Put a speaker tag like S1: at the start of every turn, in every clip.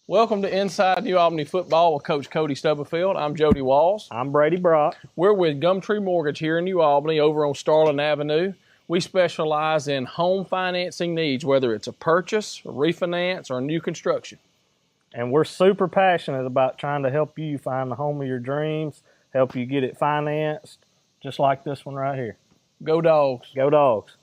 S1: Welcome to Inside New Albany Football with Coach Cody Stubblefield. I'm Jody Walls.
S2: I'm Brady Brock.
S1: We're with Gumtree Mortgage here in New Albany over on Starling Avenue. We specialize in home financing needs, whether it's a purchase, a refinance, or a new construction.
S2: And we're super passionate about trying to help you find the home of your dreams, help you get it financed, just like this one right here.
S1: Go Dogs.
S2: Go Dogs.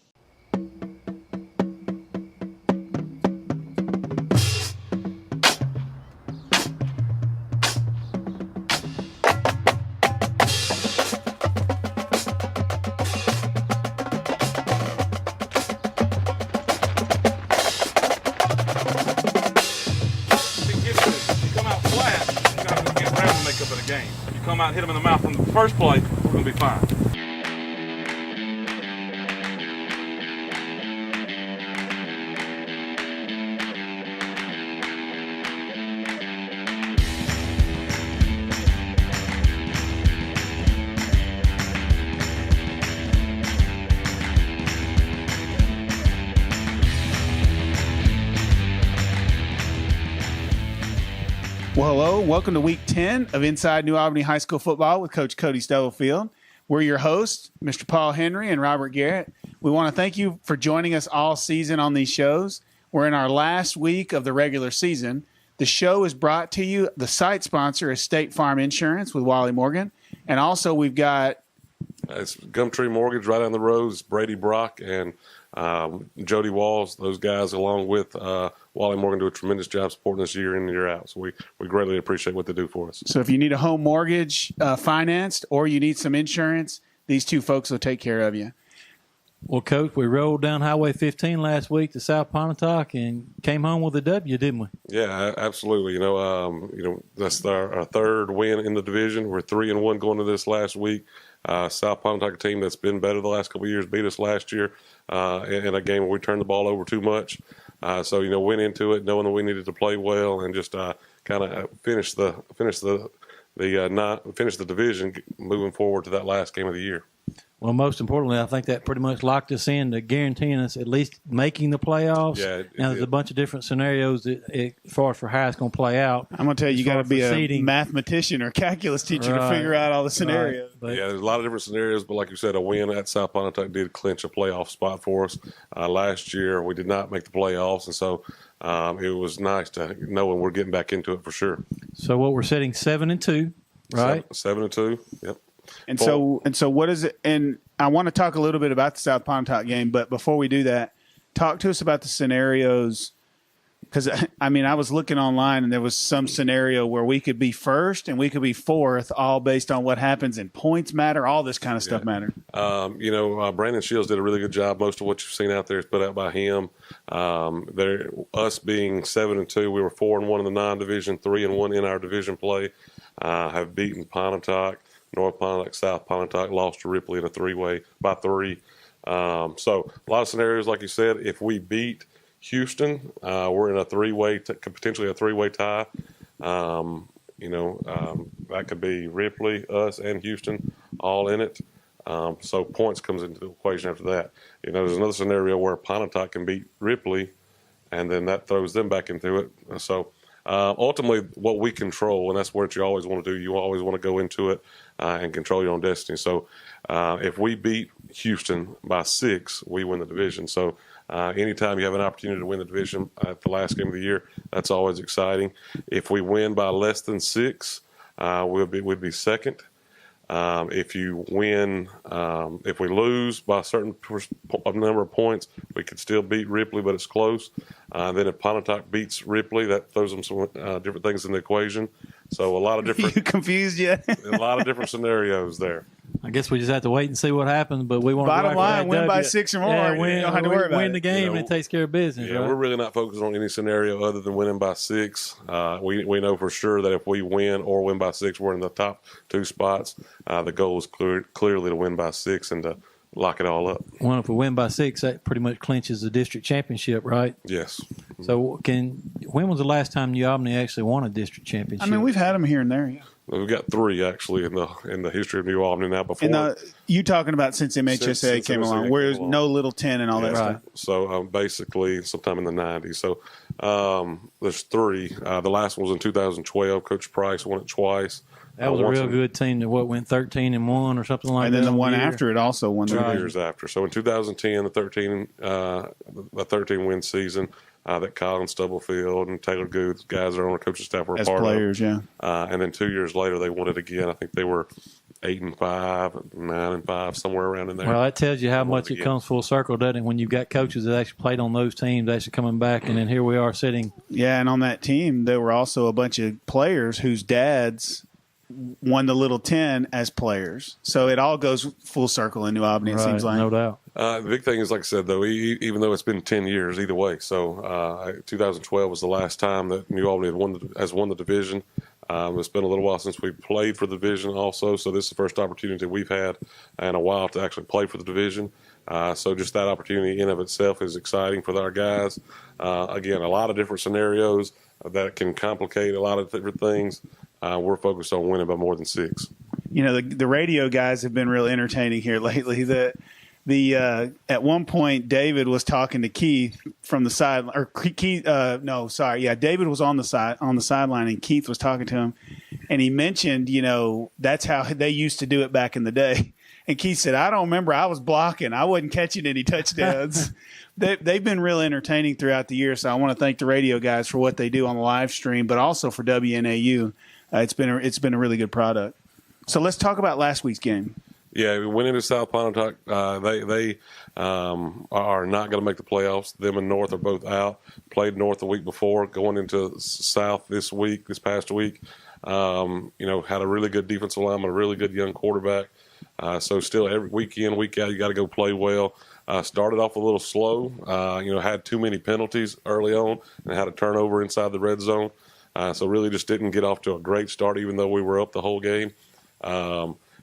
S3: Come out and hit them in the mouth from the first play, we're going to be fine.
S4: Well, hello. Welcome to Week 10 of Inside New Albany High School Football with Coach Cody Stubblefield. We're your hosts, Mr. Paul Henry and Robert Garrett. We want to thank you for joining us all season on these shows. We're in our last week of the regular season. The show is brought to you. The site sponsor is State Farm Insurance with Wally Morgan. And also we've got...
S3: It's Gumtree Mortgage right down the road. It's Brady Brock and Jody Walls. Those guys, along with Wally Morgan, do a tremendous job supporting us year in and year out. So we greatly appreciate what they do for us.
S4: So if you need a home mortgage financed or you need some insurance, these two folks will take care of you.
S5: Well, Coach, we rolled down Highway 15 last week to South Pontotoc and came home with a W, didn't we?
S3: Yeah, absolutely. You know, that's our third win in the division. We're 3-1 going to this last week. South Pontotoc team that's been better the last couple of years beat us last year in a game where we turned the ball over too much. So went into it knowing that we needed to play well and just kind of finish the division moving forward to that last game of the year.
S5: Well, most importantly, I think that pretty much locked us into guaranteeing us at least making the playoffs.
S3: Yeah,
S5: now, there's a bunch of different scenarios as far as for how it's going to play out.
S4: I'm going to tell you, you got to be a mathematian or calculus teacher to figure out all the scenarios.
S5: Right.
S3: Yeah, there's a lot of different scenarios, but like you said, a win at South Pontotoc did clinch a playoff spot for us. Last year, we did not make the playoffs, and so it was nice to know when we're getting back into it for sure.
S5: So what we're setting 7-2, right?
S3: 7-2, yep.
S4: And so what is it? And I want to talk a little bit about the South Pontotoc game, but before we do that, talk to us about the scenarios. Because, I mean, I was looking online and there was some scenario where we could be first and we could be fourth, all based on what happens in points matter, all this kind of stuff matter.
S3: Brandon Shields did a really good job. Most of what you've seen out there is put out by him. Us being 7-2, we were 4-1 in the non-division, 3-1 in our division play, have beaten Pontotoc, North Pontotoc, South Pontotoc, lost to Ripley in a three-way by 3. So a lot of scenarios, like you said. If we beat Houston, we're in a three-way, potentially a three-way tie. That could be Ripley, us, and Houston all in it. So points comes into the equation after that. There's another scenario where Pontotoc can beat Ripley, and then that throws them back into it. So ultimately, what we control, and that's what you always want to do. You always want to go into it and control your own destiny. So if we beat Houston by 6, we win the division. So anytime you have an opportunity to win the division at the last game of the year, that's always exciting. If we win by less than 6, we'd be second. If we lose by a certain number of points, we could still beat Ripley, but it's close. Then if Pontotoc beats Ripley, that throws them some different things in the equation. So a lot of different.
S4: You confused yet?
S3: A lot of different scenarios there.
S5: I guess we just have to wait and see what happens, but we want to
S4: bottom line, win by 6 or more.
S5: Yeah,
S4: you don't have to worry about
S5: win the game and it takes care of business.
S3: Yeah,
S5: right?
S3: We're really not focused on any scenario other than winning by 6. We know for sure that if we win or win by 6, we're in the top 2 spots. The goal is clearly to win by 6 and to lock it all up.
S5: Well, if we win by 6, that pretty much clinches the district championship, right?
S3: Yes.
S5: So when was the last time New Albany actually won a district championship?
S4: I mean, we've had them here and there, yeah.
S3: We've got 3 actually in the history of New Albany now. Before
S4: you talking about since MHSA came along, where there's no Little 10 and all that stuff.
S3: So basically, sometime in the 90s. So There's three. The last one was in 2012. Coach Price won it twice.
S5: That was a real good team that went 13-1 or something like that.
S4: And then the one
S5: year.
S4: after it also won
S3: 2 years after. So in 2010, the 13-win season that Colin Stubblefield and Taylor Guth, guys that are on our coaching staff, were a
S4: as
S3: part
S4: players,
S3: of.
S4: yeah.
S3: And then 2 years later, they won it again. I think they were 8-5, 9-5, somewhere around in there.
S5: Well, that tells you how much it comes full circle, doesn't it? When you've got coaches that actually played on those teams, actually coming back, and then here we are sitting.
S4: Yeah, and on that team, there were also a bunch of players whose dads won the Little 10 as players. So it all goes full circle in New Albany, it seems like.
S5: No doubt.
S3: The big thing is, like I said, though, even though it's been 10 years either way. So 2012 was the last time that New Albany has won the division. It's been a little while since we played for the division also, so this is the first opportunity we've had in a while to actually play for the division. So just that opportunity in of itself is exciting for our guys. Again, a lot of different scenarios that can complicate a lot of different things. We're focused on winning by more than 6.
S4: You know, the radio guys have been real entertaining here lately. At one point, David was talking to Keith from the side, or Keith. David was on the sideline, and Keith was talking to him, and he mentioned, that's how they used to do it back in the day. And Keith said, "I don't remember. I was blocking. I wasn't catching any touchdowns." They've been real entertaining throughout the year. So I want to thank the radio guys for what they do on the live stream, but also for WNAU. It's been a really good product. So let's talk about last week's game.
S3: Yeah, we went into South Pontotoc. They are not going to make the playoffs. Them and North are both out. Played North the week before, going into South this past week. Had a really good defensive lineman, a really good young quarterback. So still every week in, week out, you got to go play well. Started off a little slow. Had too many penalties early on and had a turnover inside the red zone. So really just didn't get off to a great start, even though we were up the whole game.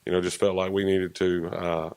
S3: Just felt like we needed to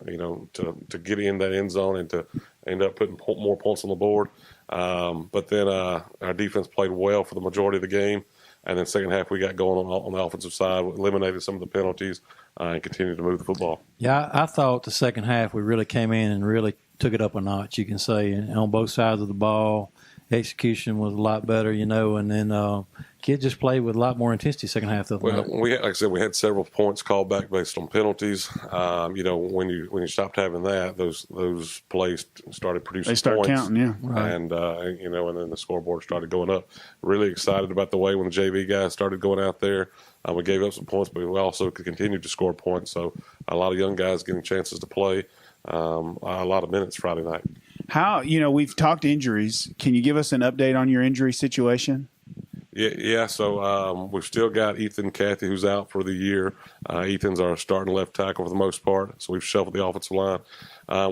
S3: get in that end zone and to end up putting more points on the board. But then our defense played well for the majority of the game. And then second half we got going on the offensive side, eliminated some of the penalties, and continued to move the football.
S5: Yeah, I thought the second half we really came in and really took it up a notch, you can say, and on both sides of the ball. Execution was a lot better, and then kids just played with a lot more intensity second half of the night.
S3: Like I said, we had several points called back based on penalties. When you stopped having that, those plays started producing points.
S4: They start counting, yeah.
S5: Right.
S3: And then the scoreboard started going up. Really excited about the way when the JV guys started going out there. We gave up some points, but we also could continue to score points. So a lot of young guys getting chances to play a lot of minutes Friday night.
S4: How, we've talked injuries. Can you give us an update on your injury situation?
S3: Yeah. So we've still got Ethan Cathy, who's out for the year. Ethan's our starting left tackle for the most part. So we've shuffled the offensive line.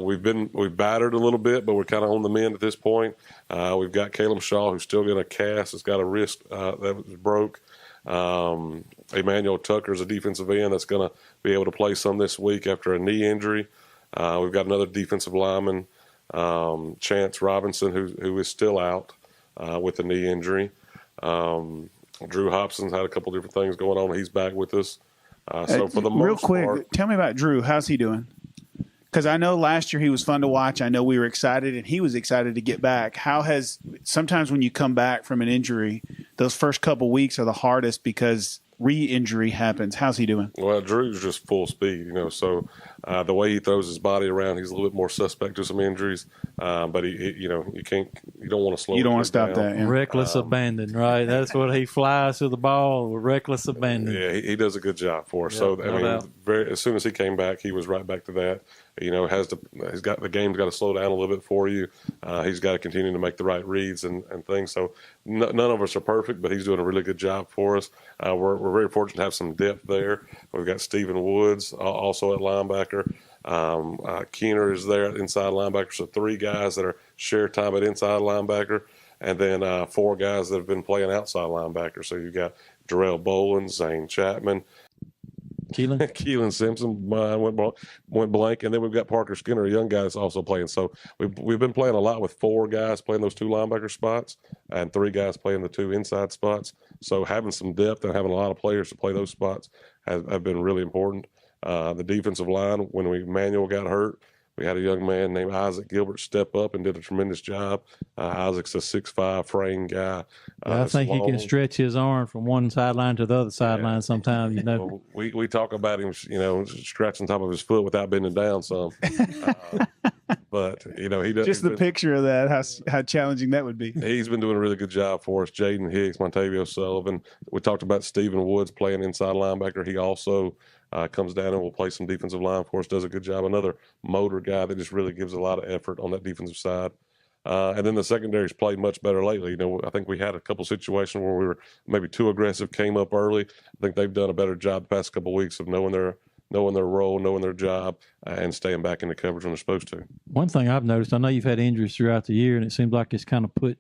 S3: We've battered a little bit, but we're kind of on the mend at this point. We've got Caleb Shaw, who's still going to cast. Has got a wrist that was broke. Emmanuel Tucker is a defensive end that's going to be able to play some this week after a knee injury. We've got another defensive lineman, Chance Robinson, who is still out with a knee injury. Drew Hobson's had a couple different things going on. He's back with us. So for the most part,
S4: tell me about Drew. How's he doing? Because I know last year he was fun to watch. I know we were excited, and he was excited to get back. Sometimes when you come back from an injury, those first couple weeks are the hardest because re-injury happens. How's he doing?
S3: Well, Drew's just full speed, so the way he throws his body around, he's a little bit more suspect to some injuries. But you don't want to slow.
S4: You don't want to stop
S3: down.
S4: that. Yeah.
S5: Reckless abandon, right? That's what he flies to the ball with reckless abandon.
S3: Yeah, he does a good job for us.
S5: Yeah,
S3: so as soon as he came back, he was right back to that. He's got the game's got to slow down a little bit for you. He's got to continue to make the right reads and things. So none of us are perfect, but he's doing a really good job for us. We're very fortunate to have some depth there. We've got Stephen Woods also at linebacker. Keener is there at inside linebacker. So 3 guys that are share time at inside linebacker, and then 4 guys that have been playing outside linebacker. So you've got Jarrell Boland, Zane Chapman, Keelan Simpson went blank, and then we've got Parker Skinner, a young guy that's also playing. So we've been playing a lot with 4 guys playing those 2 linebacker spots and 3 guys playing the 2 inside spots. So having some depth and having a lot of players to play those spots have been really important. The defensive line, when Emmanuel got hurt, We had a young man named Isaac Gilbert step up and did a tremendous job. Isaac's a 6'5" frame guy.
S5: I think he can stretch his arm from one sideline to the other sideline sometimes, you know.
S3: Well, we talk about him, scratching the top of his foot without bending down some. But, he does.
S4: Just the picture of that, how challenging that would be.
S3: He's been doing a really good job for us. Jaden Hicks, Montavio Sullivan. We talked about Stephen Woods playing inside linebacker. He also comes down and will play some defensive line for us, does a good job. Another motor guy that just really gives a lot of effort on that defensive side. And then the secondary's played much better lately. I think we had a couple situations where we were maybe too aggressive, came up early. I think they've done a better job the past couple of weeks of knowing their role, knowing their job, and staying back into coverage when they're supposed to.
S5: One thing I've noticed, I know you've had injuries throughout the year, and it seems like it's kind of put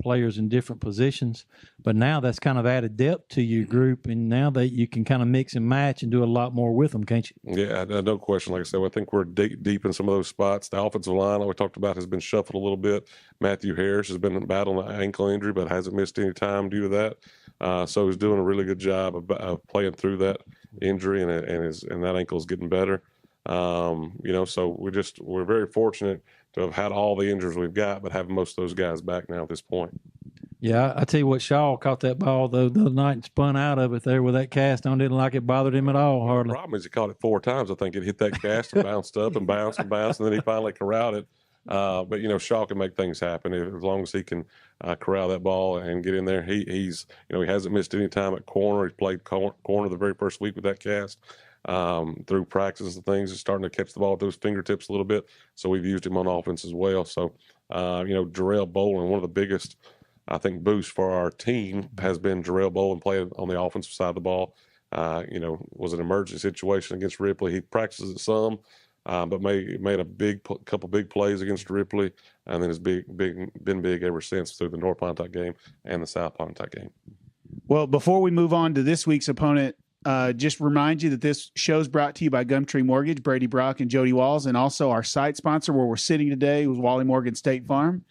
S5: players in different positions, but now that's kind of added depth to your group, and now that you can kind of mix and match and do a lot more with them, can't you?
S3: Yeah, no question. Like I said, I think we're deep in some of those spots. The offensive line, like we talked about, has been shuffled a little bit. Matthew Harris has been battling an ankle injury, but hasn't missed any time due to that. So he's doing a really good job of playing through that injury, and that ankle is getting better. So we're very fortunate to have had all the injuries we've got, but have most of those guys back now at this point.
S5: Yeah, I tell you what, Shaw caught that ball the other night and spun out of it there with that cast on. Didn't like it bothered him at all, hardly.
S3: The problem is he caught it 4 times. I think it hit that cast and bounced up and bounced, and then he finally corralled it. But Shaw can make things happen as long as he can corral that ball and get in there. He hasn't missed any time at corner. He's played corner the very first week with that cast. Through practice and things, he's starting to catch the ball with those fingertips a little bit. So we've used him on offense as well. So, Jarrell Bolin, one of the biggest, I think, boosts for our team has been Jarrell Bolin playing on the offensive side of the ball. Was an emergency situation against Ripley. He practices it some, but made a couple big plays against Ripley, and then has been big ever since through the North Pontotoc game and the South Pontotoc game.
S4: Well, before we move on to this week's opponent, just remind you that this show is brought to you by Gumtree Mortgage, Brady Brock and Jody Walls, and also our site sponsor where we're sitting today was Wally Morgan State Farm.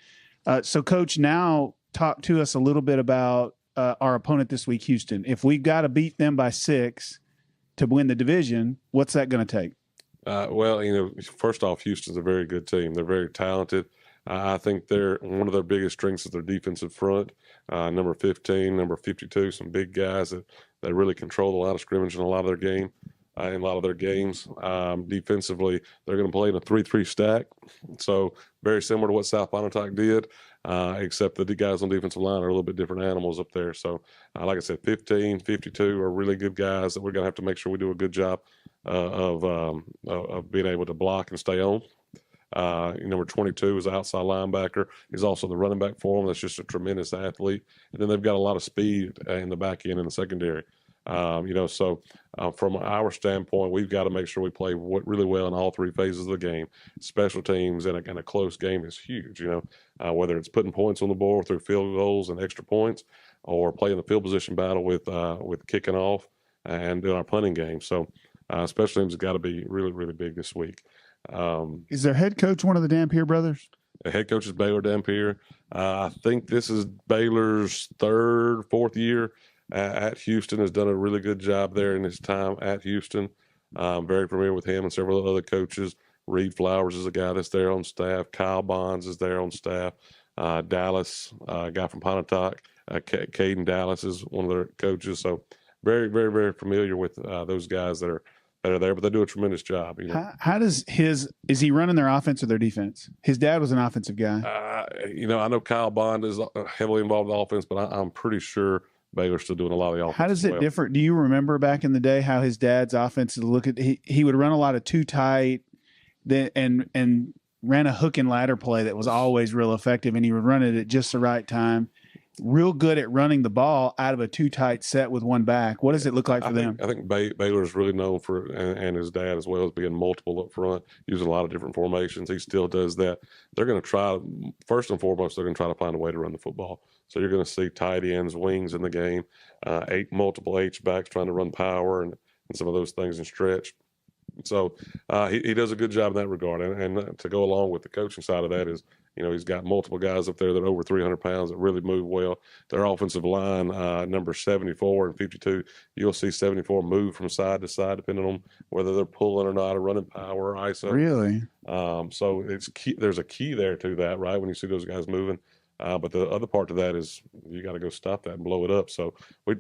S4: So, Coach, now talk to us a little bit about our opponent this week, Houston. If we've got to beat them by 6 to win the division, what's that going to take?
S3: First off, Houston's a very good team. They're very talented. I think one of their biggest strengths is their defensive front. Number 15, number 52, some big guys that really control a lot of scrimmage in a lot of their game, in a lot of their games. Defensively, they're going to play in a 3-3 stack. So very similar to what South Pontotoc did, except that the guys on the defensive line are a little bit different animals up there. So, like I said, 15, 52 are really good guys that we're going to have to make sure we do a good job of being able to block and stay on. Number 22 is an outside linebacker. He's also the running back for them. That's just a tremendous athlete. And then they've got a lot of speed in the back end and the secondary. From our standpoint, we've got to make sure we play really well in all 3 phases of the game. Special teams in a close game is huge, whether it's putting points on the board through field goals and extra points, or playing the field position battle with kicking off and doing our punting game. So special teams has got to be really, really big this week.
S4: Is their head coach one of the Dampier brothers?
S3: The head coach is Baylor Dampier. I think this is Baylor's 3rd, 4th year at Houston. Has done a really good job there in his time at Houston. Very familiar with him and several other coaches. Reed Flowers is a guy that's there on staff. Kyle Bonds is there on staff. Dallas, a guy from Pontotoc. Caden Dallas is one of their coaches. So very, very, very familiar with those guys that are there, but they do a tremendous job.
S4: How does is he running their offense or their defense? His dad was an offensive guy.
S3: I know Kyle Bond is heavily involved in the offense, but I'm pretty sure Baylor's still doing a lot of the offense.
S4: How does it differ? Do you remember back in the day how his dad's offense he would run a lot of too tight, and ran a hook and ladder play that was always real effective, and he would run it at just the right time. Real good at running the ball out of a too tight set with one back. What does it look like for them?
S3: I think Baylor is really known for, and his dad as well, as being multiple up front, using a lot of different formations. He still does that. They're going to try, first and foremost, they're going to try to find a way to run the football. So you're going to see tight ends, wings in the game, multiple H-backs trying to run power and some of those things and stretch. So he does a good job in that regard. And to go along with the coaching side of that is, He's got multiple guys up there that are over 300 pounds that really move well. Their offensive line, number 74 and 52, you'll see 74 move from side to side depending on whether they're pulling or not, or running power or ISO.
S4: Really?
S3: So it's key. There's a key there to that, right? When you see those guys moving. But the other part to that is you got to go stop that and blow it up. So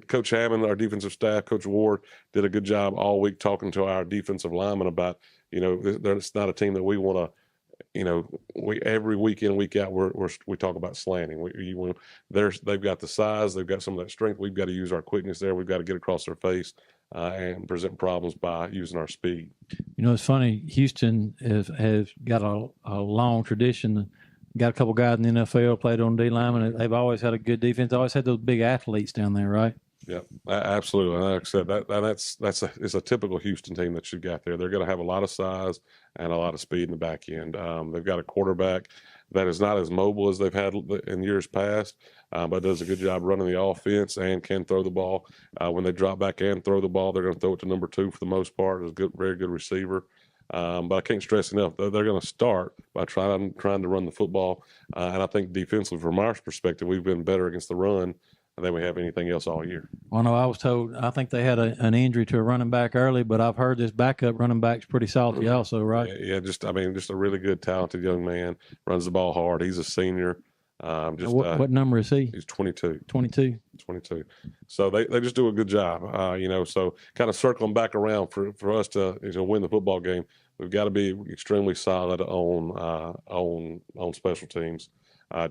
S3: Coach Hammond, our defensive staff, Coach Ward did a good job all week talking to our defensive linemen about, it's not a team that we want to, we every week in, week out, we talk about slanting. They've got the size, they've got some of that strength. We've got to use our quickness there. We've got to get across their face and present problems by using our speed.
S5: It's funny. Houston has got a long tradition. Got a couple guys in the NFL, played on D lineman. They've always had a good defense. Always had those big athletes down there, right?
S3: Yeah, absolutely. Like I said, it's a typical Houston team that you've got there. They're going to have a lot of size and a lot of speed in the back end. They've got a quarterback that is not as mobile as they've had in years past, but does a good job running the offense and can throw the ball. When they drop back and throw the ball, they're going to throw it to number 2 for the most part. Is a very good receiver. But I can't stress enough, they're going to start by trying to run the football. And I think defensively, from our perspective, we've been better against the run than we have anything else all year.
S5: Well, no, I was told, I think they had an injury to a running back early, but I've heard this backup running back's pretty salty also, right?
S3: Yeah, just a really good, talented young man, runs the ball hard. He's a senior.
S5: What number is he?
S3: He's 22.
S5: 22.
S3: So they just do a good job, so kind of circling back around for us to win the football game, we've got to be extremely solid on special teams.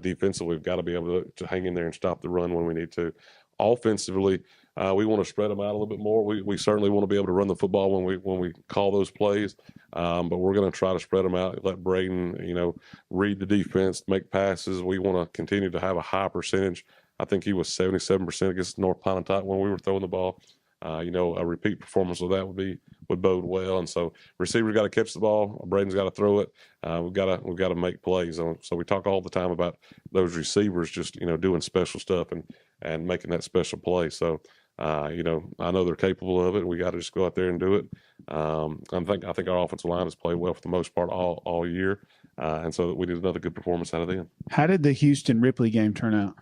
S3: Defensively, we've got to be able to hang in there and stop the run when we need to. Offensively, we want to spread them out a little bit more. We certainly want to be able to run the football when we call those plays, but we're going to try to spread them out. Let Braden, read the defense, make passes. We want to continue to have a high percentage. I think he was 77% against North Pontotoc when we were throwing the ball. A repeat performance of that would bode well. And so receivers got to catch the ball. Braden's got to throw it. We've got to make plays. So we talk all the time about those receivers just doing special stuff and making that special play. So I know they're capable of it. We got to just go out there and do it. I think our offensive line has played well for the most part all year, and so we need another good performance out of them.
S4: How did the Houston Ripley game turn out?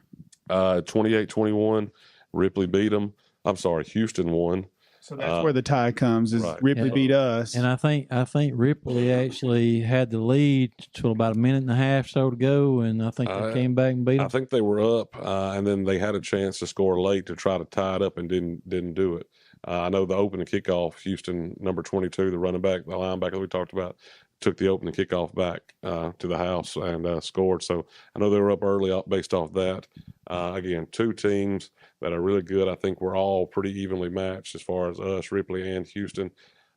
S3: 28-21. Ripley beat them. I'm sorry, Houston won.
S4: So that's where the tie comes. Is right. Ripley beat us,
S5: and I think Ripley actually had the lead till about a minute and a half so to go, and I think they came back and beat them.
S3: I think they were up, and then they had a chance to score late to try to tie it up and didn't do it. I know the opening kickoff, Houston number 22, the running back, the linebacker we talked about, took the opening kickoff back to the house and scored. So I know they were up early based off that. Again, two teams that are really good. I think we're all pretty evenly matched as far as us, Ripley and Houston.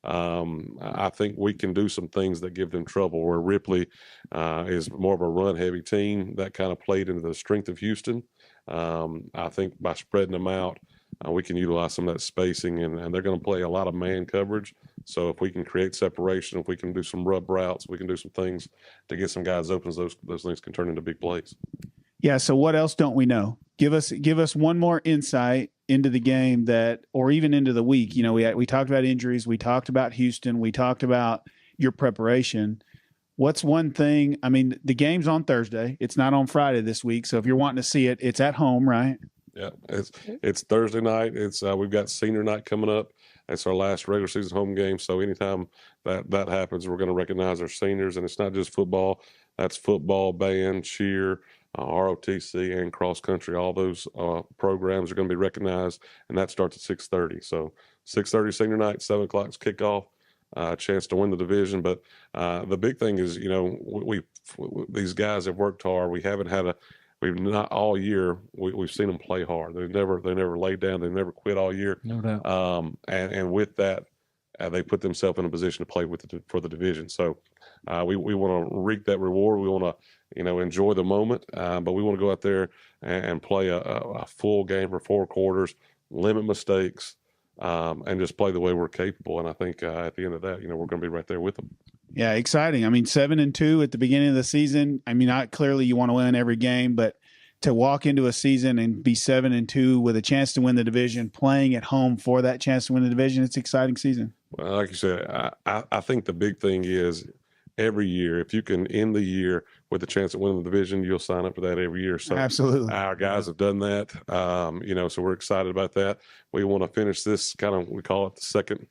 S3: I think we can do some things that give them trouble, where Ripley is more of a run-heavy team that kind of played into the strength of Houston. I think by spreading them out, we can utilize some of that spacing, and they're going to play a lot of man coverage. So if we can create separation, if we can do some rub routes, we can do some things to get some guys open, those things can turn into big plays.
S4: Yeah, so what else don't we know? Give us one more insight into the game or even into the week. We talked about injuries, we talked about Houston, we talked about your preparation. What's one thing? I mean, the game's on Thursday. It's not on Friday this week. So if you're wanting to see it, it's at home, right?
S3: Yeah, it's Thursday night. We've got senior night coming up. It's our last regular season home game. So anytime that happens, we're going to recognize our seniors, and it's not just football. That's football, band, cheer, ROTC, and cross country. All those programs are going to be recognized, and that starts at 6:30. So 6:30 senior night, 7 o'clock's kickoff. A chance to win the division, but the big thing is, these guys have worked hard. We've not all year. We've seen them play hard. They never laid down. They never quit all year.
S5: No doubt.
S3: And with that, they put themselves in a position to play for the division. So we want to reap that reward. We want to enjoy the moment, but we want to go out there and play a full game for 4 quarters, limit mistakes, and just play the way we're capable. And I think at the end of that, we're going to be right there with them.
S4: Yeah, exciting. I mean, 7-2 at the beginning of the season. I mean, clearly you want to win every game, but to walk into a season and be 7-2 with a chance to win the division, playing at home for that chance to win the division, it's an exciting season.
S3: Well, like you said, I think the big thing is every year. If you can end the year with a chance at winning the division, you'll sign up for that every year. So
S4: Absolutely.
S3: our guys have done that. So we're excited about that. We want to finish this we call it the second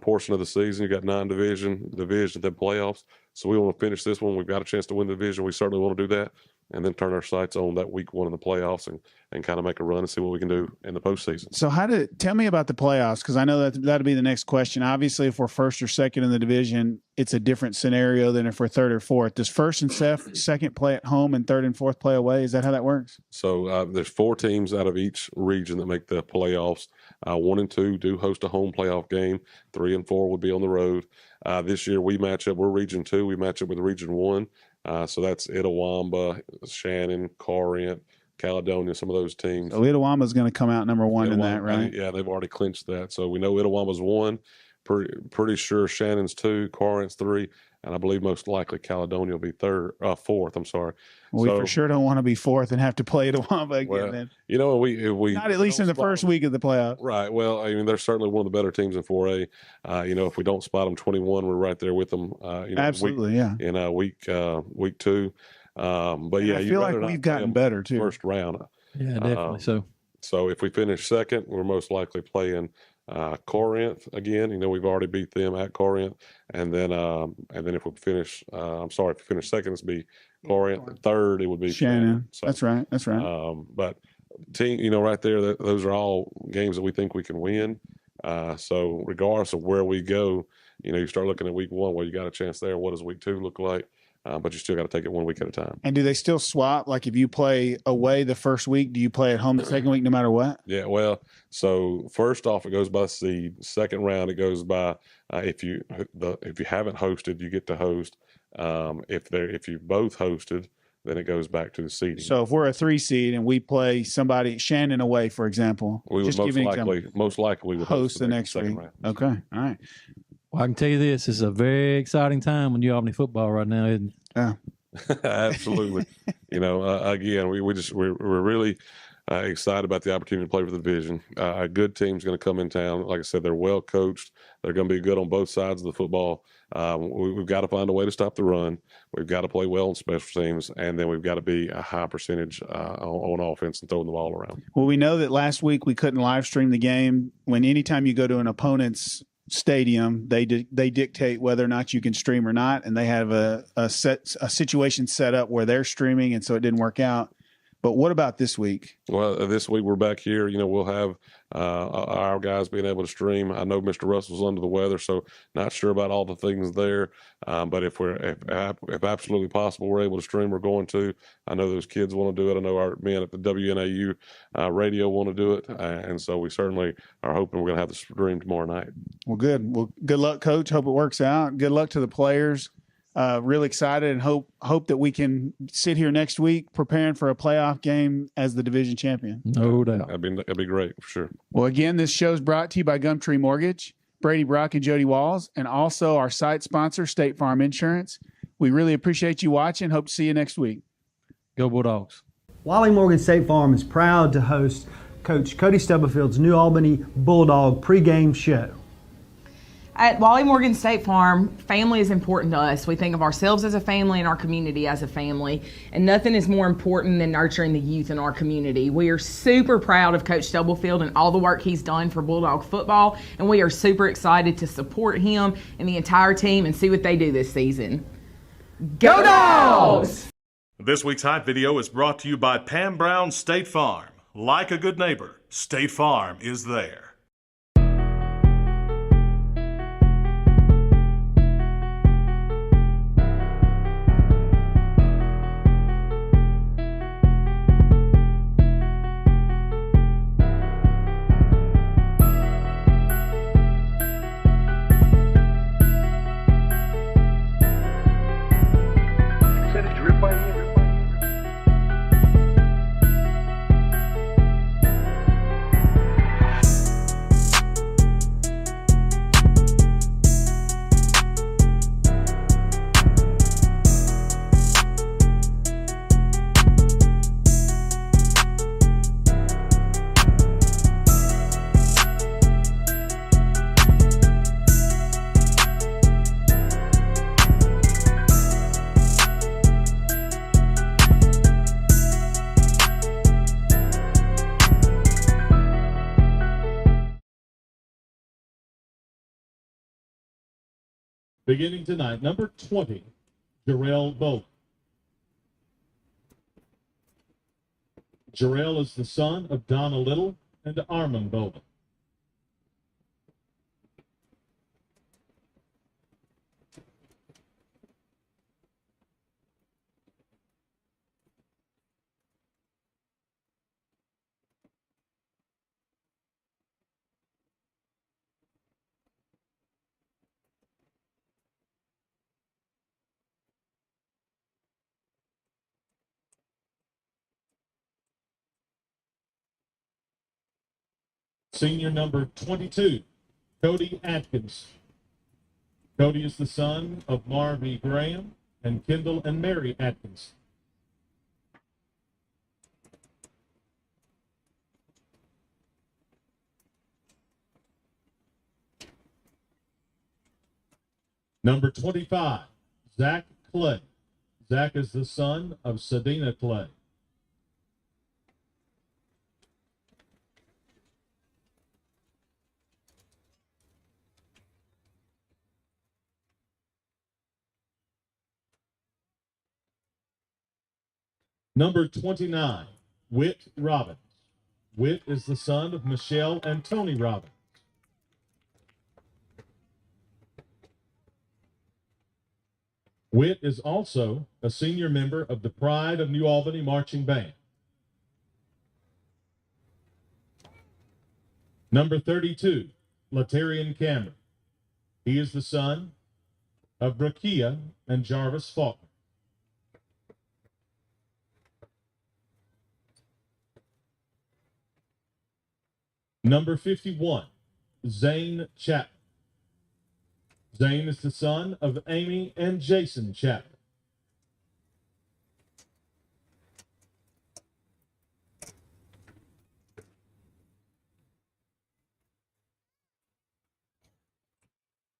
S3: portion of the season. You got 9 division, then playoffs. So we want to finish this one. We've got a chance to win the division. We certainly want to do that, and then turn our sights on that week 1 in the playoffs and kind of make a run and see what we can do in the postseason.
S4: So tell me about the playoffs, because I know that'll be the next question. Obviously, if we're first or second in the division, it's a different scenario than if we're third or fourth. Does first and second play at home and third and fourth play away? Is that how that works?
S3: So there's 4 teams out of each region that make the playoffs. 1 and 2 do host a home playoff game. 3 and 4 would be on the road. This year we match up. We're Region 2. We match up with Region 1. So that's Itawamba, Shannon, Corinth, Caledonia, some of those teams.
S4: So Itawamba is going to come out number 1 in that, right?
S3: Yeah, they've already clinched that. So we know Itawamba's 1. Pretty sure Shannon's 2, Corinth's 3, and I believe most likely Caledonia will be 4th. I'm sorry.
S4: We for sure don't want to be 4th and have to play Itawamba again.
S3: Well,
S4: then.
S3: If we
S4: not at least in the first week of the playoff.
S3: Right. Well, I mean, they're certainly one of the better teams in 4A. If we don't spot them 21, we're right there with them.
S4: Absolutely,
S3: in week 2. But
S4: and I feel like we've gotten better too.
S3: First round.
S5: Yeah, definitely.
S3: So if we finish second, we're most likely playing Corinth again. We've already beat them at Corinth, and then if we finish, if we finish second, it's be Corinth. Third, it would be
S4: Shannon.
S3: So,
S4: that's right.
S3: But team, right there, those are all games that we think we can win. So regardless of where we go, you start looking at week 1, well, you got a chance there. What does week 2 look like? But you still got to take it 1 week at a time.
S4: And do they still swap? Like if you play away the first week, do you play at home the second week no matter what?
S3: Yeah, well, so first off, it goes by seed. Second round, it goes by if you haven't hosted, you get to host. If you both hosted, then it goes back to the seeding.
S4: So if we're a 3 seed and we play somebody, Shannon away, for example,
S3: we would most likely we would
S4: host the next week.
S3: Round.
S4: Okay, all right.
S5: Well, I can tell you this: it's a very exciting time in New Albany football right now, isn't it?
S4: Yeah,
S3: absolutely. Again, we're really excited about the opportunity to play for the division. A good team's going to come in town. Like I said, they're well coached. They're going to be good on both sides of the football. We've got to find a way to stop the run. We've got to play well on special teams, and then we've got to be a high percentage on offense and throwing the ball around.
S4: Well, we know that last week we couldn't live stream the game. Anytime you go to an opponent's stadium, they dictate whether or not you can stream or not, and they have a situation set up where they're streaming, and so it didn't work out. But what about this week?
S3: Well, this week we're back here. We'll have our guys being able to stream. I know Mr. Russell's under the weather, so not sure about all the things there. But if absolutely possible, we're able to stream, we're going to. I know those kids want to do it. I know our men at the WNAU radio want to do it. And so we certainly are hoping we're going to have the stream tomorrow night.
S4: Well, good. Well, good luck, Coach. Hope it works out. Good luck to the players. Really excited and hope that we can sit here next week preparing for a playoff game as the division champion.
S5: No doubt.
S3: That'd be great for sure.
S4: Well, again, this show's brought to you by Gumtree Mortgage, Brady Brock and Jody Walls, and also our site sponsor, State Farm Insurance. We really appreciate you watching. Hope to see you next week.
S5: Go Bulldogs.
S6: Wally Morgan State Farm is proud to host Coach Cody Stubblefield's New Albany Bulldog pregame show.
S7: At Wally Morgan State Farm, family is important to us. We think of ourselves as a family and our community as a family, and nothing is more important than nurturing the youth in our community. We are super proud of Coach Stubblefield and all the work he's done for Bulldog football, and we are super excited to support him and the entire team and see what they do this season. Go Dogs!
S8: This week's Hype Video is brought to you by Pam Brown State Farm. Like a good neighbor, State Farm is there. Beginning tonight, number 20, Jarrell Bolden. Jarrell is the son of Donna Little and Armand Bolden. Senior number 22, Cody Atkins. Cody is the son of Marvy Graham and Kendall and Mary Atkins. Number 25, Zach Clay. Zach is the son of Sadina Clay. Number 29, Whit Robbins. Whit is the son of Michelle and Tony Robbins. Whit is also a senior member of the Pride of New Albany Marching Band. Number 32, Latarian Cameron. He is the son of Brakia and Jarvis Faulkner. Number 51, Zane Chapman. Zane is the son of Amy and Jason Chapman.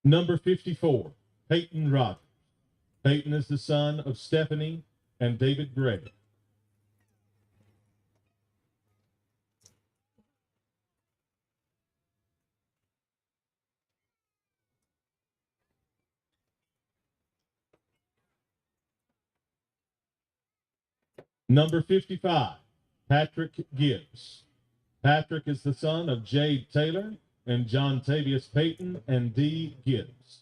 S8: Number 54, Peyton Rogers. Peyton is the son of Stephanie and David Gray. Number 55, Patrick Gibbs. Patrick is the son of Jade Taylor and John Tavius Payton and Dee Gibbs.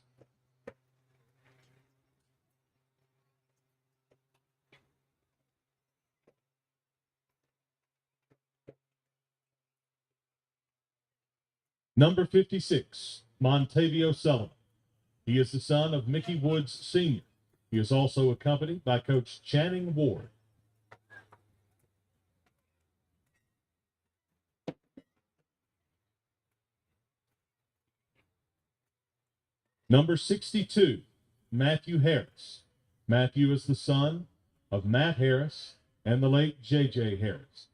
S8: Number 56, Montavio Sullivan. He is the son of Mickey Woods Sr. He is also accompanied by Coach Channing Ward. Number 62, Matthew Harris. Matthew is the son of Matt Harris and the late J.J. Harris.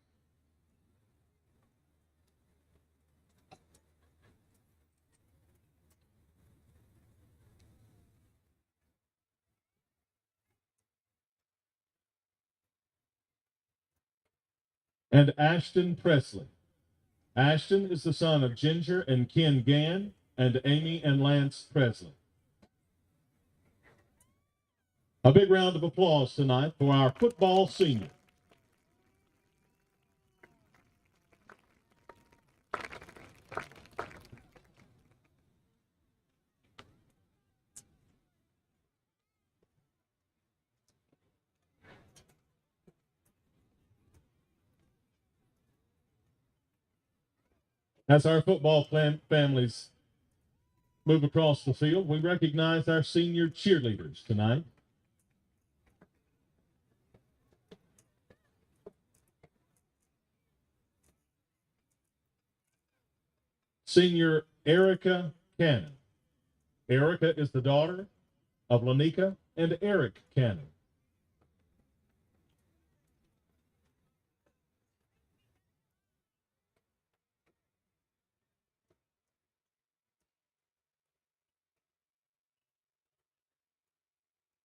S8: And Ashton Presley. Ashton is the son of Ginger and Ken Gann and Amy and Lance Presley. A big round of applause tonight for our football senior. As our football families move across the field, we recognize our senior cheerleaders tonight. Senior Erica Cannon. Erica is the daughter of Lanika and Eric Cannon.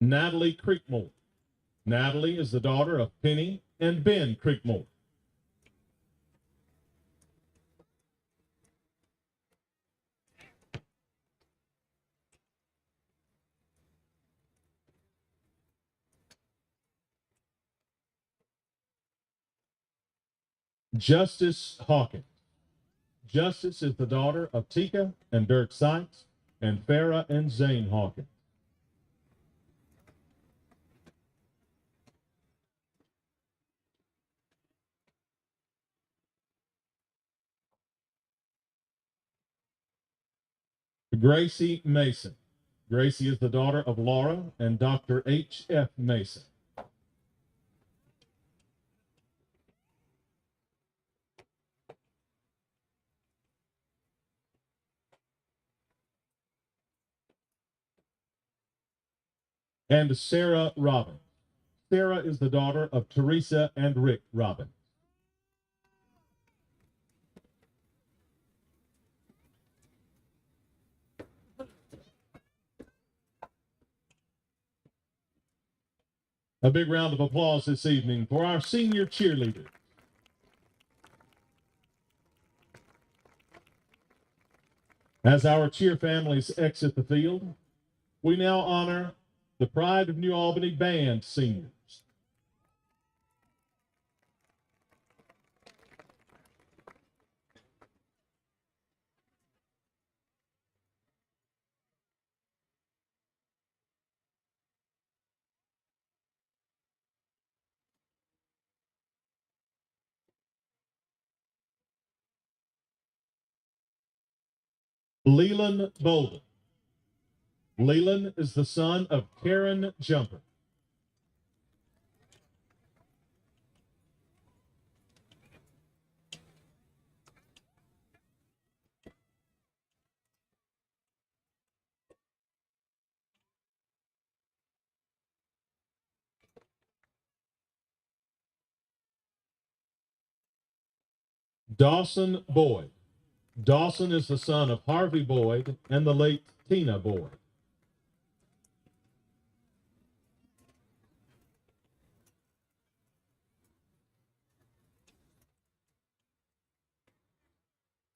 S8: Natalie Creekmore. Natalie is the daughter of Penny and Ben Creekmore. Justice Hawkins. Justice is the daughter of Tika and Dirk Sykes and Farah and Zane Hawkins. Gracie Mason. Gracie is the daughter of Laura and Dr. H.F. Mason. And Sarah Robin. Sarah is the daughter of Teresa and Rick Robin. A big round of applause this evening for our senior cheerleaders. As our cheer families exit the field, we now honor the Pride of New Albany Band seniors. Leland Bolden. Leland is the son of Karen Jumper. Dawson Boyd. Dawson is the son of Harvey Boyd and the late Tina Boyd.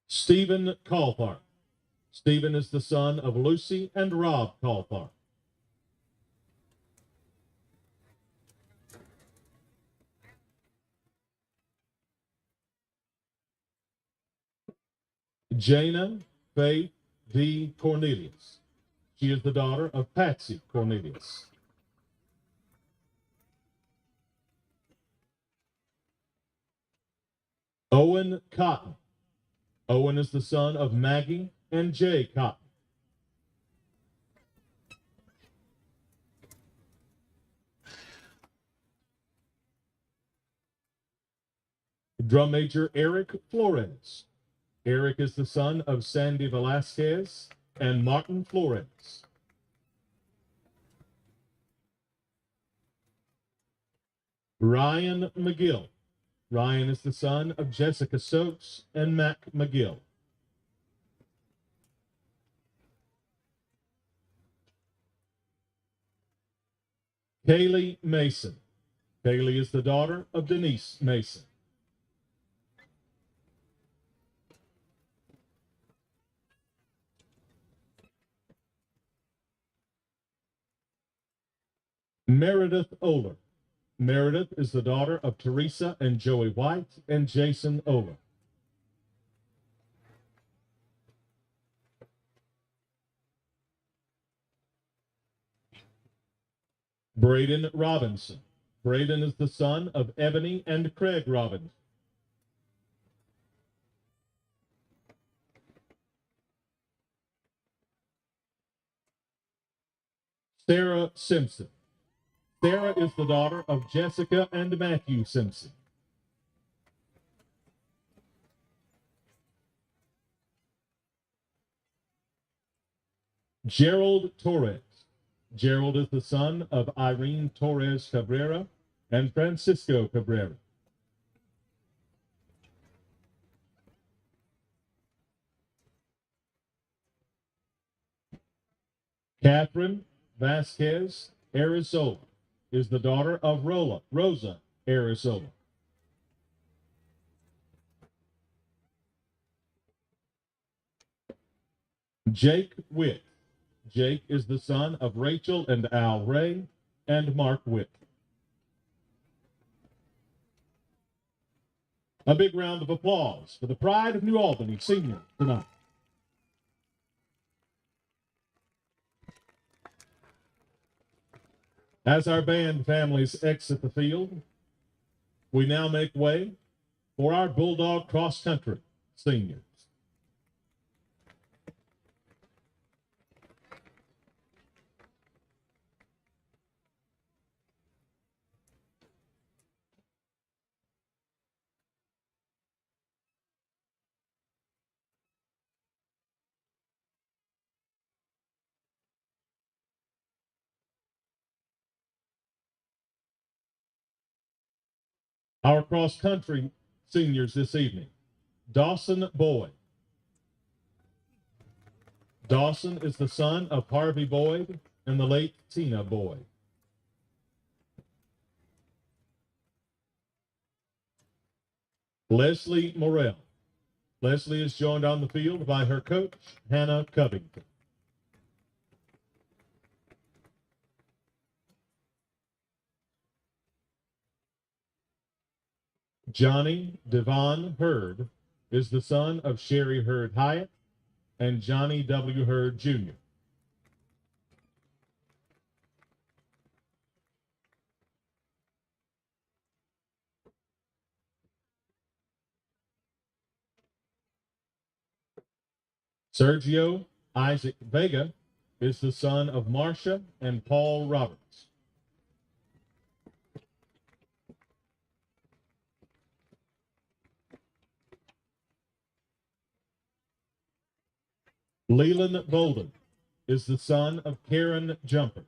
S8: Stephen Calthart. Stephen is the son of Lucy and Rob Calthart. Jana Faith D. Cornelius. She is the daughter of Patsy Cornelius. Owen Cotton. Owen is the son of Maggie and Jay Cotton. Drum major Eric Flores. Eric is the son of Sandy Velasquez and Martin Flores. Ryan McGill. Ryan is the son of Jessica Stokes and Mac McGill. Kaylee Mason. Kaylee is the daughter of Denise Mason. Meredith Oler. Meredith is the daughter of Teresa and Joey White and Jason Oler. Braden Robinson. Braden is the son of Ebony and Craig Robinson. Sarah Simpson. Sarah is the daughter of Jessica and Matthew Simpson. Gerald Torres. Gerald is the son of Irene Torres Cabrera and Francisco Cabrera. Catherine Vasquez Arizola is the daughter of Rosa Arizola. Jake Witt. Jake is the son of Rachel and Al Ray and Mark Witt. A big round of applause for the pride of New Albany Senior tonight. As our band families exit the field, we now make way for our Bulldog Cross Country Seniors. Our cross-country seniors this evening, Dawson Boyd. Dawson is the son of Harvey Boyd and the late Tina Boyd. Leslie Morrell. Leslie is joined on the field by her coach, Hannah Covington. Johnny Devon Hurd is the son of Sherry Hurd Hyatt and Johnny W. Hurd Jr. Sergio Isaac Vega is the son of Marcia and Paul Roberts. Leland Bolden is the son of Karen Jumper.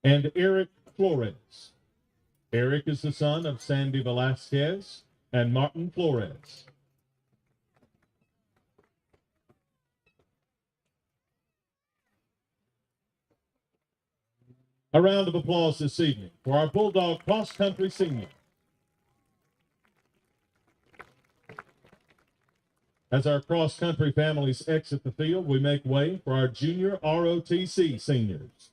S8: And Eric Flores. Eric is the son of Sandy Velasquez and Martin Flores. A round of applause this evening for our Bulldog Cross Country Senior. As our cross country families exit the field, we make way for our junior ROTC seniors.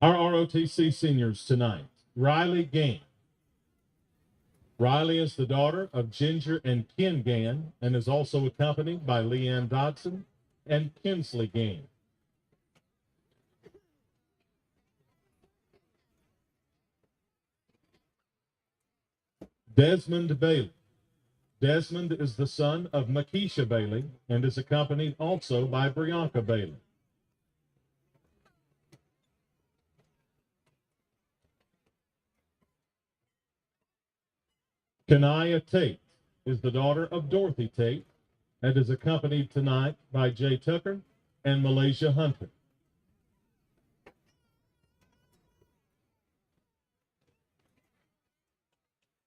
S8: Our ROTC seniors tonight, Riley Gann. Riley is the daughter of Ginger and Ken Gann and is also accompanied by Leanne Dodson and Kinsley Gann. Desmond Bailey. Desmond is the son of Makisha Bailey and is accompanied also by Brianka Bailey. Kanaya Tate is the daughter of Dorothy Tate and is accompanied tonight by Jay Tucker and Malaysia Hunter.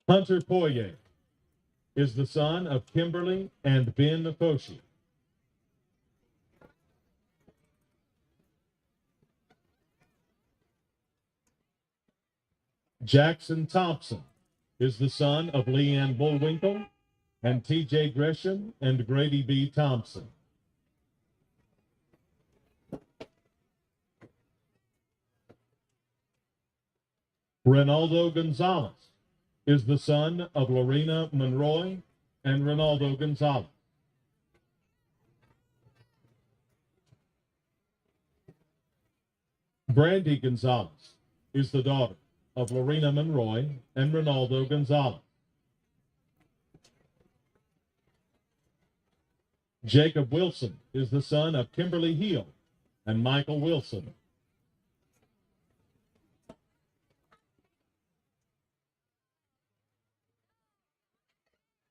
S8: Hunter Poirier is the son of Kimberly and Ben Foshi. Jackson Thompson is the son of Leanne Bullwinkle and T.J. Gresham and Grady B. Thompson. Ronaldo Gonzalez is the son of Lorena Monroy and Ronaldo Gonzalez. Brandy Gonzalez is the daughter of Lorena Monroy and Ronaldo Gonzalez. Jacob Wilson is the son of Kimberly Hill and Michael Wilson.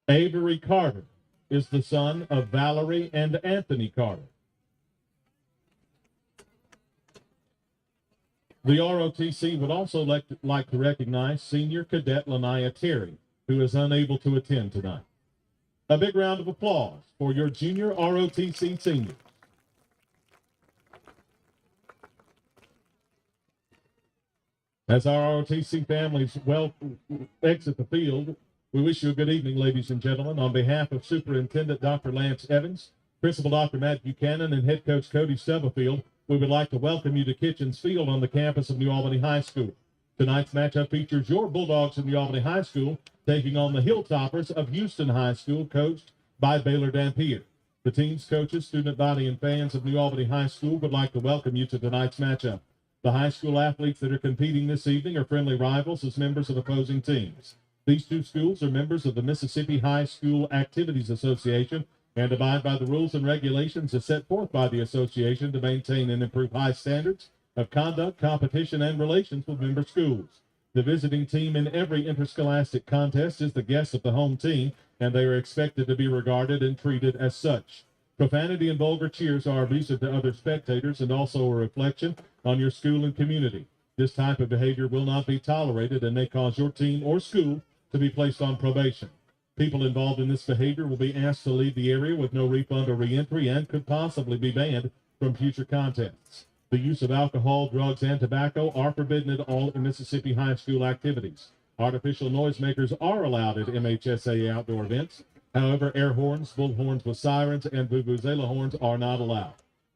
S8: Avery Carter is the son of Valerie and Anthony Carter. The ROTC would also like to recognize Senior Cadet Lanaya Terry, who is unable to attend tonight. A big round of applause for your junior ROTC seniors. As our ROTC families exit the field, we wish you a good evening, ladies and gentlemen. On behalf of Superintendent Dr. Lance Evans, Principal Dr. Matt Buchanan, and Head Coach Cody Stubblefield, we would like to welcome you to Kitchens Field on the campus of New Albany High School. Tonight's matchup features your Bulldogs of New Albany High School taking on the Hilltoppers of Houston High School, coached by Baylor Dampier. The team's coaches, student body, and fans of New Albany High School would like to welcome you to tonight's matchup. The high school athletes that are competing this evening are friendly rivals as members of opposing teams. These two schools are members of the Mississippi High School Activities Association and abide by the rules and regulations as set forth by the association to maintain and improve high standards of conduct, competition, and relations with member schools. The visiting team in every interscholastic contest is the guest of the home team, and they are expected to be regarded and treated as such. Profanity and vulgar cheers are abusive to other spectators and also a reflection on your school and community. This type of behavior will not be tolerated and may cause your team or school to be placed on probation. People involved in this behavior will be asked to leave the area with no refund or reentry and could possibly be banned from future contests. The use of alcohol, drugs, and tobacco are forbidden at all Mississippi high school activities. Artificial noisemakers are allowed at MHSA outdoor events. However, air horns, bullhorns with sirens, and vuvuzela horns are not allowed.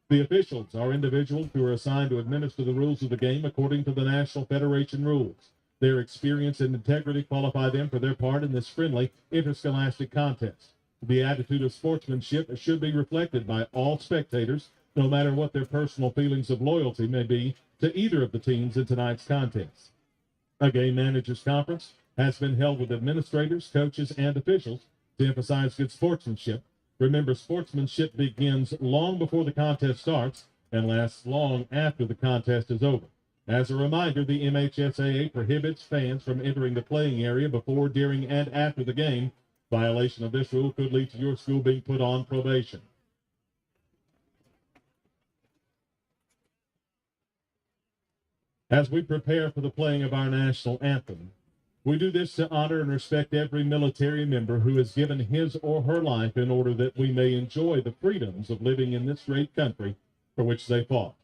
S8: The officials are individuals who are assigned to administer the rules of the game according to the National Federation rules. Their experience and integrity qualify them for their part in this friendly interscholastic contest. The attitude of sportsmanship should be reflected by all spectators, no matter what their personal feelings of loyalty may be to either of the teams in tonight's contest. A game managers conference has been held with administrators, coaches, and officials to emphasize good sportsmanship. Remember, sportsmanship begins long before the contest starts and lasts long after the contest is over. As a reminder, the MHSAA prohibits fans from entering the playing area before, during, and after the game. Violation of this rule could lead to your school being put on probation. As we prepare for the playing of our national anthem, we do this to honor and respect every military member who has given his or her life in order that we may enjoy the freedoms of living in this great country for which they fought.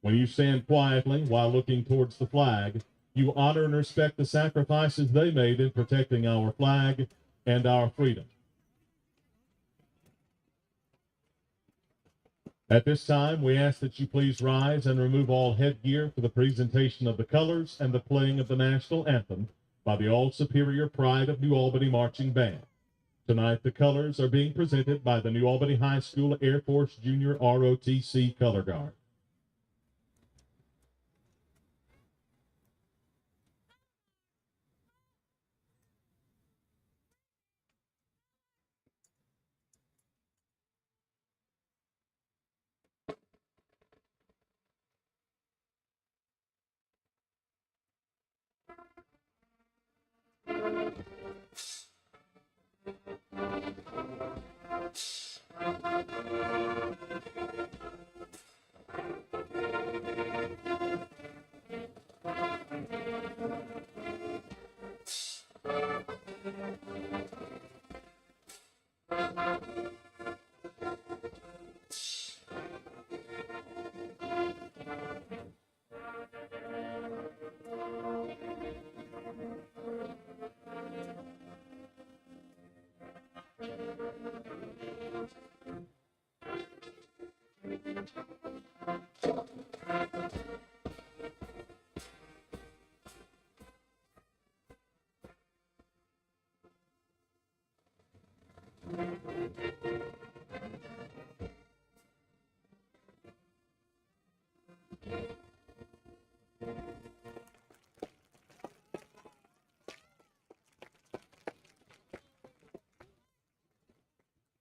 S8: When you stand quietly while looking towards the flag, you honor and respect the sacrifices they made in protecting our flag and our freedom. At this time, we ask that you please rise and remove all headgear for the presentation of the colors and the playing of the national anthem by the All-Superior Pride of New Albany Marching Band. Tonight, the colors are being presented by the New Albany High School Air Force Junior ROTC Color Guard.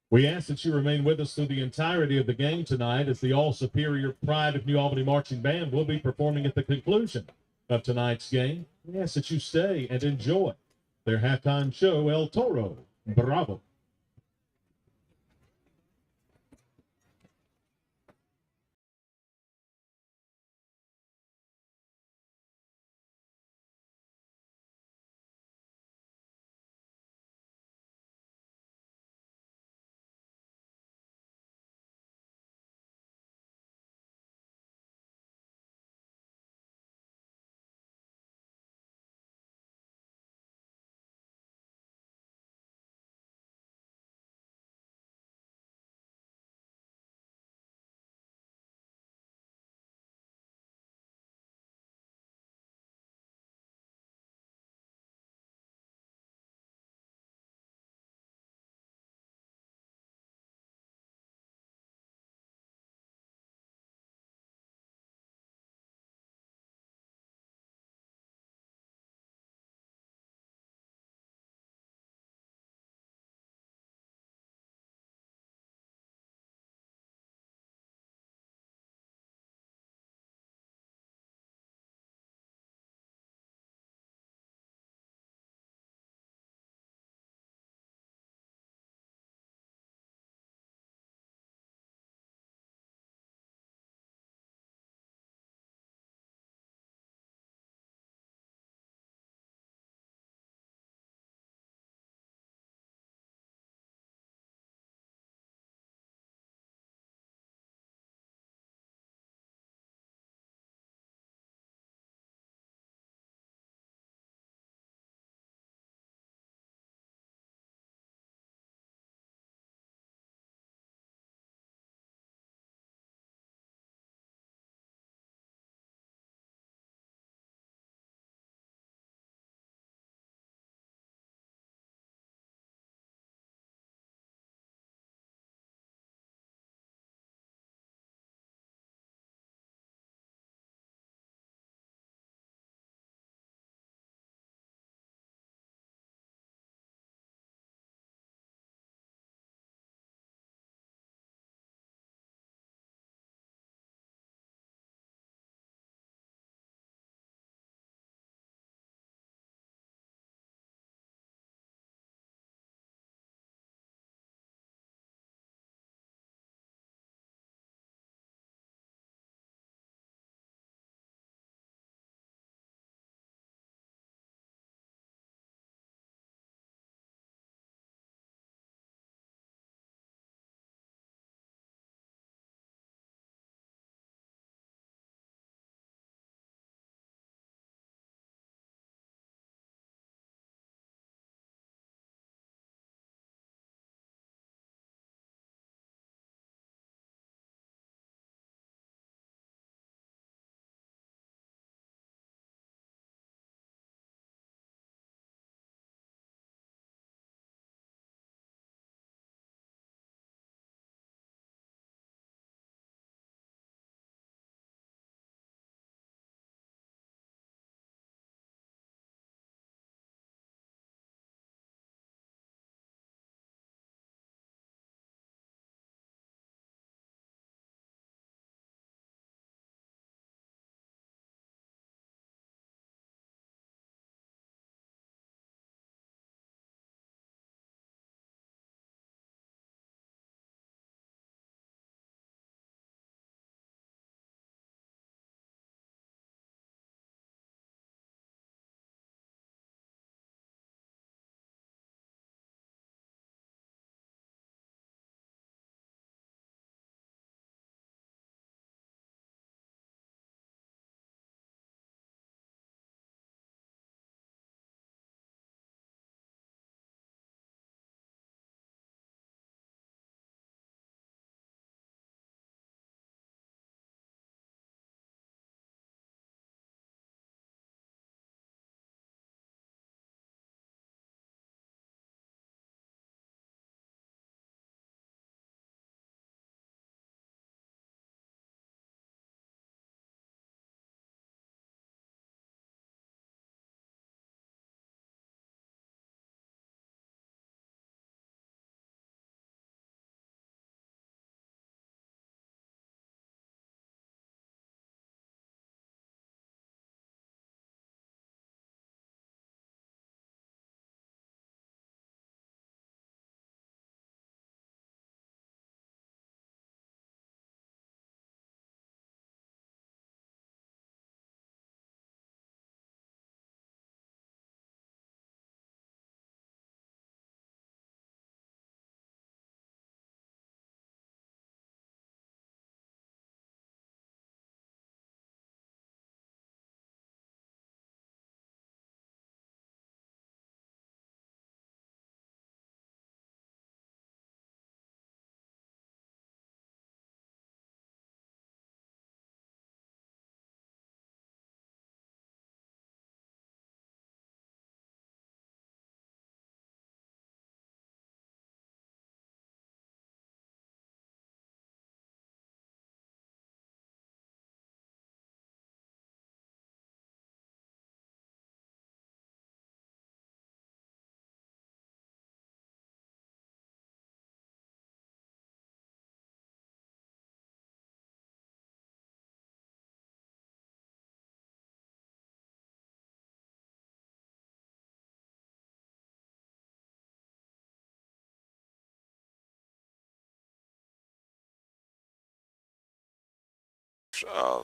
S8: We ask that you remain with us through the entirety of the game tonight as the All-Superior Pride of New Albany Marching Band will be performing at the conclusion of tonight's game. We ask that you stay and enjoy their halftime show, El Toro. Bravo.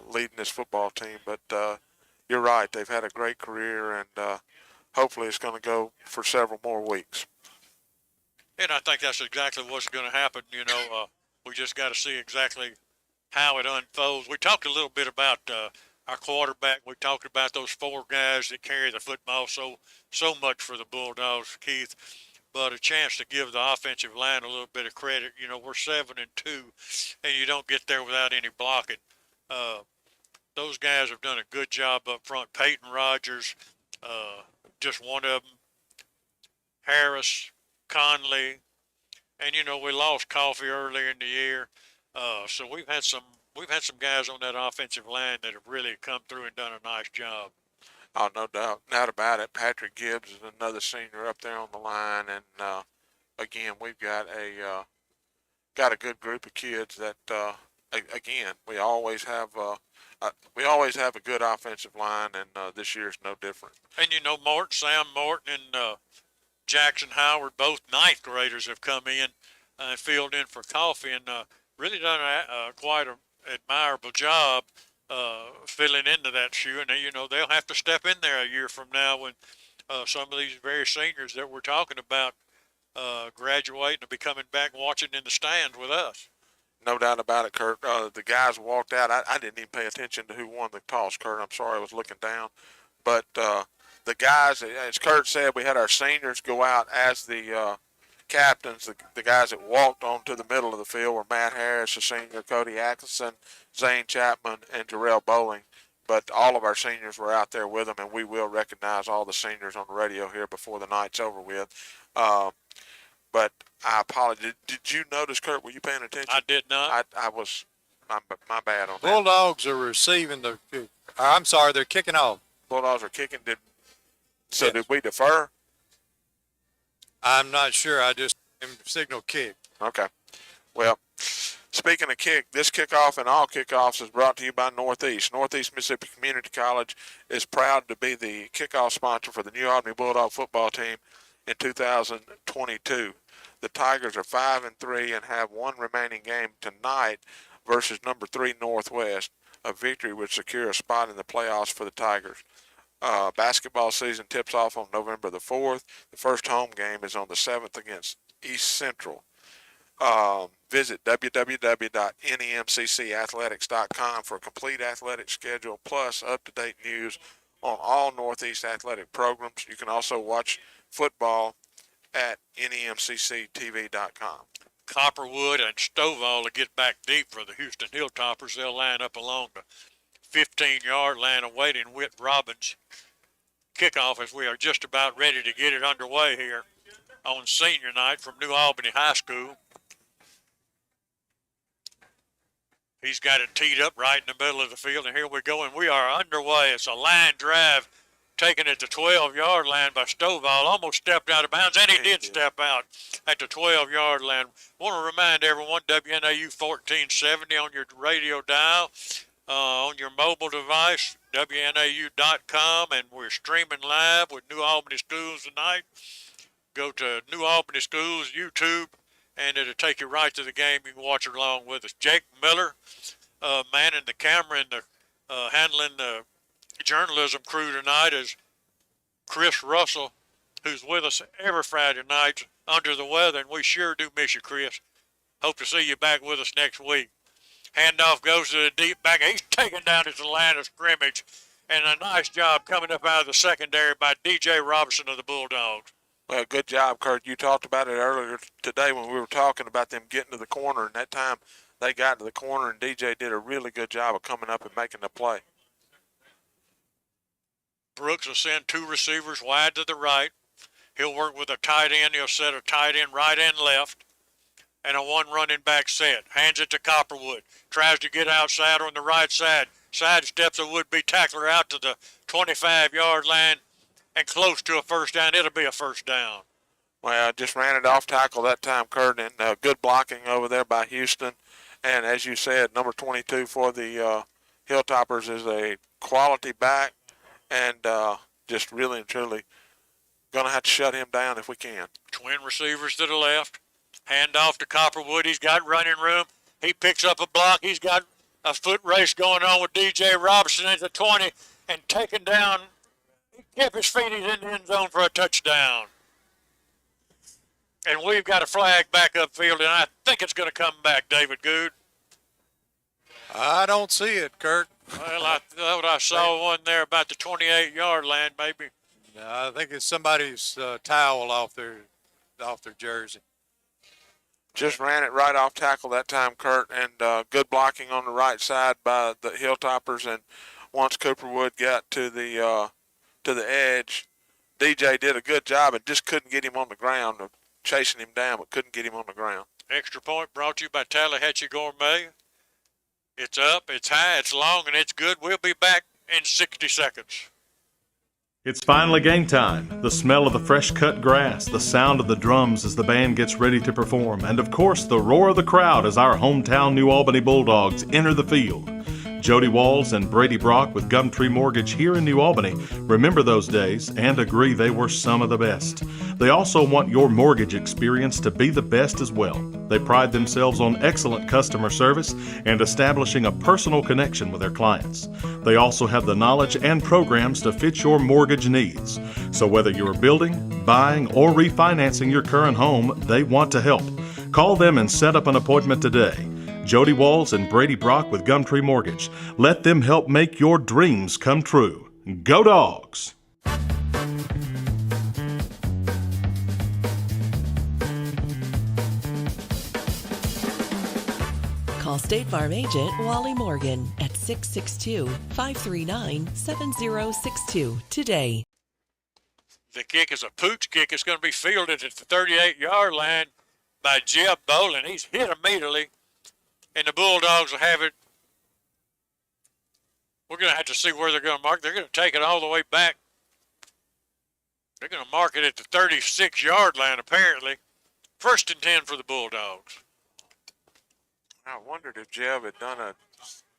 S9: leading this football team. But you're right; they've had a great career, and hopefully, it's going to go for several more weeks.
S10: And I think that's exactly what's going to happen. We just got to see exactly how it unfolds. We talked a little bit about our quarterback. We talked about those 4 guys that carry the football so much for the Bulldogs, Keith. But a chance to give the offensive line a little bit of credit. We're 7-2, and you don't get there without any blocking. Those guys have done a good job up front. Peyton Rogers, just one of them. Harris, Conley, and we lost Coffee earlier in the year. So we've had some guys on that offensive line that have really come through and done a nice job.
S9: Oh, no doubt, not about it. Patrick Gibbs is another senior up there on the line, and again, we've got a good group of kids that again we always have a good offensive line, and this year's no different.
S10: And Sam Morton, and Jackson Howard, both 9th graders, have come in and filled in for Coffee, and really done quite an admirable job filling into that shoe. And they'll have to step in there a year from now when some of these very seniors that we're talking about graduate and be coming back watching in the stands with us.
S9: No doubt about it, Kurt. The guys walked out. I didn't even pay attention to who won the toss, Kurt. I'm sorry, I was looking down. But the guys, as Kurt said, we had our seniors go out as the captains. The guys that walked onto the middle of the field were Matt Harris, the senior, Cody Atkinson, Zane Chapman, and Jarrell Bowling. But all of our seniors were out there with them, and we will recognize all the seniors on the radio here before the night's over with. But I apologize. Did you notice, Kurt? Were you paying attention?
S10: I did not.
S9: I was. My bad on that.
S11: Bulldogs are receiving they're kicking off.
S9: Bulldogs are kicking. So
S11: Yes.
S9: did we defer?
S11: I'm not sure. I just signal kick.
S9: Okay. Well, speaking of kick, this kickoff and all kickoffs is brought to you by Northeast. Northeast Mississippi Community College is proud to be the kickoff sponsor for the New Albany Bulldog football team in 2022. The Tigers are 5-3 and have one remaining game tonight versus number 3 Northwest. A victory would secure a spot in the playoffs for the Tigers. Basketball season tips off on November the 4th. The first home game is on the 7th against East Central. Visit www.nemccathletics.com for a complete athletic schedule plus up-to-date news on all Northeast athletic programs. You can also watch football at nemcctv.com.
S10: Copperwood and Stovall to get back deep for the Houston Hilltoppers. They'll line up along the 15-yard line awaiting Whit Robbins' kickoff as we are just about ready to get it underway here on senior night from New Albany High School. He's got it teed up right in the middle of the field, and here we go, and we are underway. It's a line drive taken at the 12-yard line by Stovall. Almost stepped out of bounds, and he did step out at the 12-yard line. Want to remind everyone, WNAU 1470 on your radio dial, on your mobile device, WNAU.com, and we're streaming live with New Albany Schools tonight. Go to New Albany Schools YouTube, and it'll take you right to the game. You can watch it along with us. Jake Miller, manning the camera and handling the journalism crew tonight, is Chris Russell, who's with us every Friday night under the weather, and we sure do miss you, Chris. Hope to see you back with us next week. Handoff goes to the deep back. He's taken down his line of scrimmage, and a nice job coming up out of the secondary by DJ Robertson of the Bulldogs.
S9: Well, good job, Kurt. You talked about it earlier today when we were talking about them getting to the corner, and that time they got to the corner, and DJ did a really good job of coming up and making the play.
S10: Brooks will send 2 receivers wide to the right. He'll work with a tight end. He'll set a tight end right and left, and a 1 running back set. Hands it to Copperwood. Tries to get outside on the right side. Sidesteps a would-be tackler out to the 25-yard line and close to a first down. It'll be a first down.
S9: Well, just ran it off tackle that time, Kurt, and good blocking over there by Houston. And as you said, number 22 for the Hilltoppers is a quality back, and just really and truly going to have to shut him down if we can.
S10: Twin receivers to the left. Hand off to Copperwood. He's got running room. He picks up a block. He's got a foot race going on with DJ Robinson at the 20 and taking down. He kept his feet. He's in the end zone for a touchdown. And we've got a flag back upfield, and I think it's going to come back, David Good.
S11: I don't see it, Kurt.
S10: Well, I thought I saw one there about the 28-yard line, maybe.
S11: No, I think it's somebody's towel off their jersey.
S9: Just ran it right off tackle that time, Kurt, and good blocking on the right side by the Hilltoppers. And once Cooper Wood got to the edge, DJ did a good job and just couldn't get him on the ground, chasing him down, but couldn't get him on the ground.
S10: Extra point brought to you by Tallahatchie Gourmet. It's up, it's high, it's long, and it's good. We'll be back in 60 seconds.
S12: It's finally game time. The smell of the fresh cut grass, the sound of the drums as the band gets ready to perform, and of course the roar of the crowd as our hometown New Albany Bulldogs enter the field. Jody Walls and Brady Brock with Gumtree Mortgage here in New Albany remember those days and agree they were some of the best. They also want your mortgage experience to be the best as well. They pride themselves on excellent customer service and establishing a personal connection with their clients. They also have the knowledge and programs to fit your mortgage needs. So whether you're building, buying, or refinancing your current home, they want to help. Call them and set up an appointment today. Jody Walls and Brady Brock with Gumtree Mortgage. Let them help make your dreams come true. Go Dogs!
S13: Call State Farm agent Wally Morgan at 662-539-7062 today.
S10: The kick is a pooch kick. It's going to be fielded at the 38-yard line by Jeb Bolin. He's hit immediately, and the Bulldogs will have it. We're going to have to see where they're going to mark. They're going to take it all the way back. They're going to mark it at the 36-yard line, apparently. 1st and 10 for the Bulldogs.
S9: I wondered if Jeb had done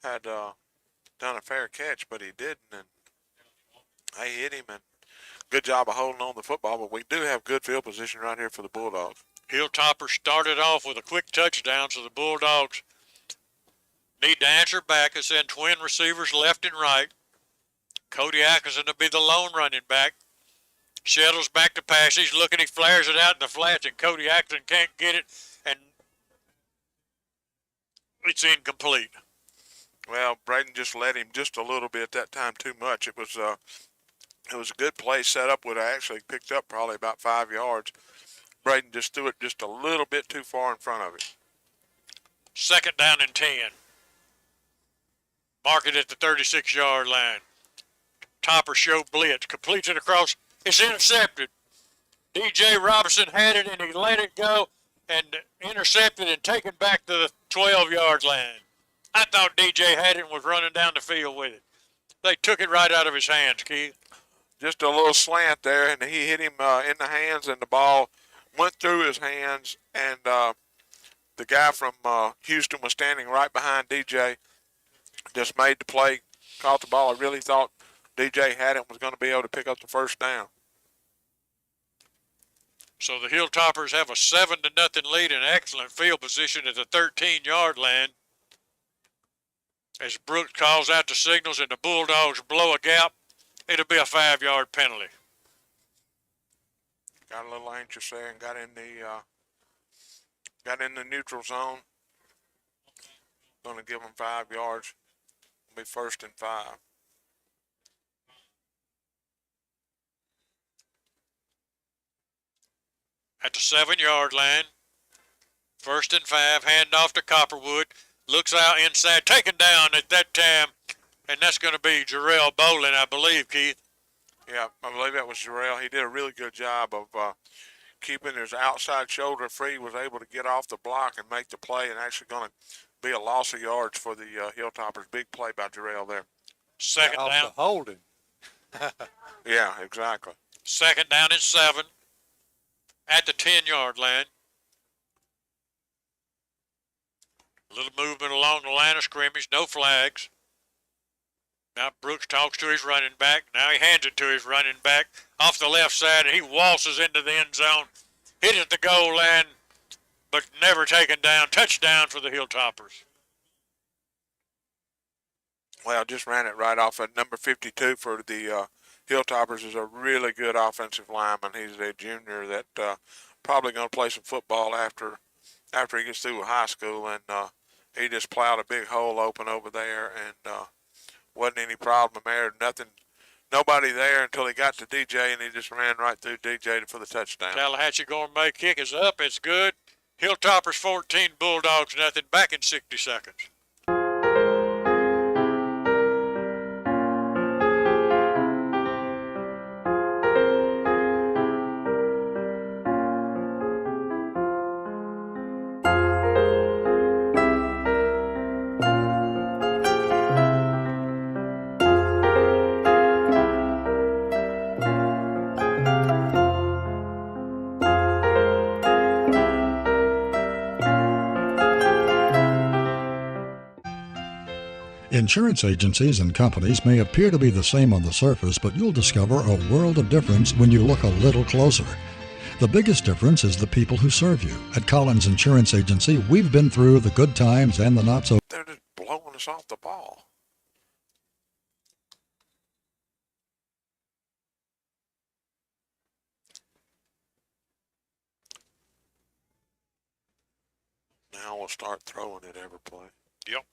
S9: a fair catch, but he didn't, and I hit him, and good job of holding on the football. But we do have good field position right here for the Bulldogs.
S10: Hilltopper started off with a quick touchdown, so the Bulldogs need to answer back and send twin receivers left and right. Cody Atkinson will be the lone running back. Shettles back to pass. He's looking, he flares it out in the flats, and Cody Atkinson can't get it, and it's incomplete.
S9: Well, Braden just led him just a little bit that time, too much. It was a good play set up. Would have actually picked up probably about 5 yards. Braden just threw it just a little bit too far in front of it.
S10: 2nd down and 10. Mark it at the 36-yard line. Topper show blitz. Completes it across. It's intercepted. DJ Robinson had it, and he let it go and intercepted and taken back to the 12-yard line. I thought DJ had it and was running down the field with it. They took it right out of his hands, Keith.
S9: Just a little slant there, and he hit him in the hands, and the ball went through his hands, and the guy from Houston was standing right behind DJ, just made the play, caught the ball. I really thought DJ had it and was going to be able to pick up the 1st down.
S10: So the Hilltoppers have a 7-0 lead and excellent field position at the 13-yard line. As Brooks calls out the signals and the Bulldogs blow a gap, it'll be a 5-yard penalty.
S9: Got a little anxious there and got in the neutral zone. Going to give them 5 yards. It'll be 1st and 5.
S10: At the 7-yard line, 1st and 5, hand off to Copperwood. Looks out inside, taken down at that time, and that's going to be Jarrell Bolin, I believe, Keith.
S9: Yeah, I believe that was Jarrell. He did a really good job of keeping his outside shoulder free, was able to get off the block and make the play, and actually going to be a loss of yards for the Hilltoppers. Big play by Jarrell there.
S10: 2nd down.
S11: Holding.
S9: Yeah, exactly.
S10: 2nd down and 7 at the 10-yard line. A little movement along the line of scrimmage, no flags. Now Brooks talks to his running back. Now he hands it to his running back off the left side, and he waltzes into the end zone, hit at the goal line, but never taken down. Touchdown for the Hilltoppers.
S9: Well, just ran it right off at number 52 for the Hilltoppers. Is a really good offensive lineman. He's a junior that probably going to play some football after he gets through with high school, and he just plowed a big hole open over there, and wasn't any problem there. Nobody there until he got to DJ, and he just ran right through DJ for the touchdown.
S10: Tallahatchie gourmet kick is up. It's good. Hilltoppers 14, Bulldogs nothing. Back in 60 seconds.
S14: Insurance agencies and companies may appear to be the same on the surface, but you'll discover a world of difference when you look a little closer. The biggest difference is the people who serve you. At Collins Insurance Agency, we've been through the good times and the not so.
S9: They're just blowing us off the ball. Now we'll start throwing it every play.
S10: Yep.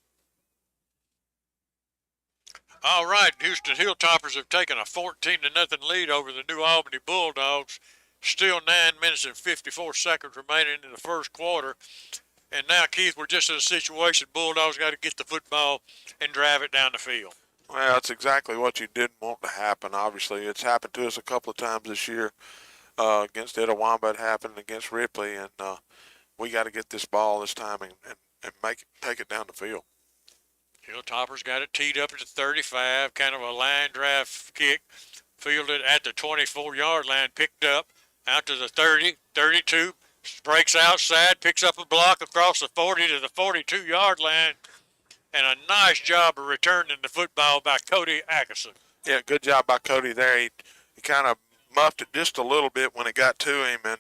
S10: All right, Houston Hilltoppers have taken a 14-0 lead over the New Albany Bulldogs. Still 9 minutes and 54 seconds remaining in the first quarter. And now, Keith, we're just in a situation Bulldogs got to get the football and drive it down the field.
S9: Well, that's exactly what you didn't want to happen, obviously. It's happened to us a couple of times this year. Against Etowamba, it happened against Ripley, and we got to get this ball this time and take it down the field.
S10: Hilltoppers got it teed up at the 35, kind of a line drive kick, fielded at the 24-yard line, picked up out to the 30, 32, breaks outside, picks up a block across the 40 to the 42-yard line, and a nice job of returning the football by Cody Atkinson.
S9: Yeah, good job by Cody there. He kind of muffed it just a little bit when it got to him, and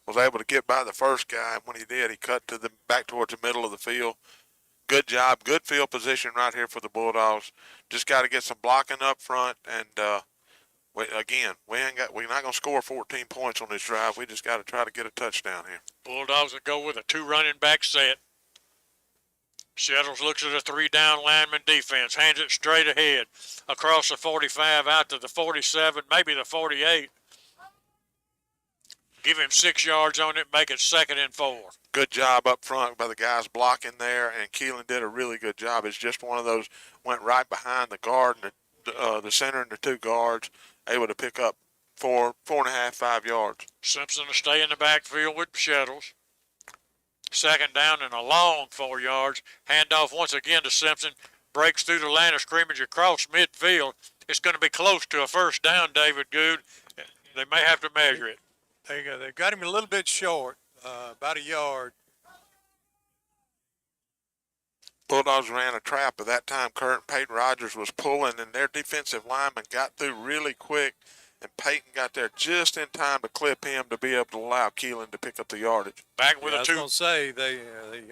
S9: was able to get by the first guy. And when he did, he cut to the back towards the middle of the field. Good job, good field position right here for the Bulldogs. Just got to get some blocking up front, and we're not going to score 14 points on this drive. We just got to try to get a touchdown here.
S10: Bulldogs will go with a 2 running back set. Shettles looks at a 3-down lineman defense, hands it straight ahead across the 45 out to the 47, maybe the 48. Give him 6 yards on it, make it 2nd and 4.
S9: Good job up front by the guys blocking there, and Keelan did a really good job. It's just one of those, went right behind the guard, and the center and the 2 guards, able to pick up 4.5, 5 yards.
S10: Simpson will stay in the backfield with Shettles. 2nd down and a long 4 yards. Handoff once again to Simpson. Breaks through the line of scrimmage across midfield. It's going to be close to a 1st down, David Good. They may have to measure it.
S11: They got him a little bit short, about a yard.
S9: Bulldogs ran a trap. At that time, Peyton Rogers was pulling, and their defensive lineman got through really quick, and Peyton got there just in time to clip him to be able to allow Keelan to pick up the yardage.
S10: Back with
S11: I
S10: a
S11: was
S10: 2.
S11: going to say, the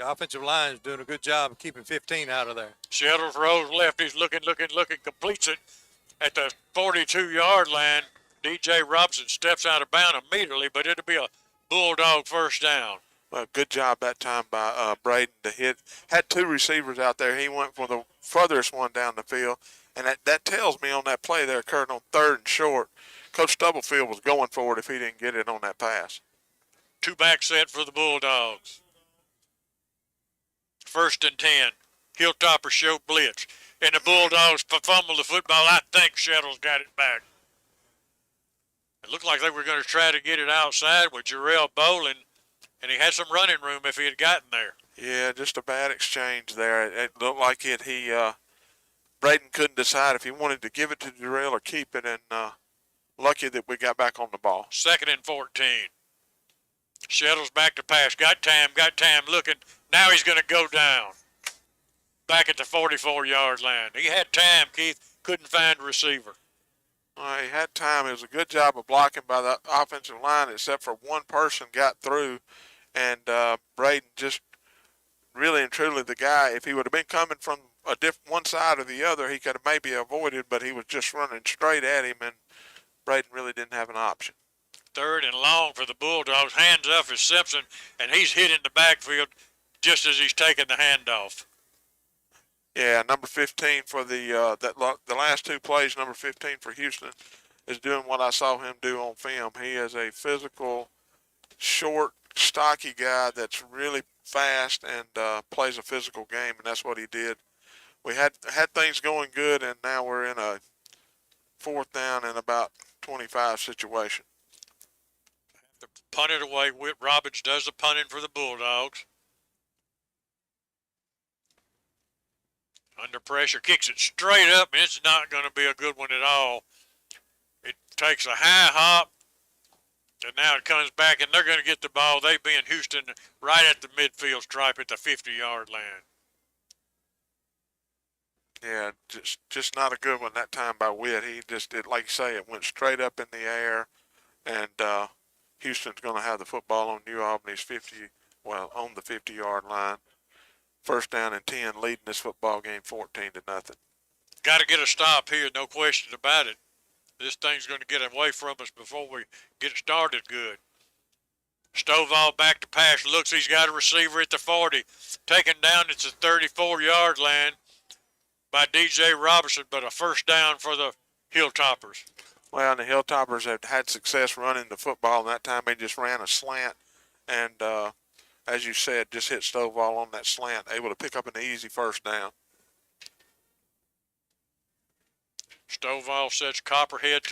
S11: offensive line is doing a good job of keeping 15 out of there.
S10: Shettles rolls left. He's looking, completes it at the 42-yard line. DJ Robinson steps out of bounds immediately, but it'll be a Bulldog 1st down.
S9: Well, good job that time by Braden to hit. Had 2 receivers out there. He went for the furthest one down the field. And that tells me on that play there occurred on 3rd and short. Coach Stubblefield was going for it if he didn't get it on that pass.
S10: 2-back set for the Bulldogs. 1st and 10. Hilltopper show blitz. And the Bulldogs fumble the football. I think Shettles got it back. It looked like they were going to try to get it outside with Jarrell Bolin, and he had some running room if he had gotten there.
S9: Yeah, just a bad exchange there. It looked like Braden couldn't decide if he wanted to give it to Jarrell or keep it, and lucky that we got back on the ball.
S10: 2nd and 14. Shettles back to pass. Got time looking. Now he's going to go down. Back at the 44-yard line. He had time, Keith. Couldn't find a receiver.
S9: He had time. It was a good job of blocking by the offensive line, except for one person got through, and Braden just really and truly the guy. If he would have been coming from one side or the other, he could have maybe avoided, but he was just running straight at him, and Braden really didn't have an option.
S10: 3rd and long for the Bulldogs. Hands up is Simpson, and he's hitting the backfield just as he's taking the handoff.
S9: Yeah, number 15 for the last 2 plays, number 15 for Houston is doing what I saw him do on film. He is a physical, short, stocky guy that's really fast and plays a physical game, and that's what he did. We had things going good, and now we're in a 4th down and about 25 situation.
S10: To punt it away. Whit Robbins does the punting for the Bulldogs. Under pressure, kicks it straight up, and it's not going to be a good one at all. It takes a high hop, and now it comes back, and they're going to get the ball. They being Houston right at the midfield stripe at the 50-yard line.
S9: Yeah, just not a good one that time by Witt. He just did, like you say, it went straight up in the air, and Houston's going to have the football on New Albany's on the 50-yard line. 1st down and 10, leading this football game 14-0.
S10: Got to get a stop here, no question about it. This thing's going to get away from us before we get it started good. Stovall back to pass, looks, he's got a receiver at the 40. Taken down at the 34-yard line by DJ Robertson, but a 1st down for the Hilltoppers.
S9: Well, and the Hilltoppers have had success running the football, and that time they just ran a slant, and as you said, just hit Stovall on that slant, able to pick up an easy 1st down.
S10: Stovall sets Copperwood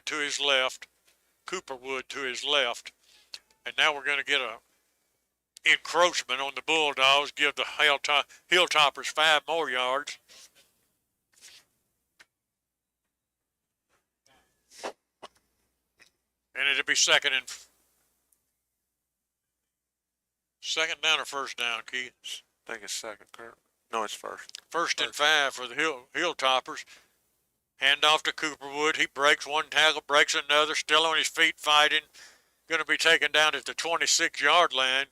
S10: to his left, Cooperwood to his left, and now we're going to get a encroachment on the Bulldogs, give the Hilltoppers 5 more yards. And it'll be second down or 1st down, Keith?
S9: I think it's second, Kurt. No, it's 1st.
S10: 1st and 5 for the Hilltoppers. Hand off to Cooperwood. He breaks one tackle, breaks another, still on his feet fighting. Going to be taken down at the 26-yard line.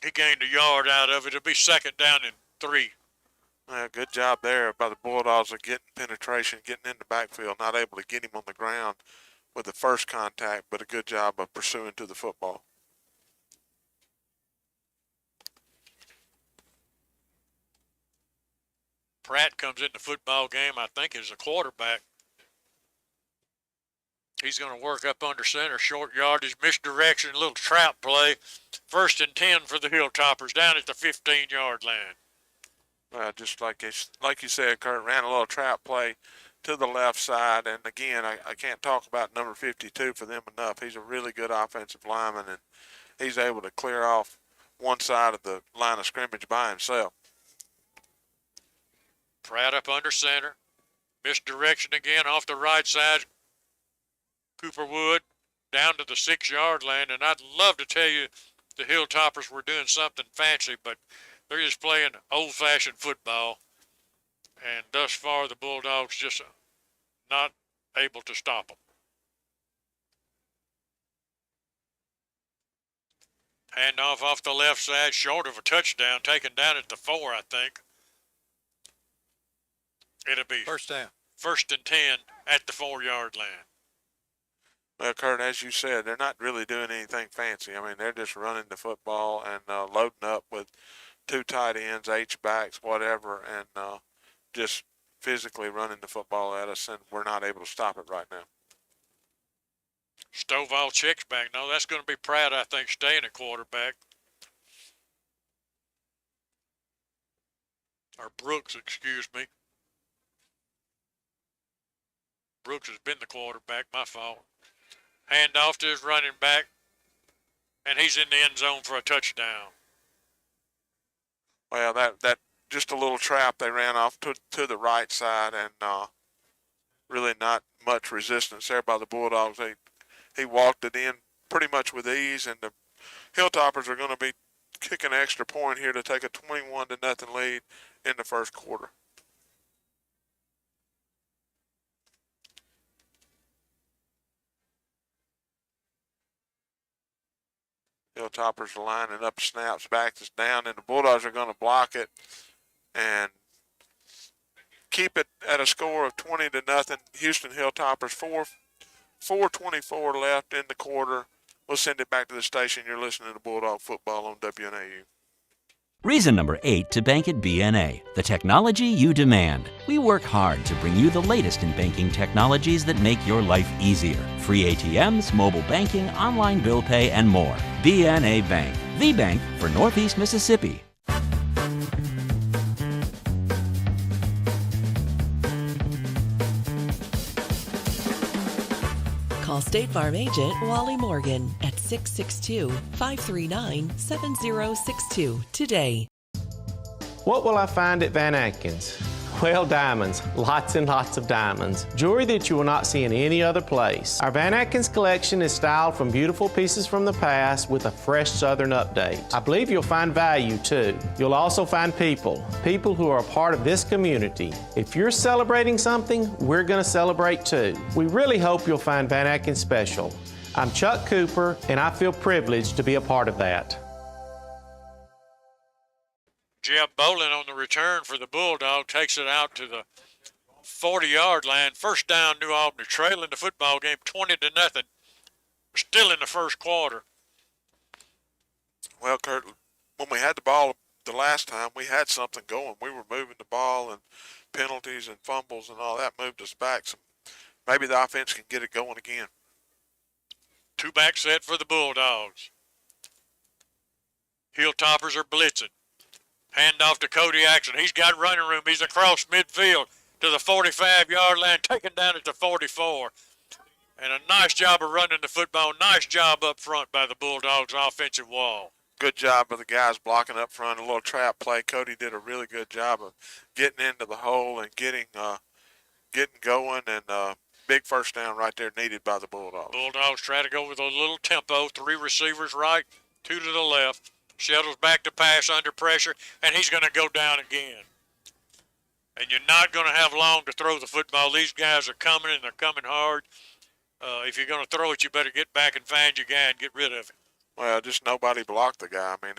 S10: He gained a yard out of it. It'll be 2nd down and 3.
S9: Good job there by the Bulldogs of getting penetration, getting in the backfield, not able to get him on the ground with the first contact, but a good job of pursuing to the football.
S10: Pratt comes in the football game, I think, as a quarterback. He's going to work up under center, short yardage, misdirection, little trap play. 1st and 10 for the Hilltoppers down at the 15-yard line.
S9: Just like you said, Kurt, ran a little trap play to the left side. And again, I can't talk about number 52 for them enough. He's a really good offensive lineman, and he's able to clear off one side of the line of scrimmage by himself.
S10: Pratt up under center. Misdirection again off the right side. Cooperwood down to the 6-yard line. And I'd love to tell you the Hilltoppers were doing something fancy, but they're just playing old-fashioned football. And thus far, the Bulldogs just not able to stop them. Handoff off the left side, short of a touchdown, taken down at the 4, I think. It'll be
S11: 1st down.
S10: 1st and 10 at the 4-yard line.
S9: Well, Kurt, as you said, they're not really doing anything fancy. I mean, they're just running the football and loading up with 2 tight ends, H-backs, whatever, and just physically running the football at us, and we're not able to stop it right now.
S10: Stovall checks back. No, that's going to be Pratt, I think, staying at quarterback. Or Brooks, excuse me. Brooks has been the quarterback, my fault. Hand off to his running back, and he's in the end zone for a touchdown.
S9: Well, that just a little trap they ran off to the right side, and really not much resistance there by the Bulldogs. He walked it in pretty much with ease, and the Hilltoppers are going to be kicking an extra point here to take a 21-0 lead in the first quarter. Hilltoppers are lining up, snaps back, it's down, and the Bulldogs are going to block it and keep it at a score of 20-0. Houston Hilltoppers, 4:24 left in the quarter. We'll send it back to the station. You're listening to Bulldog Football on WNAU.
S15: Reason number 8 to bank at BNA, the technology you demand. We work hard to bring you the latest in banking technologies that make your life easier. Free ATMs, mobile banking, online bill pay, and more. BNA Bank, the bank for Northeast Mississippi.
S13: Call State Farm agent Wally Morgan at 662-539-7062 today.
S16: What will I find at Van Atkins? Well, diamonds. Lots and lots of diamonds. Jewelry that you will not see in any other place. Our Van Atkins collection is styled from beautiful pieces from the past with a fresh Southern update. I believe you'll find value too. You'll also find people who are a part of this community. If you're celebrating something, we're going to celebrate too. We really hope you'll find Van Atkins special. I'm Chuck Cooper, and I feel privileged to be a part of that.
S10: Jeb Bolin on the return for the Bulldog takes it out to the 40-yard line. First down, New Albany, trailing the football game 20-0. Still in the first quarter.
S9: Well, Kurt, when we had the ball the last time, we had something going. We were moving the ball, and penalties and fumbles and all that moved us back. So maybe the offense can get it going again.
S10: Two-back set for the Bulldogs. Hilltoppers are blitzing. Hand off to Cody Axon. He's got running room. He's across midfield to the 45-yard line, taken down at the 44. And a nice job of running the football. Nice job up front by the Bulldogs' offensive wall.
S9: Good job of the guys blocking up front. A little trap play. Cody did a really good job of getting into the hole and getting going, and big first down right there needed by the Bulldogs.
S10: Bulldogs try to go with a little tempo. 3 receivers right, 2 to the left. Shuttles back to pass under pressure, and he's going to go down again. And you're not going to have long to throw the football. These guys are coming, and they're coming hard. If you're going to throw it, you better get back and find your guy and get rid of it.
S9: Well, just nobody blocked the guy. I mean,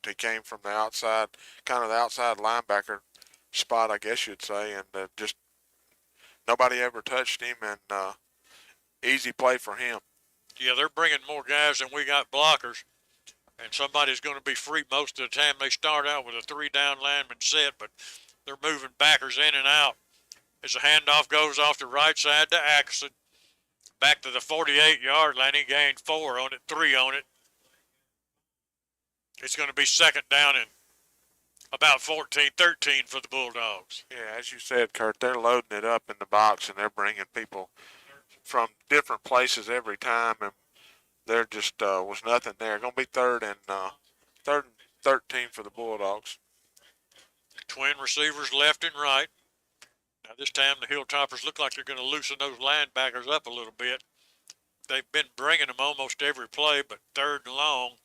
S9: he came from the outside, kind of the outside linebacker spot, I guess you'd say, and just nobody ever touched him, and easy play for him.
S10: Yeah, they're bringing more guys than we got blockers. And somebody's going to be free most of the time. They start out with a 3-down lineman set, but they're moving backers in and out. As the handoff goes off the right side to Axon, back to the 48-yard line. He gained 4 on it, 3 on it. It's going to be second down and about 14-13 for the Bulldogs.
S9: Yeah, as you said, Kurt, they're loading it up in the box, and they're bringing people from different places every time, and there just was nothing there. Going to be third and 13 for the Bulldogs.
S10: Twin receivers left and right. Now this time the Hilltoppers look like they're going to loosen those linebackers up a little bit. They've been bringing them almost every play, but third and long.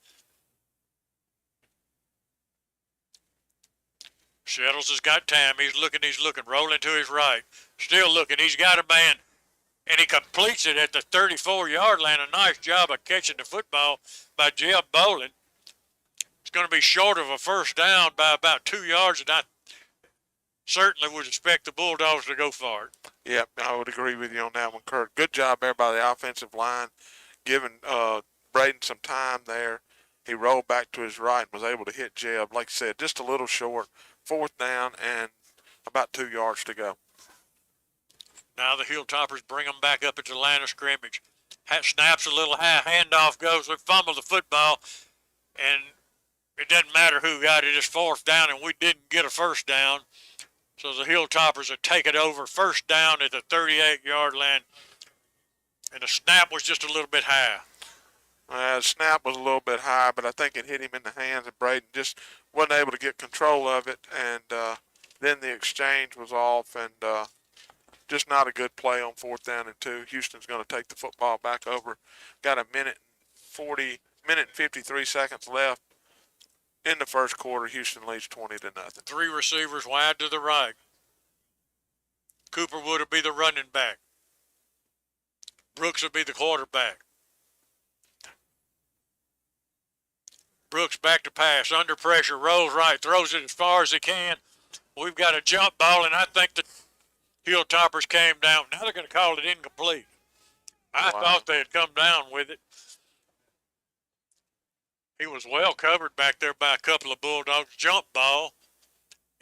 S10: Shettles has got time. He's looking, rolling to his right. Still looking. He's got a man. And he completes it at the 34-yard line. A nice job of catching the football by Jeb Bolin. It's going to be short of a first down by about 2 yards, and I certainly would expect the Bulldogs to go for it.
S9: Yeah, I would agree with you on that one, Kurt. Good job there by the offensive line, giving Braden some time there. He rolled back to his right and was able to hit Jeb. Like I said, just a little short. 4th down and about 2 yards to go.
S10: Now the Hilltoppers bring them back up at the line of scrimmage. Snaps a little high, handoff goes, they fumble the football, and it doesn't matter who got it. It's 4th down, and we didn't get a first down. So the Hilltoppers will take it over. First down at the 38-yard line, and the snap was just a little bit high.
S9: The snap was a little bit high, but I think it hit him in the hands, and Braden just wasn't able to get control of it, and then the exchange was off, and just not a good play on 4th down and 2. Houston's going to take the football back over. Got a minute and 53 seconds left in the first quarter. Houston leads 20-0.
S10: 3 receivers wide to the right. Cooper would be the running back. Brooks would be the quarterback. Brooks back to pass, under pressure, rolls right, throws it as far as he can. We've got a jump ball, and I think the Hilltoppers came down. Now they're going to call it incomplete. I thought they had come down with it. He was well covered back there by a couple of Bulldogs. Jump ball,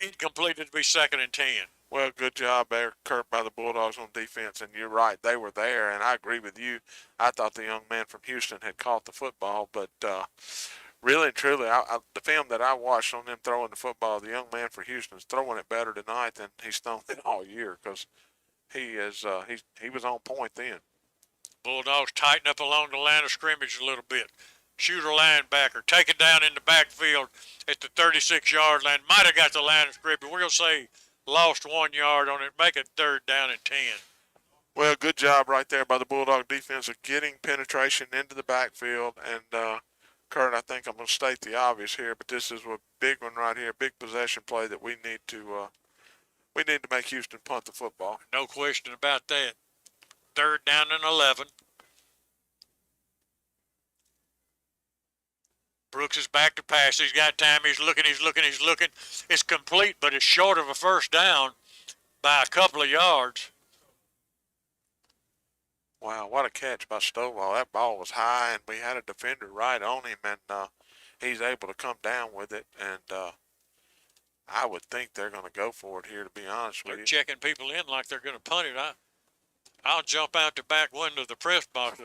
S10: incomplete to be 2nd and 10.
S9: Well, good job there, Kurt, by the Bulldogs on defense. And you're right, they were there, and I agree with you. I thought the young man from Houston had caught the football, but really and truly, the film that I watched on them throwing the football, the young man for Houston is throwing it better tonight than he's thrown it all year, because he was on point then.
S10: Bulldogs tighten up along the line of scrimmage a little bit. Shooter linebacker, take it down in the backfield at the 36-yard line. Might have got the line of scrimmage. We're going to say lost 1 yard on it. Make it 3rd down and 10.
S9: Well, good job right there by the Bulldog defense of getting penetration into the backfield. And, Kurt, I think I'm going to state the obvious here, but this is a big one right here, big possession play that we need to make Houston punt the football.
S10: No question about that. 3rd down and 11. Brooks is back to pass. He's got time. He's looking. It's complete, but it's short of a 1st down by a couple of yards.
S9: Wow, what a catch by Stovall. That ball was high, and we had a defender right on him, and he's able to come down with it. And I would think they're going to go for it here, to be honest with you.
S10: They're checking people in like they're going to punt it. I'll jump out the back window of the press box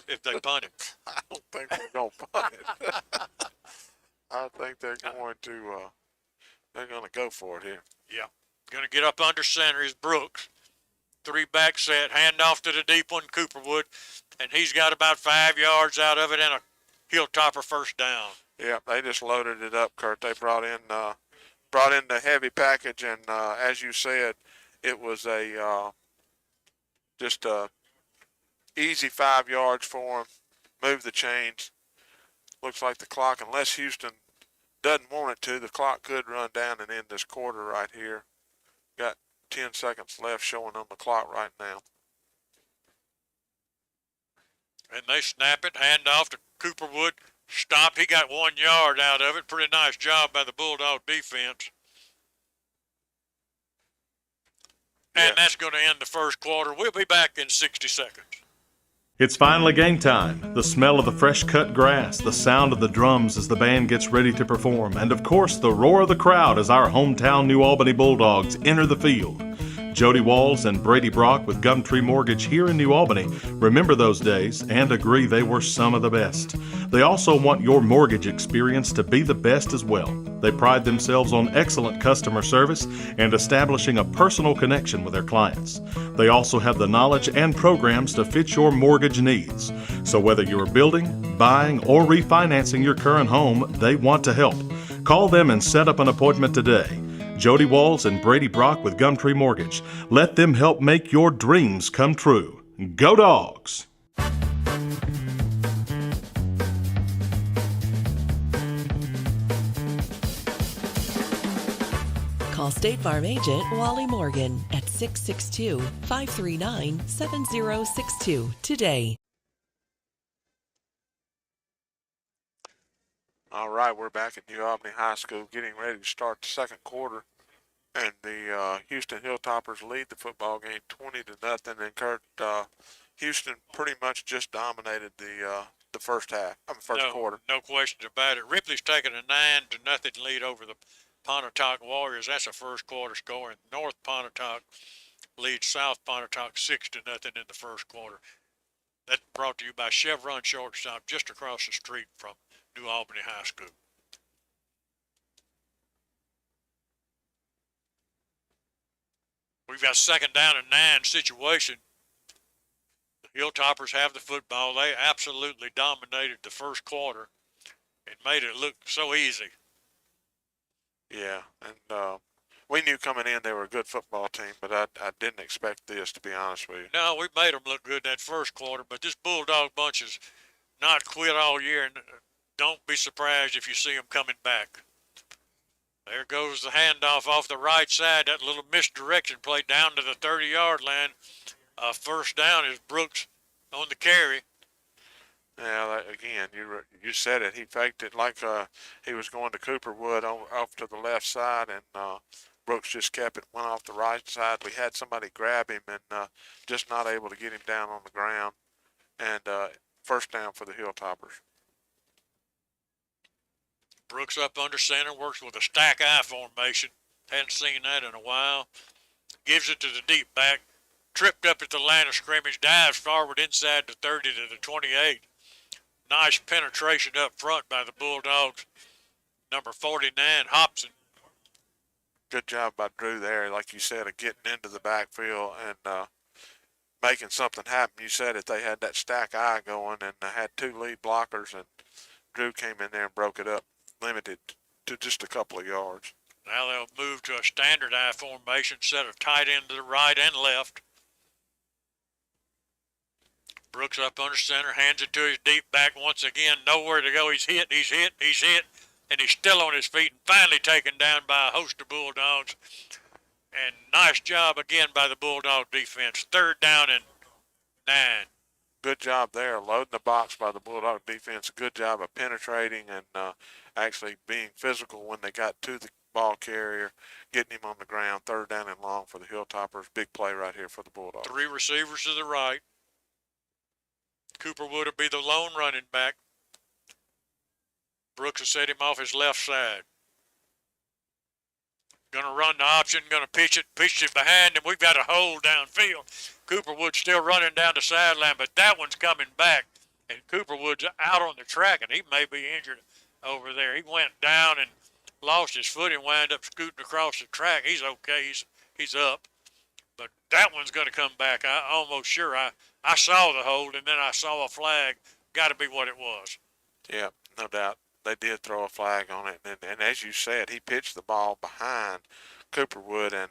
S10: if they punt it.
S9: I don't think they're going to punt it. I think they're going to go for it here.
S10: Yeah. Going to get up under center is Brooks. 3-back set, hand off to the deep one, Cooperwood, and he's got about 5 yards out of it and a Hilltopper 1st down.
S9: Yeah, they just loaded it up, Kurt. They brought in the heavy package, and as you said, it was just a easy 5 yards for him. Move the chains. Looks like the clock, unless Houston doesn't want it to, the clock could run down and end this quarter right here. Got 10 seconds left showing on the clock right now.
S10: And they snap it, hand off to Cooperwood. Stopped. He got 1 yard out of it. Pretty nice job by the Bulldog defense. And that's going to end the 1st quarter. We'll be back in 60 seconds.
S12: It's finally game time. The smell of the fresh cut grass, the sound of the drums as the band gets ready to perform, and of course the roar of the crowd as our hometown New Albany Bulldogs enter the field. Jody Walls and Brady Brock with Gumtree Mortgage here in New Albany remember those days and agree they were some of the best. They also want your mortgage experience to be the best as well. They pride themselves on excellent customer service and establishing a personal connection with their clients. They also have the knowledge and programs to fit your mortgage needs. So whether you're building, buying, or refinancing your current home, they want to help. Call them and set up an appointment today. Jody Walls and Brady Brock with Gumtree Mortgage. Let them help make your dreams come true. Go Dogs!
S13: Call State Farm agent Wally Morgan at 662-539-7062 today.
S9: All right, we're back at New Albany High School getting ready to start the 2nd quarter. And the Houston Hilltoppers lead the football game 20-0. And Kurt, Houston pretty much just dominated the first quarter.
S10: No question about it. Ripley's taking a 9-0 lead over the Pontotoc Warriors. That's a 1st quarter score. And North Pontotoc leads South Pontotoc 6-0 in the 1st quarter. That's brought to you by Chevron Shortstop just across the street from New Albany High School. We've got 2nd down and 9 situation. The Hilltoppers have the football. They absolutely dominated the 1st quarter and made it look so easy.
S9: Yeah, and we knew coming in they were a good football team, but I didn't expect this, to be honest with you.
S10: No, we made them look good that 1st quarter, but this Bulldog bunch has not quit all year, and don't be surprised if you see them coming back. There goes the handoff off the right side. That little misdirection play down to the 30-yard line. 1st down is Brooks on the carry.
S9: Yeah, again, you said it. He faked it like he was going to Cooperwood off to the left side, and Brooks just kept it, went off the right side. We had somebody grab him and just not able to get him down on the ground. And first down for the Hilltoppers.
S10: Brooks up under center, works with a stack eye formation. Hadn't seen that in a while. Gives it to the deep back. Tripped up at the line of scrimmage, dives forward inside the 30 to the 28. Nice penetration up front by the Bulldogs. Number 49, Hobson.
S9: Good job by Drew there, like you said, of getting into the backfield and making something happen. You said it, they had that stack eye going and had two lead blockers, and Drew came in there and broke it up, limited to just a couple of yards.
S10: Now they'll move to a standard eye formation, set a tight end to the right and left. Brooks up under center, hands it to his deep back once again. Nowhere to go. He's hit, and he's still on his feet and finally taken down by a host of Bulldogs. And nice job again by the Bulldog defense. Third down and 9.
S9: Good job there, loading the box by the Bulldog defense. Good job of penetrating and actually being physical when they got to the ball carrier, getting him on the ground. Third down and long for the Hilltoppers. Big play right here for the Bulldogs.
S10: 3 receivers to the right. Cooper would be the lone running back. Brooks has set him off his left side. Going to run the option, going to pitch it behind, and we've got a hole downfield. Cooperwood's still running down the sideline, but that one's coming back, and Cooperwood's out on the track, and he may be injured over there. He went down and lost his foot and wound up scooting across the track. He's okay. He's up. But that one's going to come back. I'm almost sure. I saw the hold, and then I saw a flag. Got to be what it was.
S9: Yeah, no doubt. They did throw a flag on it. And as you said, he pitched the ball behind Cooperwood, and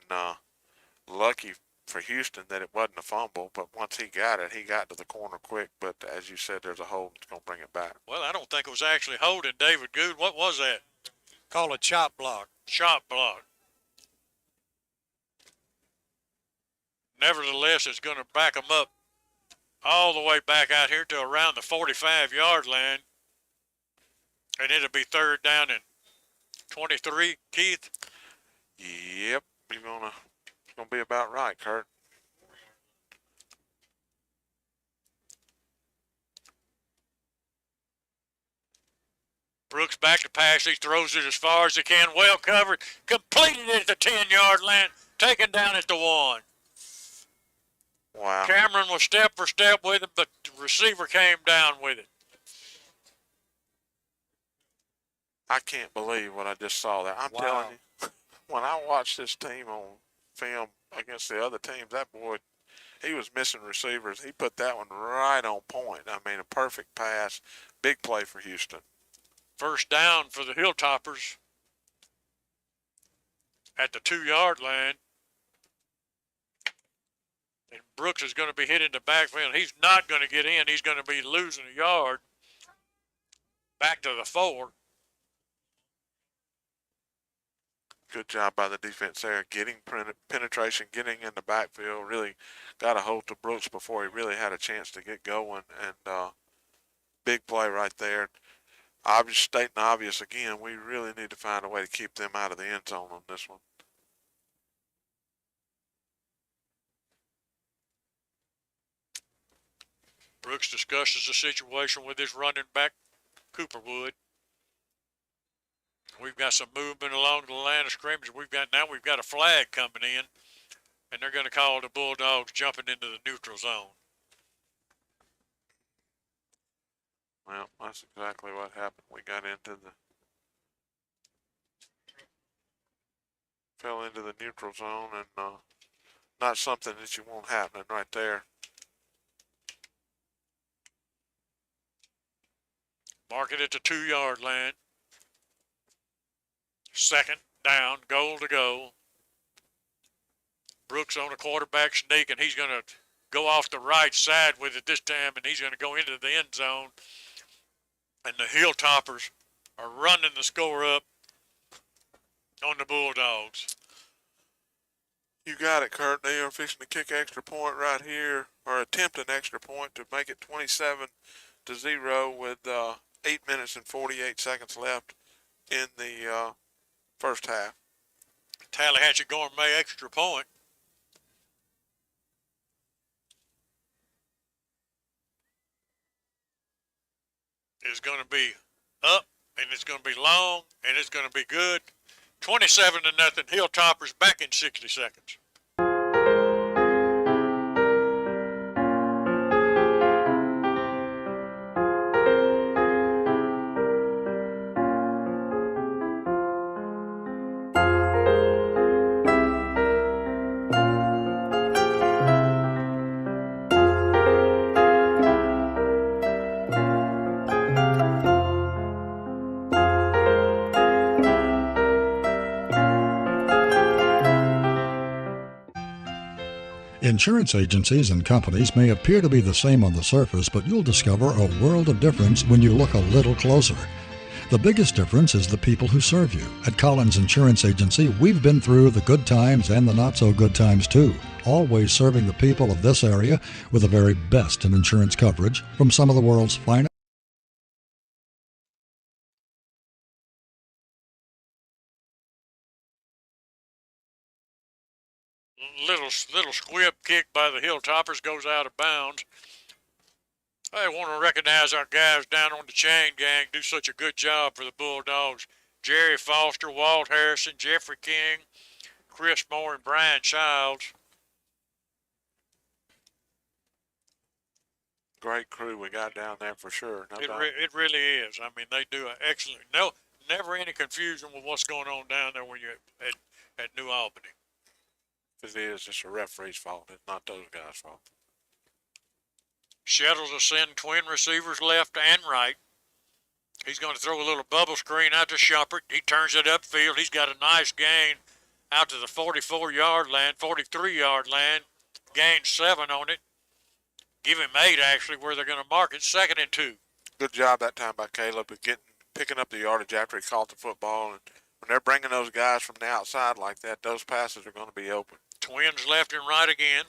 S9: lucky for Houston that it wasn't a fumble. But once he got it, he got to the corner quick. But as you said, there's a hold that's going to bring it back.
S10: Well, I don't think it was actually holding David Good. What was that?
S11: Call a chop block.
S10: Chop block. Nevertheless, it's going to back them up all the way back out here to around the 45-yard line. And it'll be third down and 23, Keith?
S9: Yep, it's gonna be about right, Kurt.
S10: Brooks back to pass. He throws it as far as he can. Well covered. Completed it at the 10-yard line. Taken down at the 1.
S9: Wow.
S10: Cameron was step for step with him, but the receiver came down with it.
S9: I can't believe what I just saw there. I'm telling you, when I watched this team on film against the other teams, that boy, he was missing receivers. He put that one right on point. I mean, a perfect pass. Big play for Houston.
S10: First down for the Hilltoppers at the 2-yard line. And Brooks is going to be hit in the backfield. He's not going to get in. He's going to be losing a yard. Back to the 4.
S9: Good job by the defense there, getting penetration, getting in the backfield. Really got a hold to Brooks before he really had a chance to get going. And big play right there. Obvious, stating obvious again, we really need to find a way to keep them out of the end zone on this one.
S10: Brooks discusses the situation with his running back, Cooperwood. We've got some movement along the line of scrimmage. We've got a flag coming in, and they're going to call the Bulldogs jumping into the neutral zone.
S9: Well, that's exactly what happened. We fell into the neutral zone, and not something that you want happening right there.
S10: Mark it at the 2-yard line. Second down, goal to go. Brooks on a quarterback sneak, and he's going to go off the right side with it this time, and he's going to go into the end zone. And the Hilltoppers are running the score up on the Bulldogs.
S9: You got it, Kurt. They are fixing to kick extra point right here, or attempt an extra point to make it 27-17. 0 with 8 minutes and 48 seconds left in the first half.
S10: Tallahatchie Gourmet extra point. Is going to be up, and it's going to be long, and it's going to be good. 27-0. Hilltoppers back in 60 seconds.
S14: Insurance agencies and companies may appear to be the same on the surface, but you'll discover a world of difference when you look a little closer. The biggest difference is the people who serve you. At Collins Insurance Agency, we've been through the good times and the not-so-good times too, always serving the people of this area with the very best in insurance coverage from some of the world's finest.
S10: Little squib kick by the Hilltoppers goes out of bounds. I want to recognize our guys down on the chain gang do such a good job for the Bulldogs. Jerry Foster, Walt Harrison, Jeffrey King, Chris Moore, and Brian Childs.
S9: Great crew we got down there for sure. No doubt.
S10: It really is. I mean, they do an excellent. Never any confusion with what's going on down there when you're at New Albany.
S9: It is. It's a referee's fault. It's not those guys' fault.
S10: Shettles will send twin receivers left and right. He's going to throw a little bubble screen out to Shumpert. He turns it upfield. He's got a nice gain out to the 44-yard line, 43-yard line. Gained 7 on it. Give him 8, actually, where they're going to mark it. 2nd and 2.
S9: Good job that time by Caleb of picking up the yardage after he caught the football. And when they're bringing those guys from the outside like that, those passes are going to be open.
S10: Twins left and right again.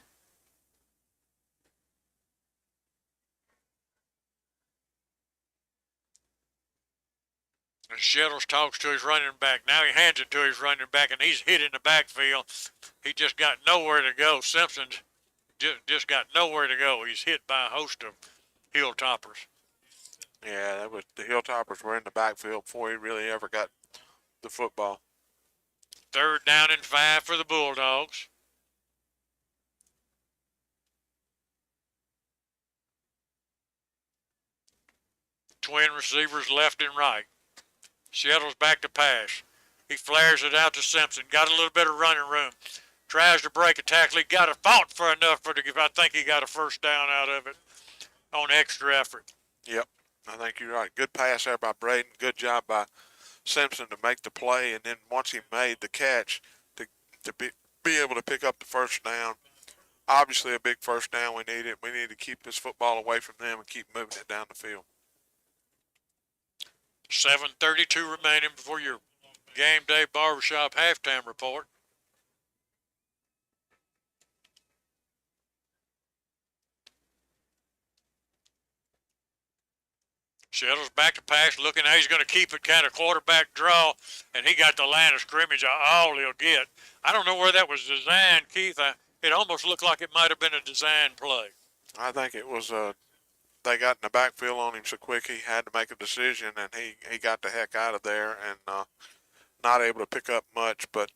S10: And Shettles talks to his running back. Now he hands it to his running back, and he's hit in the backfield. He just got nowhere to go. Simpson just got nowhere to go. He's hit by a host of Hilltoppers.
S9: Yeah, the Hilltoppers were in the backfield before he really ever got the football.
S10: 3rd down and 5 for the Bulldogs. Twin receivers left and right. Shettles back to pass. He flares it out to Simpson. Got a little bit of running room. Tries to break a tackle. He got it, fought for enough for to give. I think he got a 1st down out of it on extra effort.
S9: Yep, I think you're right. Good pass there by Braden. Good job by Simpson to make the play, and then once he made the catch, to be able to pick up the 1st down. Obviously a big 1st down. We need it. We need to keep this football away from them and keep moving it down the field.
S10: 7:32 remaining before your game day barbershop halftime report. Shettles back to pass, looking how he's going to keep it, kind of quarterback draw, and he got the line of scrimmage all he'll get. I don't know where that was designed, Keith. It almost looked like it might have been a design play.
S9: I think it was they got in the backfield on him so quick he had to make a decision, and he got the heck out of there and not able to pick up much, but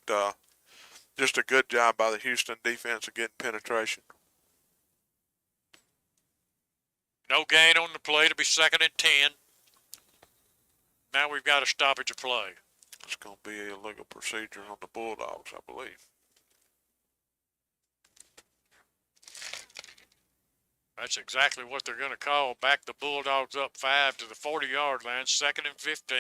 S9: just a good job by the Houston defense of getting penetration.
S10: No gain on the play to be 2nd and 10. Now we've got a stoppage of play.
S9: It's going to be a legal procedure on the Bulldogs, I believe.
S10: That's exactly what they're going to call. Back the Bulldogs up 5 to the 40-yard line, 2nd and 15.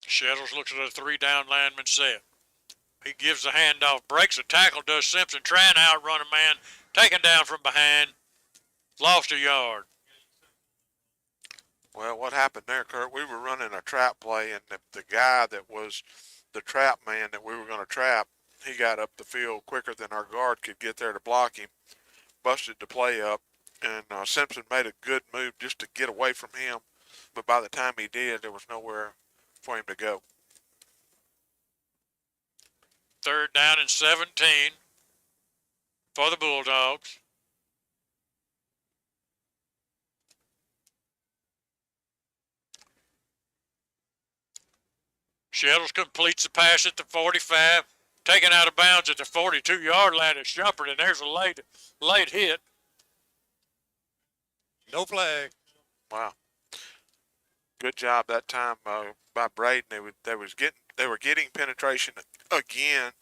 S10: Shettles looks at a 3-down lineman set. He gives the handoff, breaks a tackle, does Simpson, trying to outrun a man, taken down from behind, lost a yard.
S9: Well, what happened there, Kurt, we were running a trap play, and the guy that was the trap man that we were going to trap, he got up the field quicker than our guard could get there to block him, busted the play up, and Simpson made a good move just to get away from him. But by the time he did, there was nowhere for him to go.
S10: 3rd down and 17 for the Bulldogs. Shettles completes the pass at the 45, taken out of bounds at the 42-yard line at Shumpert, and there's a late hit.
S11: No flag.
S9: Wow. Good job that time by Braden. They were getting penetration again.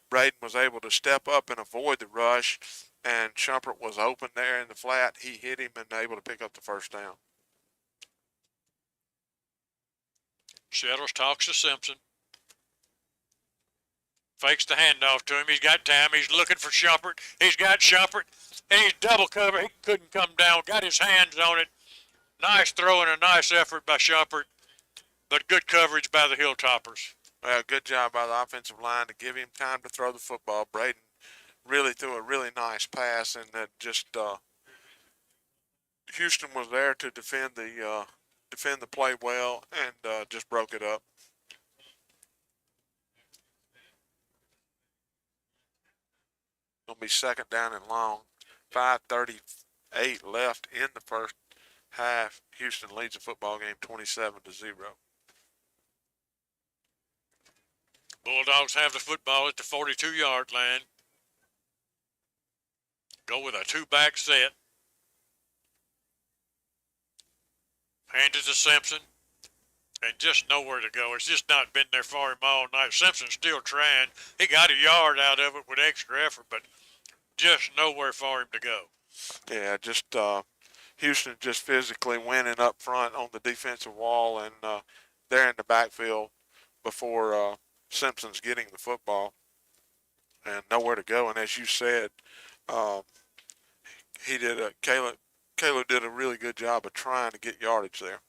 S9: Braden was able to step up and avoid the rush, and Shumpert was open there in the flat. He hit him and able to pick up the first down.
S10: Shettles talks to Simpson. Fakes the handoff to him. He's got time. He's looking for Shumpert. He's got Shumpert, and he's double covered. He couldn't come down. Got his hands on it. Nice throw and a nice effort by Shumpert, but good coverage by the Hilltoppers.
S9: Well, good job by the offensive line to give him time to throw the football. Braden really threw a really nice pass, and that just Houston was there to defend the play well and just broke it up. Gonna be 2nd down and long. 5:38 left in the first half. Houston leads the football game 27-0.
S10: Bulldogs have the football at the 42-yard line. Go with a 2-back set. Hand it to Simpson. And just nowhere to go. It's just not been there for him all night. Simpson's still trying. He got a yard out of it with extra effort, but just nowhere for him to go.
S9: Yeah, just Houston just physically winning up front on the defensive wall, and they're in the backfield before Simpson's getting the football, and nowhere to go. And as you said, Caleb did a really good job of trying to get yardage there.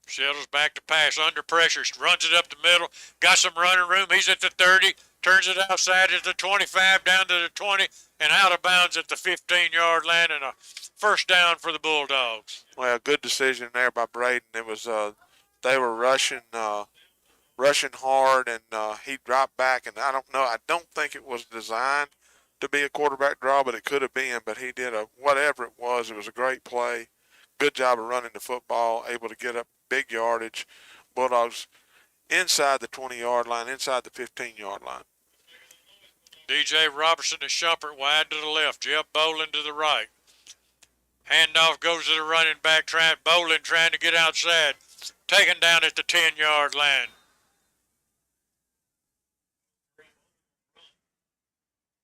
S10: Shettles back to pass under pressure, runs it up the middle, got some running room. He's at the 30, turns it outside at the 25, down to the 20, and out of bounds at the 15-yard line, and a first down for the Bulldogs.
S9: Well, good decision there by Braden. It was they were rushing hard, and he dropped back, and I don't think it was designed to be a quarterback draw, but it could have been. But he did whatever it was a great play. Good job of running the football, able to get up big yardage. Bulldogs inside the 20-yard line, inside the 15-yard line.
S10: DJ Robertson and Shumpert wide to the left. Jeff Bolin to the right. Handoff goes to the running back. Bolin trying to get outside. Taken down at the 10-yard line.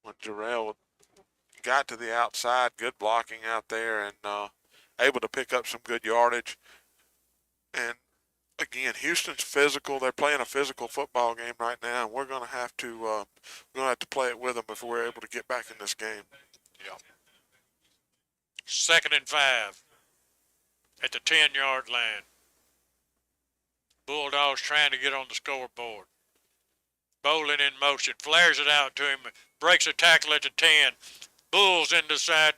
S9: When Jarrell got to the outside, good blocking out there, and able to pick up some good yardage. And again, Houston's physical. They're playing a physical football game right now, and we're going to have to play it with them if we're able to get back in this game.
S10: Yeah. 2nd and 5 at the 10-yard line. Bulldogs trying to get on the scoreboard. Bolin in motion, flares it out to him, breaks a tackle at the 10. Bulls inside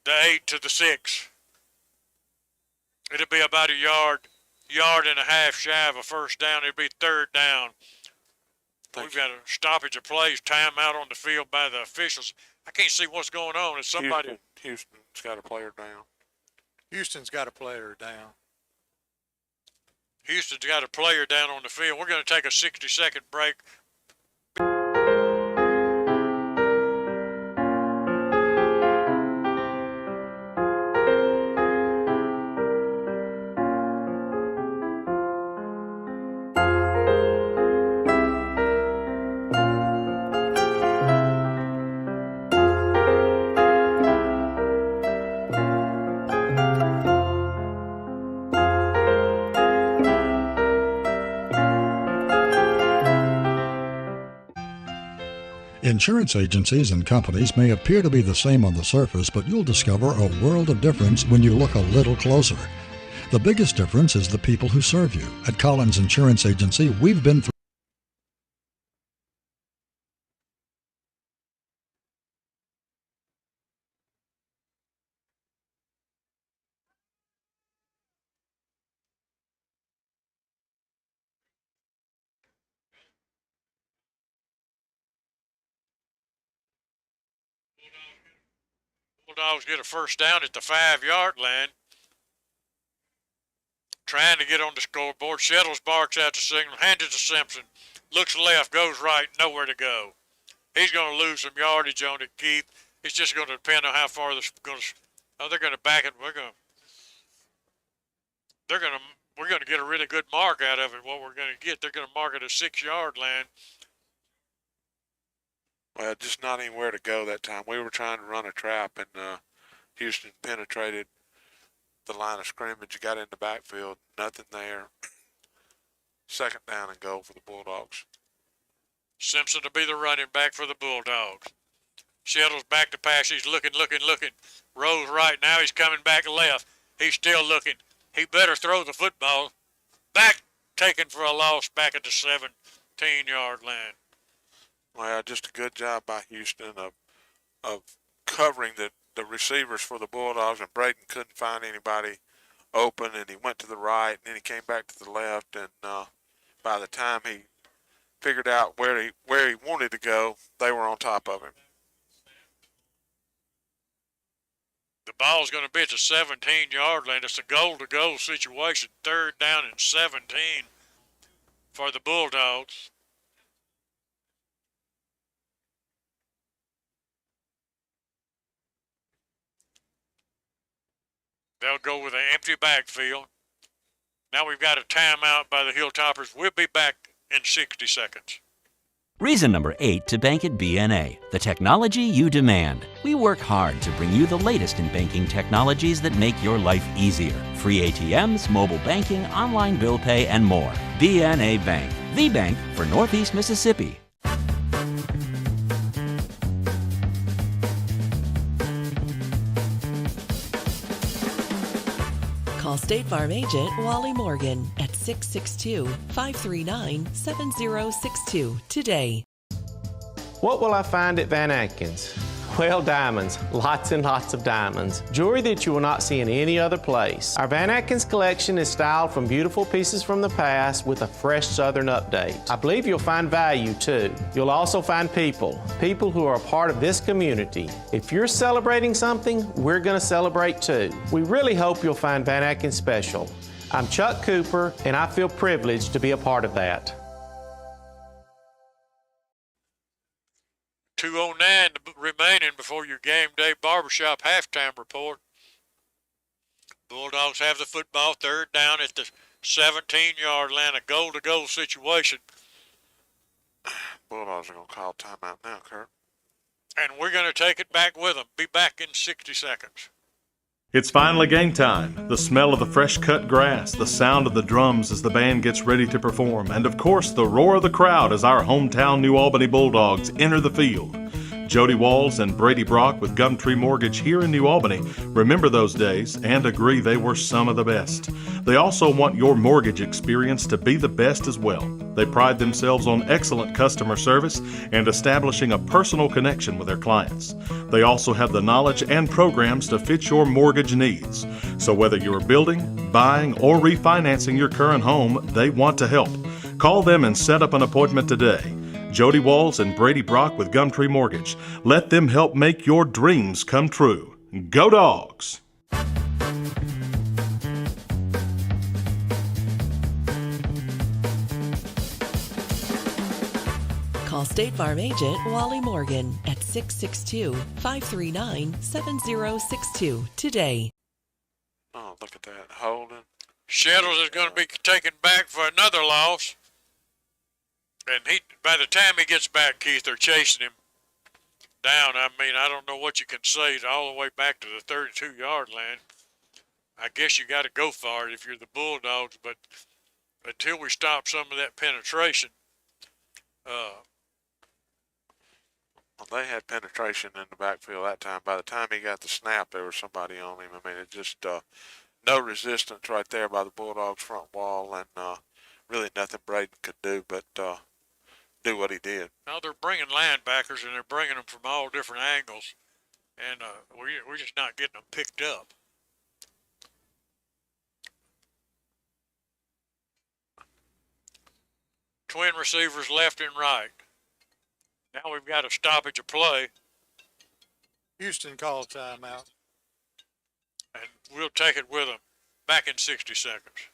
S10: the 8 to the 6. It'll be about a yard and a half shy of a first down. It'll be 3rd down. We've got a stoppage of plays, timeout on the field by the officials. I can't see what's going on. Is somebody?
S9: Houston's got a player down.
S11: Houston's got a player down.
S10: Houston's got a player down on the field. We're going to take a 60-second break.
S14: Insurance agencies and companies may appear to be the same on the surface, but you'll discover a world of difference when you look a little closer. The biggest difference is the people who serve you. At Collins Insurance Agency, we've been through
S10: Bulldogs get a first down at the 5-yard line. Trying to get on the scoreboard. Shettles barks out the signal, hands it to Simpson. Looks left, goes right, nowhere to go. He's going to lose some yardage on it, Keith. It's just going to depend on how far they're going to. Oh, they're going to back it. We're going to get a really good mark out of it. What we're going to get, they're going to mark it a 6-yard line.
S9: Well, just not anywhere to go that time. We were trying to run a trap, and Houston penetrated the line of scrimmage, got in the backfield, nothing there. Second down and goal for the Bulldogs.
S10: Simpson to be the running back for the Bulldogs. Shettles back to pass. He's looking. Rolls right now. He's coming back left. He's still looking. He better throw the football. Back, taken for a loss back at the 17-yard line.
S9: Well, just a good job by Houston of covering the receivers for the Bulldogs, and Braden couldn't find anybody open, and he went to the right, and then he came back to the left, and by the time he figured out where he wanted to go, they were on top of him.
S10: The ball's going to be at the 17-yard line. It's a goal-to-goal situation. Third down and 17 for the Bulldogs. They'll go with an empty backfield. Now we've got a timeout by the Hilltoppers. We'll be back in 60 seconds.
S15: Reason number 8 to bank at BNA, the technology you demand. We work hard to bring you the latest in banking technologies that make your life easier. Free ATMs, mobile banking, online bill pay, and more. BNA Bank, the bank for Northeast Mississippi.
S13: Call State Farm agent Wally Morgan at 662-539-7062 today.
S16: What will I find at Van Atkins? Well, diamonds. Lots and lots of diamonds. Jewelry that you will not see in any other place. Our Van Atkins collection is styled from beautiful pieces from the past with a fresh Southern update. I believe you'll find value too. You'll also find people who are a part of this community. If you're celebrating something, we're going to celebrate too. We really hope you'll find Van Atkins special. I'm Chuck Cooper, and I feel privileged to be a part of that.
S10: 2:09 remaining before your game day barbershop halftime report. Bulldogs have the football, third down at the 17-yard line, a goal-to-goal situation.
S9: Bulldogs are going to call timeout now, Kurt.
S10: And we're going to take it back with them. Be back in 60 seconds.
S12: It's finally game time. The smell of the fresh cut grass, the sound of the drums as the band gets ready to perform, and of course the roar of the crowd as our hometown New Albany Bulldogs enter the field. Jody Walls and Brady Brock with Gumtree Mortgage here in New Albany remember those days and agree they were some of the best. They also want your mortgage experience to be the best as well. They pride themselves on excellent customer service and establishing a personal connection with their clients. They also have the knowledge and programs to fit your mortgage needs. So whether you're building, buying, or refinancing your current home, they want to help. Call them and set up an appointment today. Jody Walls and Brady Brock with Gumtree Mortgage. Let them help make your dreams come true. Go Dogs!
S13: Call State Farm agent Wally Morgan at 662-539-7062 today.
S9: Oh, look at that. Holding.
S10: Shettles is going to be taken back for another loss. And by the time he gets back, Keith, they're chasing him down. I mean, I don't know what you can say all the way back to the 32-yard line. I guess you got to go for it if you're the Bulldogs, but until we stop some of that penetration,
S9: They had penetration in the backfield that time. By the time he got the snap, there was somebody on him. I mean, it just no resistance right there by the Bulldogs' front wall, and really nothing Braden could do but do what he did.
S10: Now they're bringing linebackers, and they're bringing them from all different angles, and we're just not getting them picked up. Twin receivers left and right. Now we've got a stoppage of play.
S11: Houston called timeout.
S10: And we'll take it with them. Back in 60 seconds.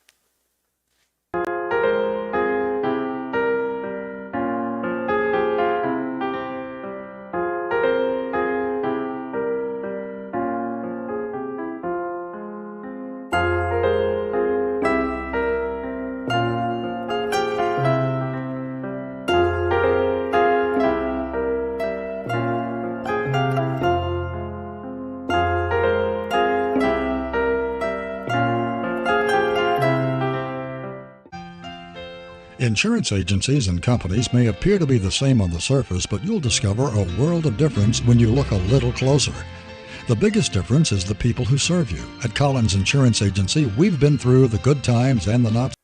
S14: Insurance agencies and companies may appear to be the same on the surface, but you'll discover a world of difference when you look a little closer. The biggest difference is the people who serve you. At Collins Insurance Agency, we've been through the good times and the not.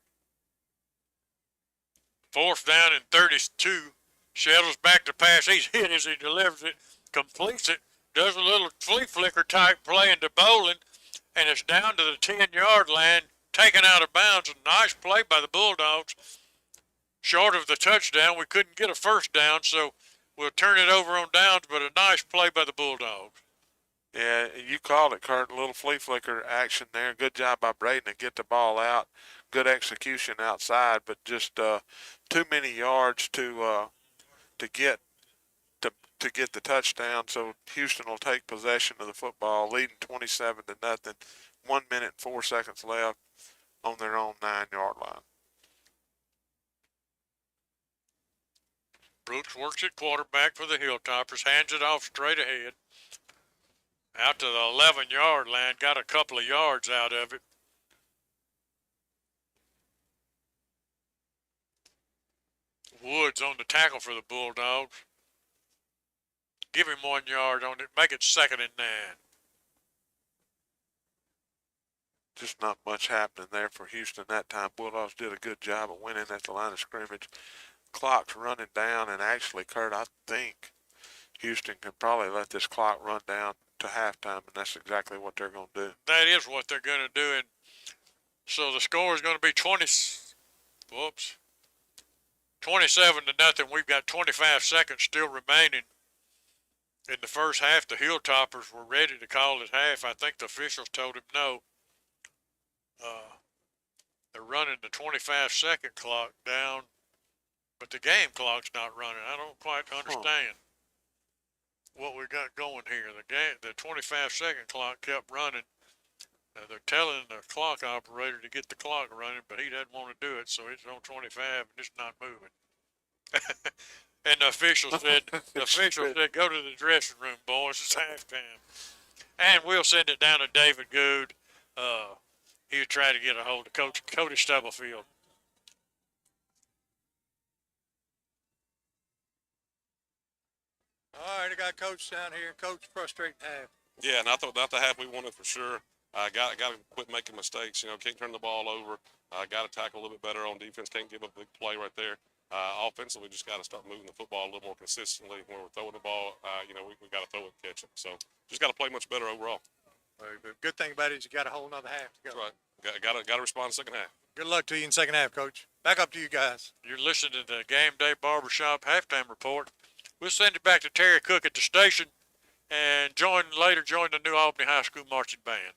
S10: 4th down and 32. Shuttles back to pass. He's hit as he delivers it, completes it, does a little flea flicker type play into Bowling, and it's down to the 10-yard line, taken out of bounds. A nice play by the Bulldogs. Short of the touchdown, we couldn't get a first down, so we'll turn it over on downs, but a nice play by the Bulldogs.
S9: Yeah, you called it, Kurt. A little flea flicker action there. Good job by Braden to get the ball out. Good execution outside, but just too many yards to get the touchdown. So Houston will take possession of the football, leading 27-0. 1 minute and 4 seconds left on their own 9-yard line.
S10: Brooks works at quarterback for the Hilltoppers, hands it off straight ahead. Out to the 11-yard line, got a couple of yards out of it. Woods on the tackle for the Bulldogs. Give him 1 yard on it, make it 2nd and 9.
S9: Just not much happening there for Houston that time. Bulldogs did a good job of winning at the line of scrimmage. Clock's running down, and actually, Kurt, I think Houston can probably let this clock run down to halftime, and that's exactly what they're going to do.
S10: That is what they're going to do, and so the score is going to be 27-0. We've got 25 seconds still remaining in the first half. The Hilltoppers were ready to call it half. I think the officials told him no. They're running the 25-second clock down, but the game clock's not running. I don't quite understand what we got going here. The 25-second clock kept running. They're telling the clock operator to get the clock running, but he doesn't want to do it, so it's on 25 and it's not moving. And the official said, go to the dressing room, boys. It's halftime. And we'll send it down to David Good. He'll try to get a hold of Coach Cody Stubblefield.
S11: All right, I got Coach down here. Coach, frustrating half.
S3: Yeah, not the half we wanted for sure. Got to quit making mistakes. You know, can't turn the ball over. Got to tackle a little bit better on defense. Can't give up a big play right there. Offensively, just got to start moving the football a little more consistently. When we're throwing the ball, we got to throw it and catch it. So just got to play much better overall.
S11: The good thing about it is you got a whole another half to go.
S3: That's right. Got to respond in the second half.
S11: Good luck to you in second half, Coach. Back up to you guys.
S10: You're listening to the Game Day Barbershop halftime report. We'll send it back to Terry Cook at the station and join the New Albany High School Marching Band.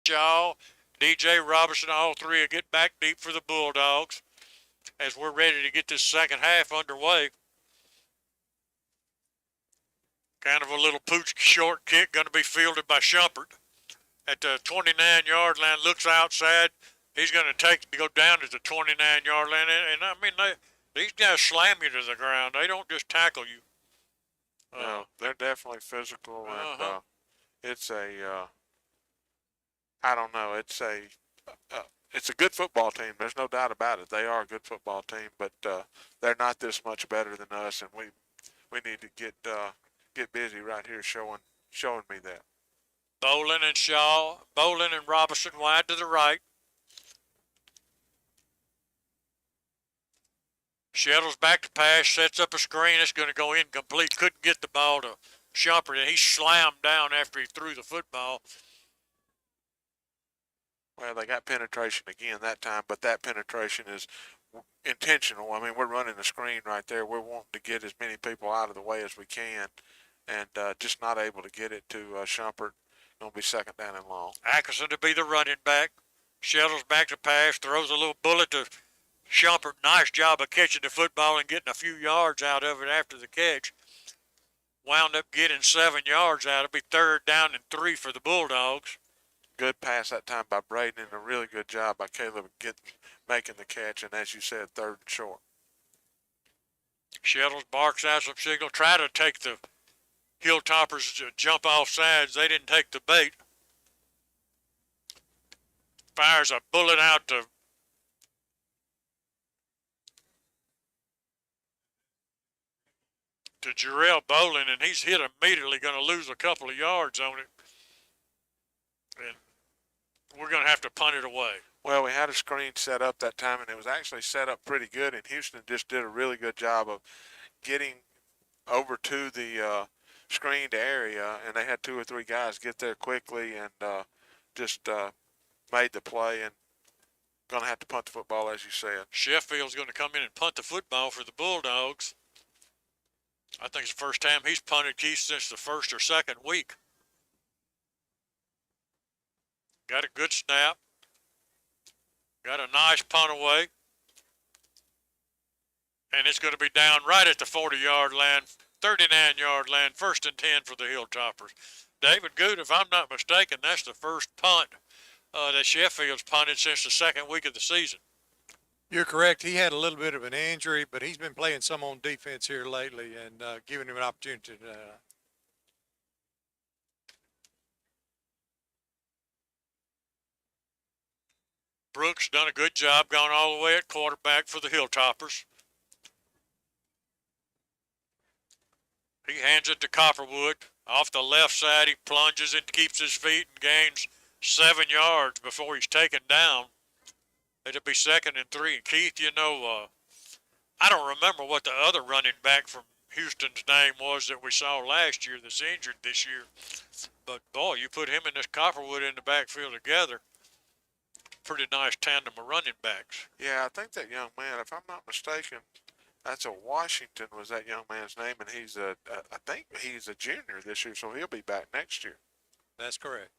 S10: Shaw, DJ Robinson, all three will get back deep for the Bulldogs as we're ready to get this second half underway. Kind of a little pooch short kick, going to be fielded by Shumpert at the 29-yard line. Looks outside. He's going to go down to the 29-yard line. And I mean, these guys slam you to the ground. They don't just tackle you.
S9: No, they're definitely physical, and it's a, I don't know, it's a good football team. There's no doubt about it. They are a good football team, but they're not this much better than us, and we need to get busy right here showing me that.
S10: Bolin and Shaw, Bolin and Robinson wide to the right. Shettles back to pass, sets up a screen. It's going to go incomplete. Couldn't get the ball to Shumpert, and he slammed down after he threw the football.
S9: Well, they got penetration again that time, but that penetration is intentional. I mean, we're running a screen right there. We're wanting to get as many people out of the way as we can, and just not able to get it to Shumpert. Going to be second down and long.
S10: Ackerson to be the running back. Shettles back to pass, throws a little bullet to Shumpert. Nice job of catching the football and getting a few yards out of it after the catch. Wound up getting 7 yards out. It'll be third down and 3 for the Bulldogs.
S9: Good pass that time by Braden, and a really good job by Caleb making the catch, and as you said, third and short.
S10: Shettles barks out some signal. Try to take the Hilltoppers to jump off sides. They didn't take the bait. Fires a bullet out to Jarrell Bolin, and he's hit immediately, going to lose a couple of yards on it. And we're going to have to punt it away.
S9: Well, we had a screen set up that time, and it was actually set up pretty good, and Houston just did a really good job of getting over to the screened area, and they had 2 or 3 guys get there quickly and just made the play, and going to have to punt the football, as you said.
S10: Sheffield's going to come in and punt the football for the Bulldogs. I think it's the first time he's punted, Keith, since the first or second week. Got a good snap. Got a nice punt away. And it's going to be down right at the 40-yard line, 39-yard line, first and 10 for the Hilltoppers. David Good, if I'm not mistaken, that's the first punt that Sheffield's punted since the second week of the season.
S11: You're correct. He had a little bit of an injury, but he's been playing some on defense here lately and giving him an opportunity to
S10: Brooks done a good job, gone all the way at quarterback for the Hilltoppers. He hands it to Copperwood. Off the left side, he plunges and keeps his feet and gains 7 yards before he's taken down. It'll be second and 3. Keith, you know, I don't remember what the other running back from Houston's name was that we saw last year that's injured this year. But, boy, you put him and this Copperwood in the backfield together. Pretty nice tandem of running backs.
S9: Yeah, I think that young man, if I'm not mistaken, that's a Washington was that young man's name, and he's I think he's a junior this year, so he'll be back next year.
S11: That's correct.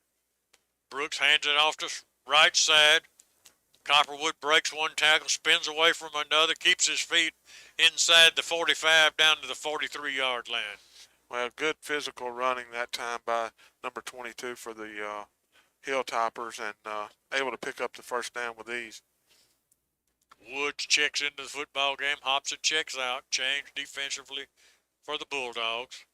S10: Brooks hands it off to right side. Copperwood breaks one tackle, spins away from another, keeps his feet inside the 45 down to the 43-yard line.
S9: Well, good physical running that time by number 22 for the Hilltoppers, and able to pick up the first down with ease.
S10: Woods checks into the football game. Hobson checks out. Change defensively for the Bulldogs.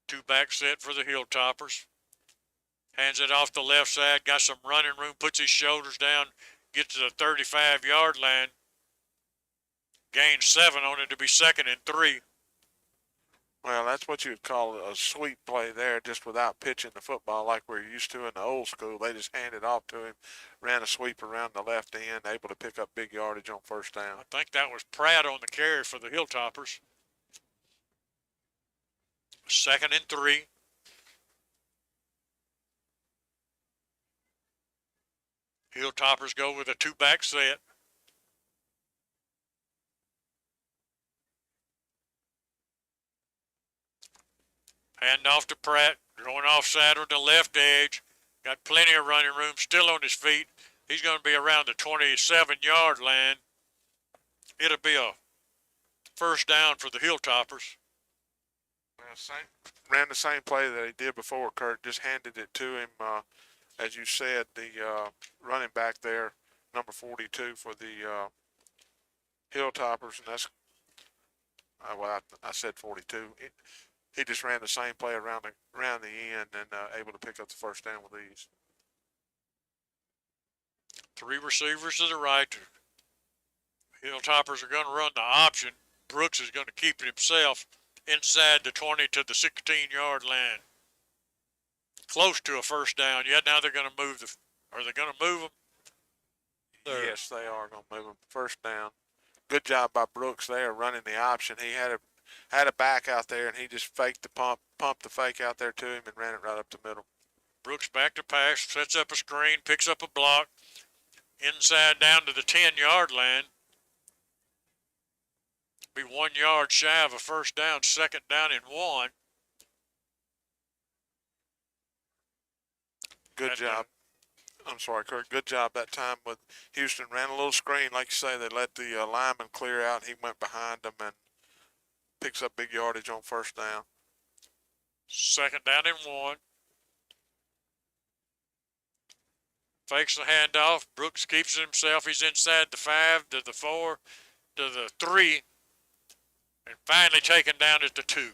S10: 2-back set for the Hilltoppers. Hands it off the left side. Got some running room. Puts his shoulders down. Gets to the 35-yard line. Gains 7 on it to be second and 3.
S9: Well, that's what you would call a sweep play there, just without pitching the football like we're used to in the old school. They just handed off to him, ran a sweep around the left end, able to pick up big yardage on first down.
S10: I think that was Pratt on the carry for the Hilltoppers. Second and 3. Hilltoppers go with a 2-back set. Hand off to Pratt, going off saddle to left edge. Got plenty of running room, still on his feet. He's going to be around the 27-yard line. It'll be a first down for the Hilltoppers.
S9: Ran the same play that he did before, Kurt. Just handed it to him. As you said, the running back there, number 42 for the Hilltoppers, and that's I said 42. He just ran the same play around the end and able to pick up the first down with ease.
S10: 3 receivers to the right. Hilltoppers are going to run the option. Brooks is going to keep it himself inside the 20 to the 16-yard line. Close to a first down. Yeah, now they're going to move are they going to move them?
S9: Yes, they are going to move him. First down. Good job by Brooks there running the option. He had a back out there, and he just faked the pumped the fake out there to him and ran it right up the middle.
S10: Brooks back to pass, sets up a screen, picks up a block, inside down to the 10-yard line. Be 1 yard shy of a first down, second down and 1.
S9: Good job. I'm sorry, Kurt. Good job that time with Houston. Ran a little screen, like you say. They let the lineman clear out. He went behind them and picks up big yardage on first down.
S10: Second down and 1. Fakes the handoff. Brooks keeps it himself. He's inside the 5 to the 4 to the 3. And finally taken down at the 2.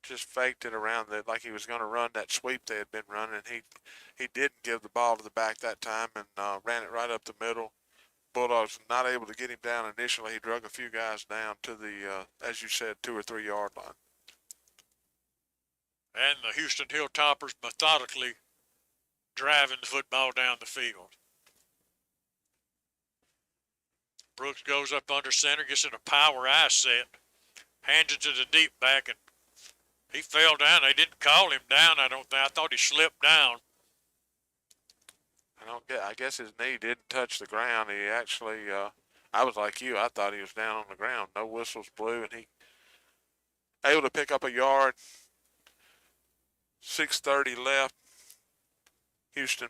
S9: Just faked it around like he was going to run that sweep they had been running. He didn't give the ball to the back that time and ran it right up the middle. Bulldogs not able to get him down initially. He drug a few guys down to the, as you said, 2 or 3 yard line.
S10: And the Houston Hilltoppers methodically driving the football down the field. Brooks goes up under center, gets in a power I set, hands it to the deep back, and he fell down. They didn't call him down, I don't think. I thought he slipped down.
S9: I guess his knee didn't touch the ground. He actually, I was like you. I thought he was down on the ground. No whistles blew, and he able to pick up a yard. 6:30 left. Houston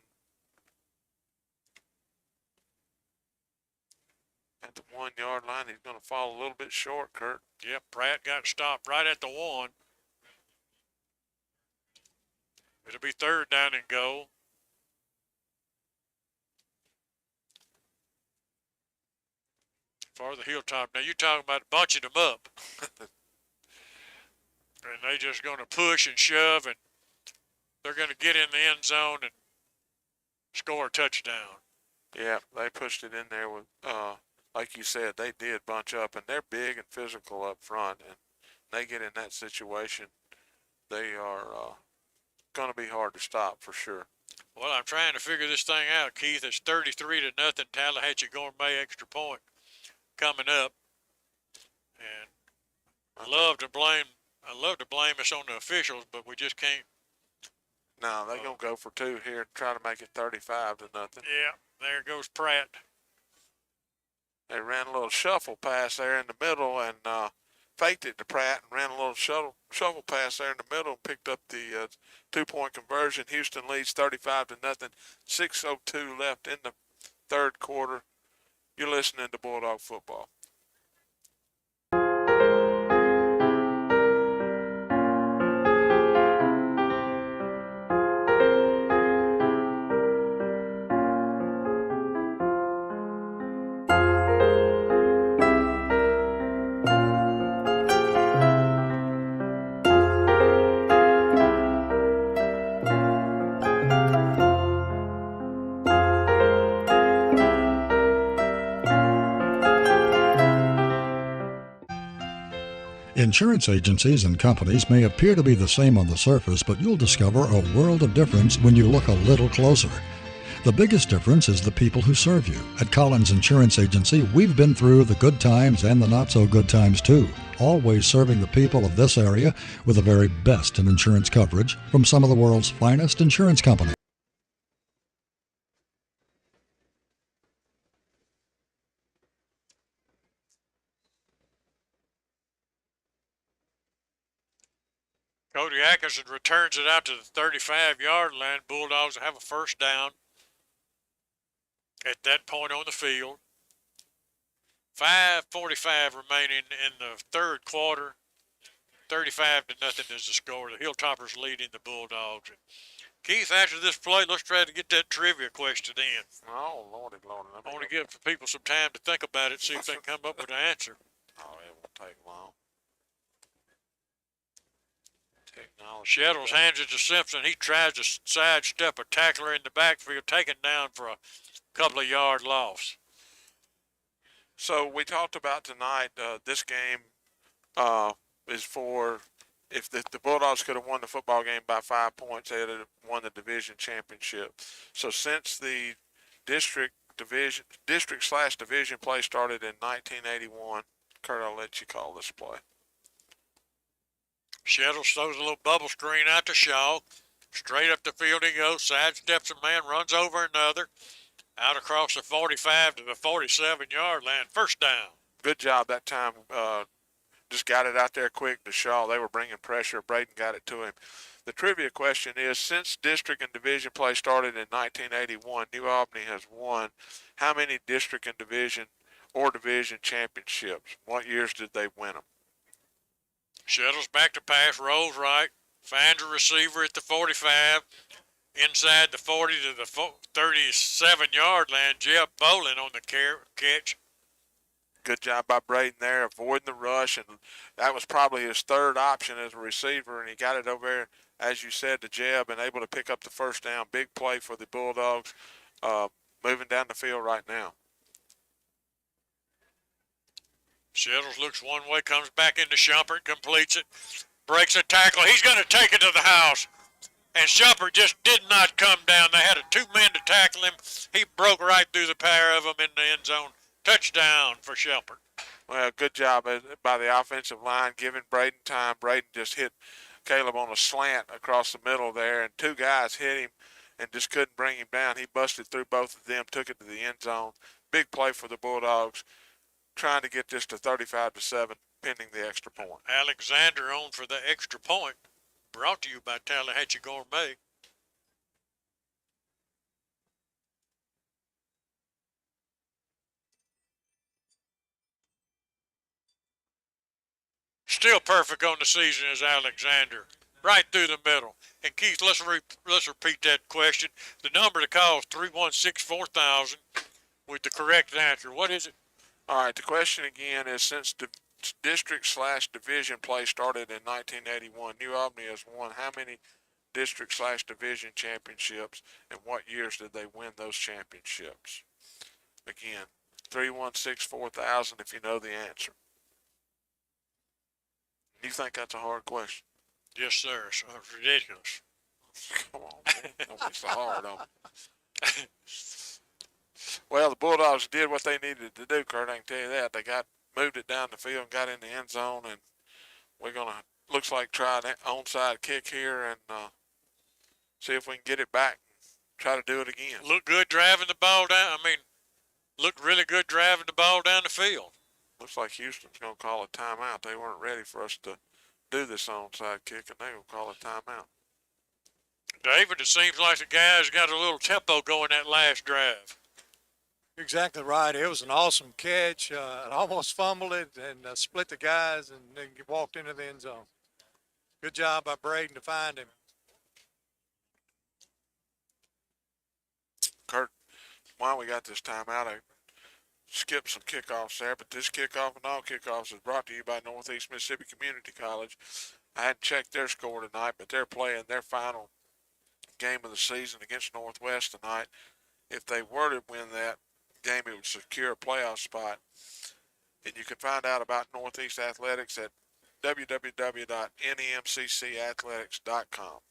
S9: at the 1 yard line. He's going to fall a little bit short, Kurt.
S10: Yep, Pratt got stopped right at the 1. It'll be third down and goal. For the Hilltop. Now you're talking about bunching them up. And they just going to push and shove, and they're going to get in the end zone and score a touchdown.
S9: Yeah, they pushed it in there with, like you said, they did bunch up, and they're big and physical up front, and they get in that situation, they are going to be hard to stop for sure.
S10: Well, I'm trying to figure this thing out, Keith. It's 33-0, Tallahatchie Gourmet extra point coming up, and I love to blame us on the officials, but we just can't.
S9: No, they're going to go for 2 here and try to make it 35-0.
S10: Yeah, there goes Pratt.
S9: They ran a little shuffle pass there in the middle and faked it to Pratt and ran a little shuffle pass there in the middle and picked up the 2-point conversion. Houston leads 35-0. 6:02 left in the third quarter. You're listening to Bulldog Football.
S14: Insurance agencies and companies may appear to be the same on the surface, but you'll discover a world of difference when you look a little closer. The biggest difference is the people who serve you. At Collins Insurance Agency, we've been through the good times and the not so good times too, always serving the people of this area with the very best in insurance coverage from some of the world's finest insurance companies.
S10: Cody Atkinson returns it out to the 35-yard line. Bulldogs have a first down at that point on the field. 5:45 remaining in the third quarter. 35-0 is the score. The Hilltoppers leading the Bulldogs. Keith, after this play, let's try to get that trivia question in.
S9: Oh, Lordy.
S10: I want to give people some time to think about it, see if they can come up with an answer.
S9: Oh, it won't take long. Technology.
S10: Shettles hands it to Simpson. He tries to sidestep a tackler in the backfield, taken down for a couple of yard loss.
S9: So we talked about tonight, this game is for, if the Bulldogs could have won the football game by 5 points, they would have won the division championship. So since the district/division play started in 1981, Kurt, I'll let you call this play.
S10: Shettles throws a little bubble screen out to Shaw. Straight up the field he goes, sidesteps a man, runs over another. Out across the 45 to the 47-yard line. First down.
S9: Good job that time. Just got it out there quick to Shaw. They were bringing pressure. Braden got it to him. The trivia question is, since district and division play started in 1981, New Albany has won how many district and division championships? What years did they win them?
S10: Shuttles back to pass, rolls right, finds a receiver at the 45. Inside the 40 to the 37-yard line, Jeb Bolin on the catch.
S9: Good job by Braden there, avoiding the rush, and that was probably his third option as a receiver, and he got it over there, as you said, to Jeb, and able to pick up the first down. Big play for the Bulldogs, moving down the field right now.
S10: Shuttles looks one way, comes back into Shumpert, completes it, breaks a tackle. He's going to take it to the house. And Shumpert just did not come down. They had 2 men to tackle him. He broke right through the pair of them in the end zone. Touchdown for Shumpert.
S9: Well, good job by the offensive line, giving Braden time. Braden just hit Caleb on a slant across the middle there, and 2 guys hit him and just couldn't bring him down. He busted through both of them, took it to the end zone. Big play for the Bulldogs, trying to get this to 35-7, pending the extra point.
S10: Alexander on for the extra point. Brought to you by Tallahatchie Gourmet. Still perfect on the season is Alexander. Right through the middle. And Keith, let's repeat that question. The number to call is 316-4000 with the correct answer. What is it?
S9: All right, the question again is, since district/division play started in 1981, New Albany has won how many district/division championships, and what years did they win those championships? Again, 316-4000 if you know the answer. You think that's a hard question?
S10: Yes, sir. It's ridiculous.
S9: Come on, man. Don't be so hard on me. Well, the Bulldogs did what they needed to do, Kurt. I can tell you that. They moved it down the field and got in the end zone, and we're going to, looks like, try an onside kick here and see if we can get it back and try to do it again.
S10: Looked good driving the ball down. Looked really good driving the ball down the field.
S9: Looks like Houston's going to call a timeout. They weren't ready for us to do this onside kick, and they're going to call a timeout.
S10: David, it seems like the guys got a little tempo going that last drive.
S11: Exactly right. It was an awesome catch. I almost fumbled it and split the guys and then walked into the end zone. Good job by Braden to find him.
S9: Kurt, while we got this timeout, I skipped some kickoffs there, but this kickoff and all kickoffs is brought to you by Northeast Mississippi Community College. I hadn't checked their score tonight, but they're playing their final game of the season against Northwest tonight. If they were to win that game, it would secure a playoff spot. And you can find out about Northeast Athletics at www.nemccathletics.com.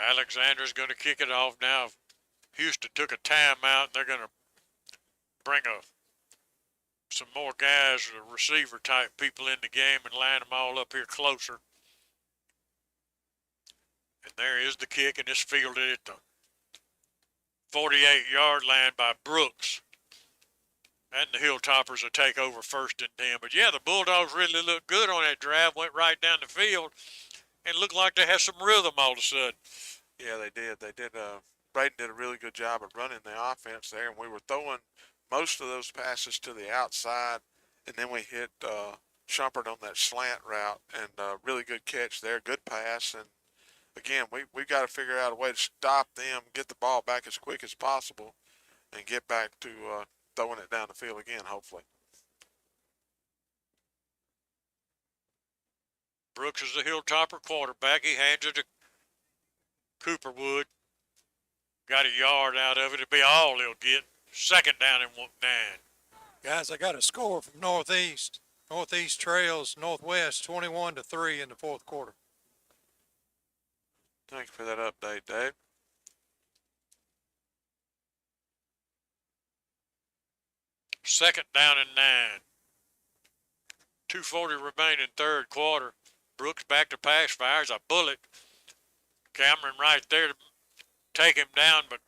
S10: Alexander's going to kick it off now. Houston took a timeout, and they're going to bring some more guys, receiver-type people in the game, and line them all up here closer. And there is the kick, and it's fielded at the 48-yard line by Brooks. And the Hilltoppers will take over 1st and 10. But, yeah, the Bulldogs really looked good on that drive, went right down the field, and looked like they had some rhythm all of a sudden.
S9: Yeah, they did. Braden did a really good job of running the offense there, and we were throwing most of those passes to the outside, and then we hit Shumpert on that slant route, and really good catch there, good pass. And, again, we've got to figure out a way to stop them, get the ball back as quick as possible, and get back to throwing it down the field again, hopefully.
S10: Brooks is the Hilltopper quarterback. He hands it to Cooper Wood. Got a yard out of it. It'll be all he'll get. 2nd down and 9.
S11: Guys, I got a score from Northeast. Northeast trails Northwest 21-3 in the 4th quarter.
S9: Thanks for that update, Dave.
S10: Second down and 9. 2:40 remaining 3rd quarter. Brooks back to pass, fires a bullet. Cameron right there to take him down, but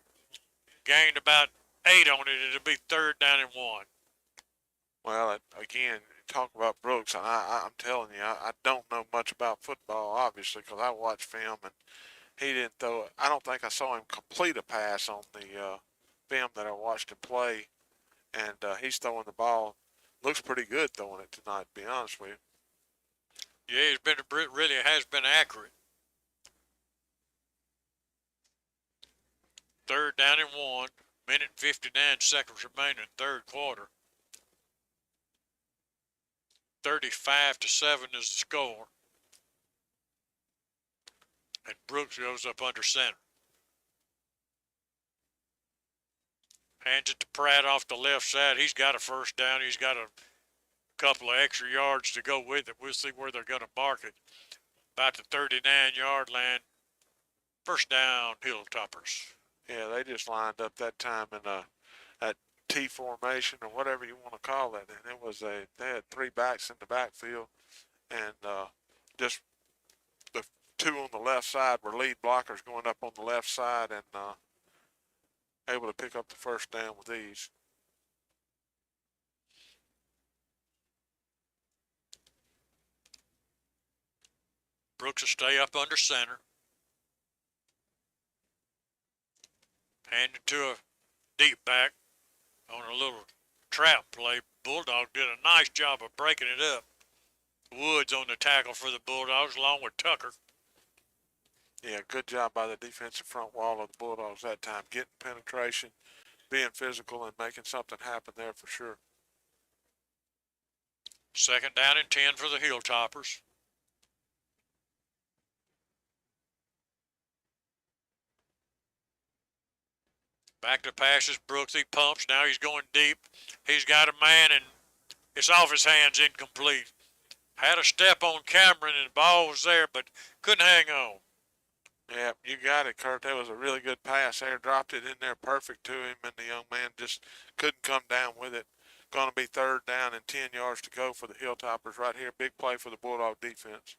S10: gained about 8 on it. It'll be 3rd down and 1.
S9: Well, again, talk about Brooks, and I'm telling you, I don't know much about football, obviously, because I watch film, and he didn't throw it. I don't think I saw him complete a pass on the film that I watched him play, and he's throwing the ball. Looks pretty good throwing it tonight, to be honest with you.
S10: Yeah, he's been really has been accurate. 3rd down and 1. Minute 59 seconds remaining, 3rd quarter. 35-7 is the score. And Brooks goes up under center. Hands it to Pratt off the left side. He's got a 1st down. He's got a couple of extra yards to go with it. We'll see where they're going to mark it. About the 39-yard line. 1st down, Hilltoppers.
S9: Yeah, they just lined up that time in a T formation or whatever you want to call it, and it was they had 3 backs in the backfield, and just the 2 on the left side were lead blockers going up on the left side, and able to pick up the 1st down with ease.
S10: Brooks will stay up under center. Handed to a deep back on a little trap play. Bulldog did a nice job of breaking it up. Woods on the tackle for the Bulldogs along with Tucker.
S9: Yeah, good job by the defensive front wall of the Bulldogs that time. Getting penetration, being physical, and making something happen there for sure.
S10: 2nd down and 10 for the Hilltoppers. Back to passes, Brooks, he pumps, now he's going deep. He's got a man, and it's off his hands, incomplete. Had a step on Cameron, and the ball was there, but couldn't hang on.
S9: Yeah, you got it, Kurt. That was a really good pass there. Dropped it in there perfect to him, and the young man just couldn't come down with it. Going to be 3rd down and 10 yards to go for the Hilltoppers right here. Big play for the Bulldog defense.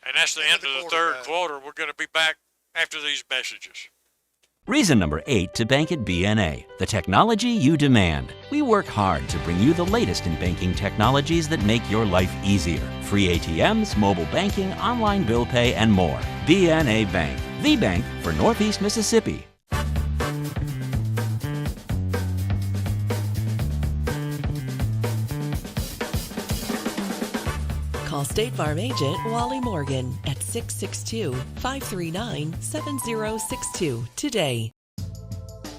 S10: And that's the end of the 3rd quarter. We're going to be back after these messages.
S15: Reason number 8 to bank at BNA, the technology you demand. We work hard to bring you the latest in banking technologies that make your life easier. Free ATMs, mobile banking, online bill pay, and more. BNA Bank, the bank for Northeast Mississippi.
S13: Call State Farm agent Wally Morgan at 662-539-7062 today.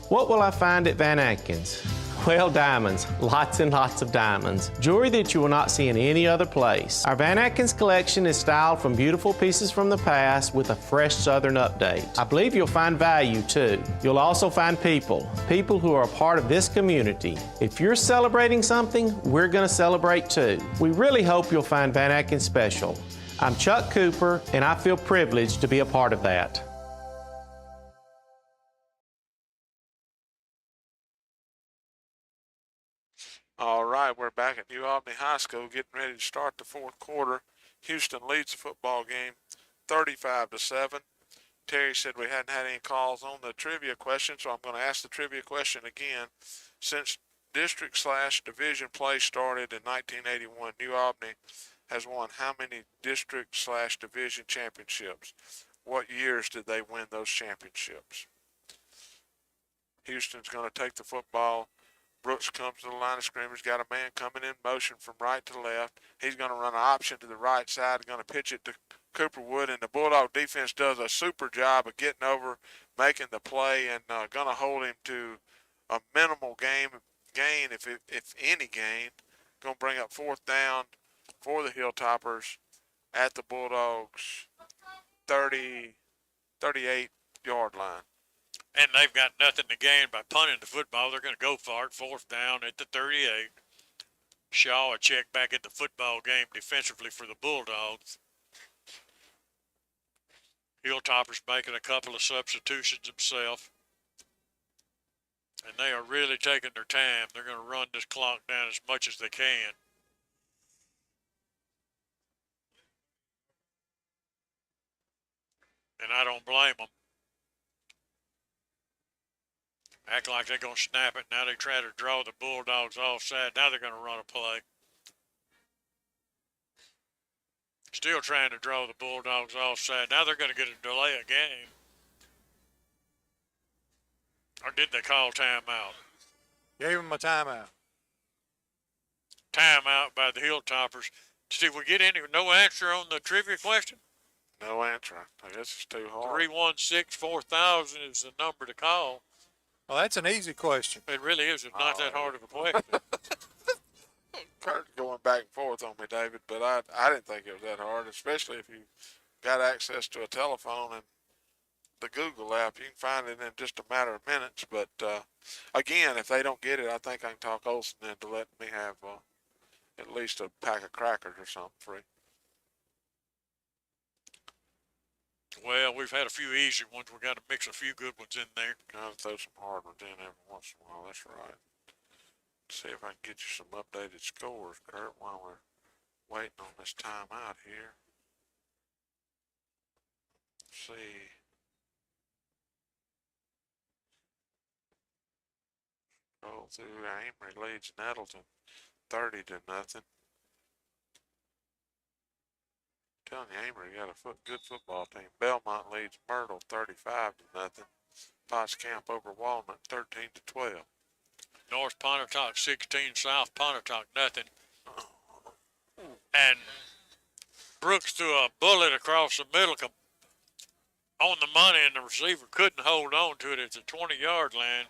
S16: What will I find at Van Atkins? Well, diamonds. Lots and lots of diamonds. Jewelry that you will not see in any other place. Our Van Atkins collection is styled from beautiful pieces from the past with a fresh Southern update. I believe you'll find value too. You'll also find people who are a part of this community. If you're celebrating something, we're going to celebrate too. We really hope you'll find Van Atkins special. I'm Chuck Cooper, and I feel privileged to be a part of that.
S9: All right, we're back at New Albany High School getting ready to start the 4th quarter. Houston leads the football game 35-7. Terry said we hadn't had any calls on the trivia question, so I'm going to ask the trivia question again. Since district/division play started in 1981, New Albany has won how many district/division championships? What years did they win those championships? Houston's going to take the football. Brooks comes to the line of scrimmage, got a man coming in motion from right to left. He's going to run an option to the right side, going to pitch it to Cooper Wood, and the Bulldog defense does a super job of getting over, making the play, and going to hold him to a minimal gain, if any gain. Going to bring up 4th down for the Hilltoppers at the Bulldogs 38-yard line.
S10: And they've got nothing to gain by punting the football. They're going to go for it, 4th down at the 38. Shaw a check back at the football game defensively for the Bulldogs. Hilltoppers making a couple of substitutions himself. And they are really taking their time. They're going to run this clock down as much as they can. And I don't blame them. Act like they're going to snap it. Now they try to draw the Bulldogs offside. Now they're going to run a play. Still trying to draw the Bulldogs offside. Now they're going to get a delay of game. Or did they call timeout?
S11: Gave him a timeout.
S10: Timeout by the Hilltoppers. Did we get no answer on the trivia question?
S9: No answer. I guess it's too hard.
S10: 316-4000 is the number to call.
S11: Well, that's an easy question.
S10: It really is. It's not that hard of a question.
S9: Kurt's going back and forth on me, David, but I didn't think it was that hard, especially if you got access to a telephone and the Google app. You can find it in just a matter of minutes. But, again, if they don't get it, I think I can talk Olsen into letting me have at least a pack of crackers or something free.
S10: Well, we've had a few easy ones. We've got to mix a few good ones in there.
S9: Got to throw some hard ones in every once in a while. That's right. See if I can get you some updated scores, Kurt, while we're waiting on this timeout here. Let's see. Roll through. Amory leads Nettleton 30-0. Telling you, Amory got a good football team. Belmont leads Myrtle 35-0. Potts Camp over Walnut 13-12.
S10: North Pontotoc 16, South Pontotoc nothing. And Brooks threw a bullet across the middle on the money, and the receiver couldn't hold on to it at the 20-yard line.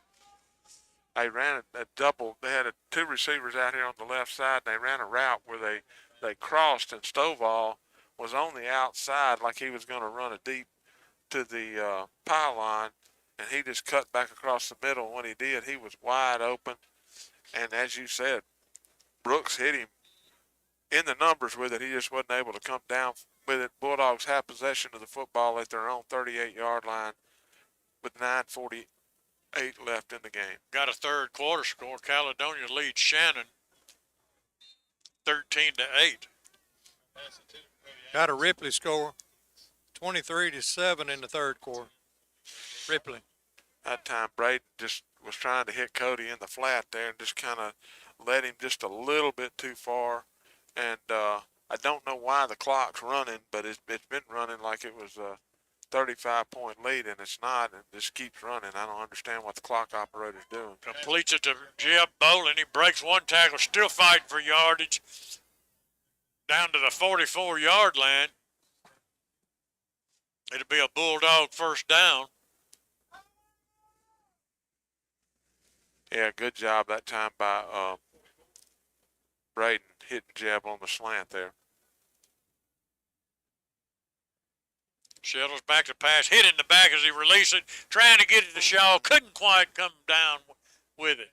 S9: They ran a double. They had two receivers out here on the left side, and they ran a route where they crossed, and Stovall was on the outside like he was going to run a deep to the pylon, and he just cut back across the middle. When he did, he was wide open. And as you said, Brooks hit him in the numbers with it. He just wasn't able to come down with it. Bulldogs have possession of the football at their own 38-yard line with 9:48 left in the game.
S10: Got a third quarter score. Caledonia leads Shannon 13-8.
S11: Got a Ripley score, 23-7 in the third quarter. Ripley.
S9: That time, Braden just was trying to hit Cody in the flat there and just kind of led him just a little bit too far. And I don't know why the clock's running, but it's been running like it was a 35-point lead, and it's not, and just keeps running. I don't understand what the clock operator's doing.
S10: Completes it to Jeb Bolin. He breaks one tackle, still fighting for yardage. Down to the 44-yard line. It'll be a Bulldog first down.
S9: Yeah, good job that time by Braden hitting Jeb on the slant there.
S10: Shuttles back to pass, hit in the back as he released it, trying to get it to Shaw, couldn't quite come down with it.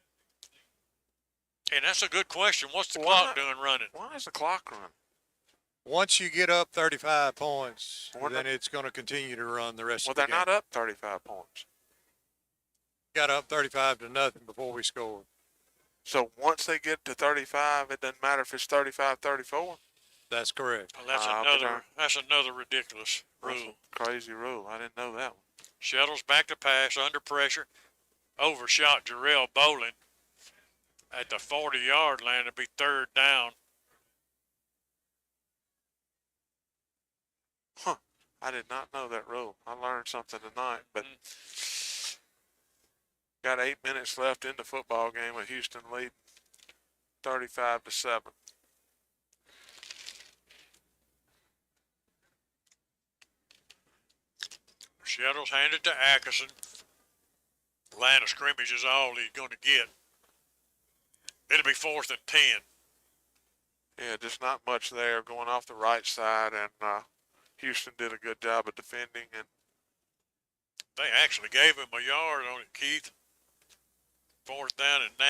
S10: And that's a good question. What's the clock doing running?
S9: Why is the clock running?
S11: Once you get up 35 points, then it's going to continue to run the rest of the game.
S9: Well, they're not up 35 points.
S11: Got up 35-0 before we scored.
S9: So once they get to 35, it doesn't matter if it's 35-34?
S11: That's correct.
S10: Well, that's another ridiculous rule.
S9: Crazy rule. I didn't know that one.
S10: Shuttles back to pass under pressure. Overshot Jarrell Bowling at the 40-yard line to be third down.
S9: Huh. I did not know that rule. I learned something tonight, but got 8 minutes left in the football game with Houston leading 35-7.
S10: Shuttles handed to Atkinson. Line of scrimmage is all he's going to get. It'll be 4th and 10.
S9: Yeah, just not much there going off the right side, and Houston did a good job of defending. And
S10: they actually gave him a yard on it, Keith. 4th down and 9.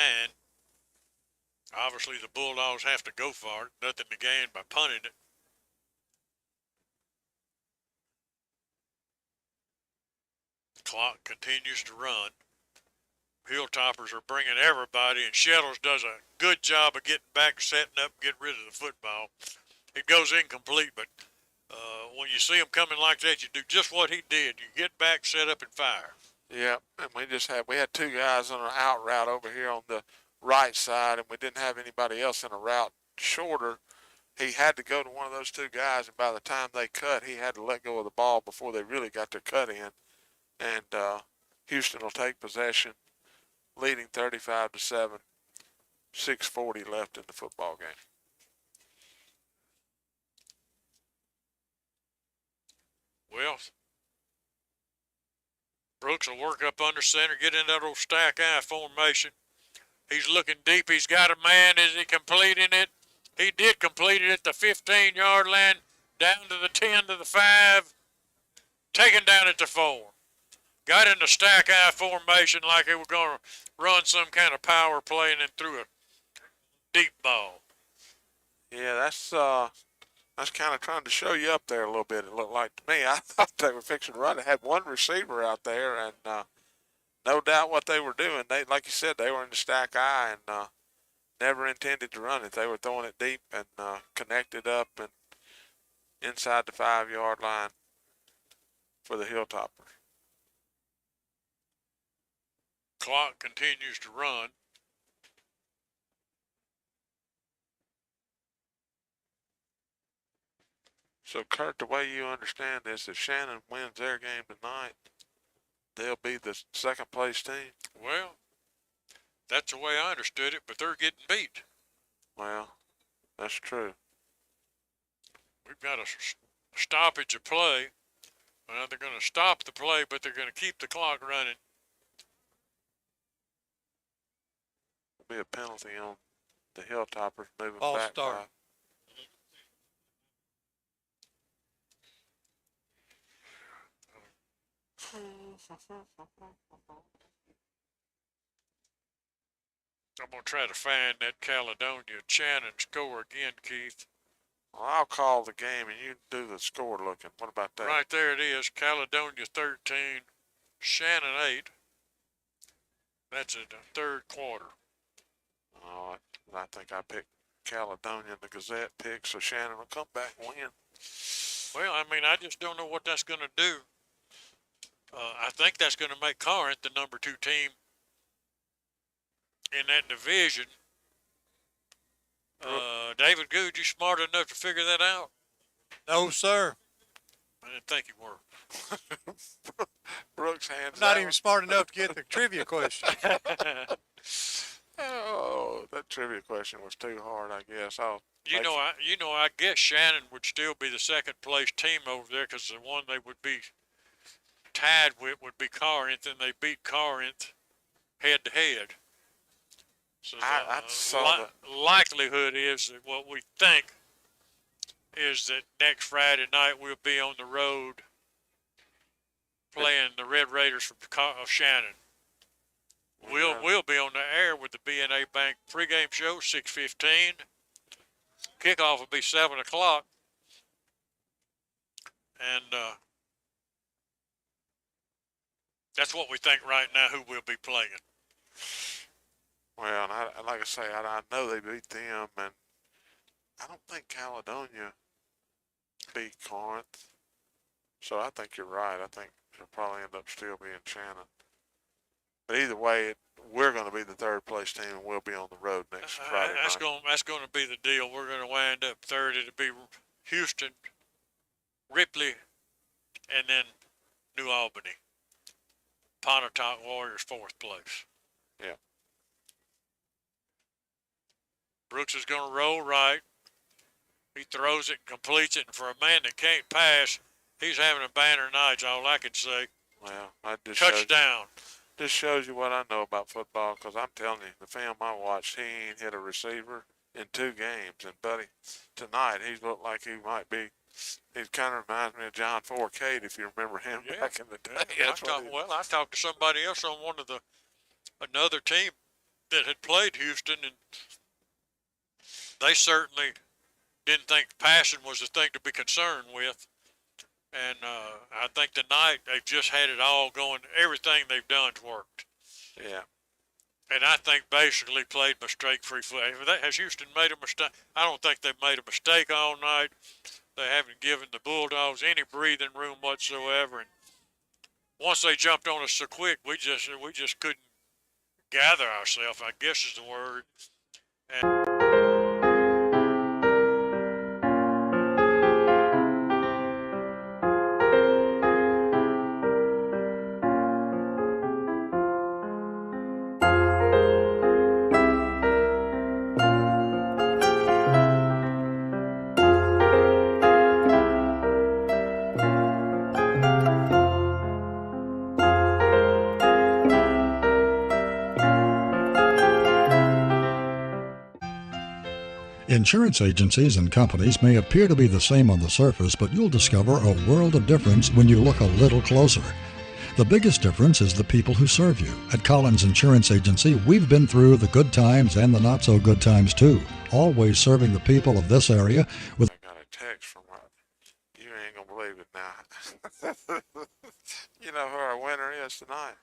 S10: Obviously, the Bulldogs have to go for it. Nothing to gain by punting it. Clock continues to run. Hilltoppers are bringing everybody, and Shuttles does a good job of getting back, setting up, getting rid of the football. It goes incomplete, but when you see him coming like that, you do just what he did. You get back, set up, and fire.
S9: yeah, and we had 2 guys on an out route over here on the right side, and we didn't have anybody else in a route shorter. He had to go to one of those 2 guys, and by the time they cut, he had to let go of the ball before they really got their cut in. And Houston will take possession, leading 35-7, 6:40 left in the football game.
S10: Well, Brooks will work up under center, get in that old stack eye formation. He's looking deep. He's got a man. Is he completing it? He did complete it at the 15-yard line, down to the 10, to the 5, taken down at the 4. Got in the stack eye formation like they were going to run some kind of power play and then threw a deep ball.
S9: Yeah, that's kind of trying to show you up there a little bit, it looked like to me. I thought they were fixing to run. They had one receiver out there, and no doubt what they were doing. They, like you said, they were in the stack eye and never intended to run it. They were throwing it deep and connected up and inside the 5-yard line for the Hilltoppers.
S10: Clock continues to run.
S9: So, Kurt, the way you understand this, if Shannon wins their game tonight, they'll be the second-place team?
S10: Well, that's the way I understood it, but they're getting beat.
S9: Well, that's true.
S10: We've got a stoppage of play. Well, they're going to stop the play, but they're going to keep the clock running.
S9: Be a penalty on the Hilltoppers moving
S11: Ball
S9: back.
S11: start.
S10: I'm going to try to find that Caledonia Shannon score again, Keith.
S9: Well, I'll call the game and you do the score looking. What about that?
S10: Right there it is. Caledonia 13, Shannon 8. That's in the 3rd quarter.
S9: Oh, I think I picked Caledonia and the Gazette pick, so Shannon will come back and win.
S10: Well, I mean, I just don't know what that's going to do. I think that's going to make Corinth the number 2 team in that division. David Good, you smart enough to figure that out?
S11: No, sir.
S10: I didn't think you were.
S9: Brooks hands
S11: I'm not
S9: down.
S11: even smart enough to get the trivia question.
S9: Oh, that trivia question was too hard, I guess.
S10: I guess Shannon would still be the second-place team over there because the one they would be tied with would be Corinth, and they beat Corinth head-to-head. So the likelihood is that what we think is that next Friday night we'll be on the road playing the Red Raiders of Shannon. We'll be on the air with the BNA Bank pregame show, 6:15. Kickoff will be 7 o'clock. And that's what we think right now, who we'll be playing.
S9: Well, like I say, I know they beat them, and I don't think Caledonia beat Corinth. So I think you're right. I think it'll probably end up still being Shannon. But either way, we're going to be the third place team, and we'll be on the road next Friday night.
S10: That's going to be the deal. We're going to wind up third. It'll be Houston, Ripley, and then New Albany. Pontotoc Warriors fourth place.
S9: Yeah.
S10: Brooks is going to roll right. He throws it and completes it. And for a man that can't pass, he's having a banner night, all I can say.
S9: Well, I just
S10: touchdown.
S9: This shows you what I know about football, because I'm telling you, the film I watched, he ain't hit a receiver in 2 games. And, buddy, tonight he's looked like he might be. He kind of reminds me of John Forcade, if you remember him back in the day.
S10: I talked to somebody else on another team that had played Houston, and they certainly didn't think passing was the thing to be concerned with. And I think tonight they've just had it all going. Everything they've done's worked.
S9: Yeah.
S10: And I think basically played mistake-free football. Has Houston made a mistake? I don't think they've made a mistake all night. They haven't given the Bulldogs any breathing room whatsoever. And once they jumped on us so quick, we just couldn't gather ourselves, I guess is the word.
S14: Insurance agencies and companies may appear to be the same on the surface, but you'll discover a world of difference when you look a little closer. The biggest difference is the people who serve you. At Collins Insurance Agency, we've been through the good times and the not so good times too, always serving the people of this area with.
S9: I got a text from her. You ain't going to believe it now. You know who our winner is tonight?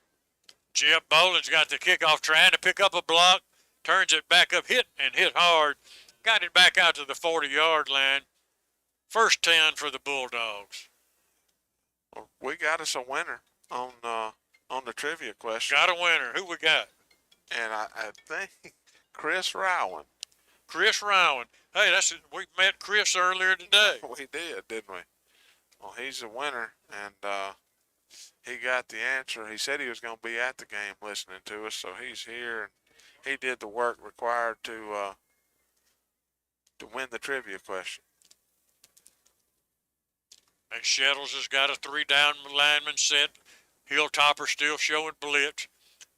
S10: Jeb Boland's got the kickoff, trying to pick up a block, turns it back up, hit hard. Got it back out to the 40-yard line. First 10 for the Bulldogs.
S9: Well, we got us a winner on the trivia question.
S10: Got a winner. Who we got?
S9: And I think Chris Rowan.
S10: Chris Rowan. Hey, we met Chris earlier today.
S9: We did, didn't we? Well, he's a winner, and he got the answer. He said he was going to be at the game listening to us, so he's here, and he did the work required to win the trivia question.
S10: And Shettles has got a 3-down lineman set. Hilltopper still showing blitz.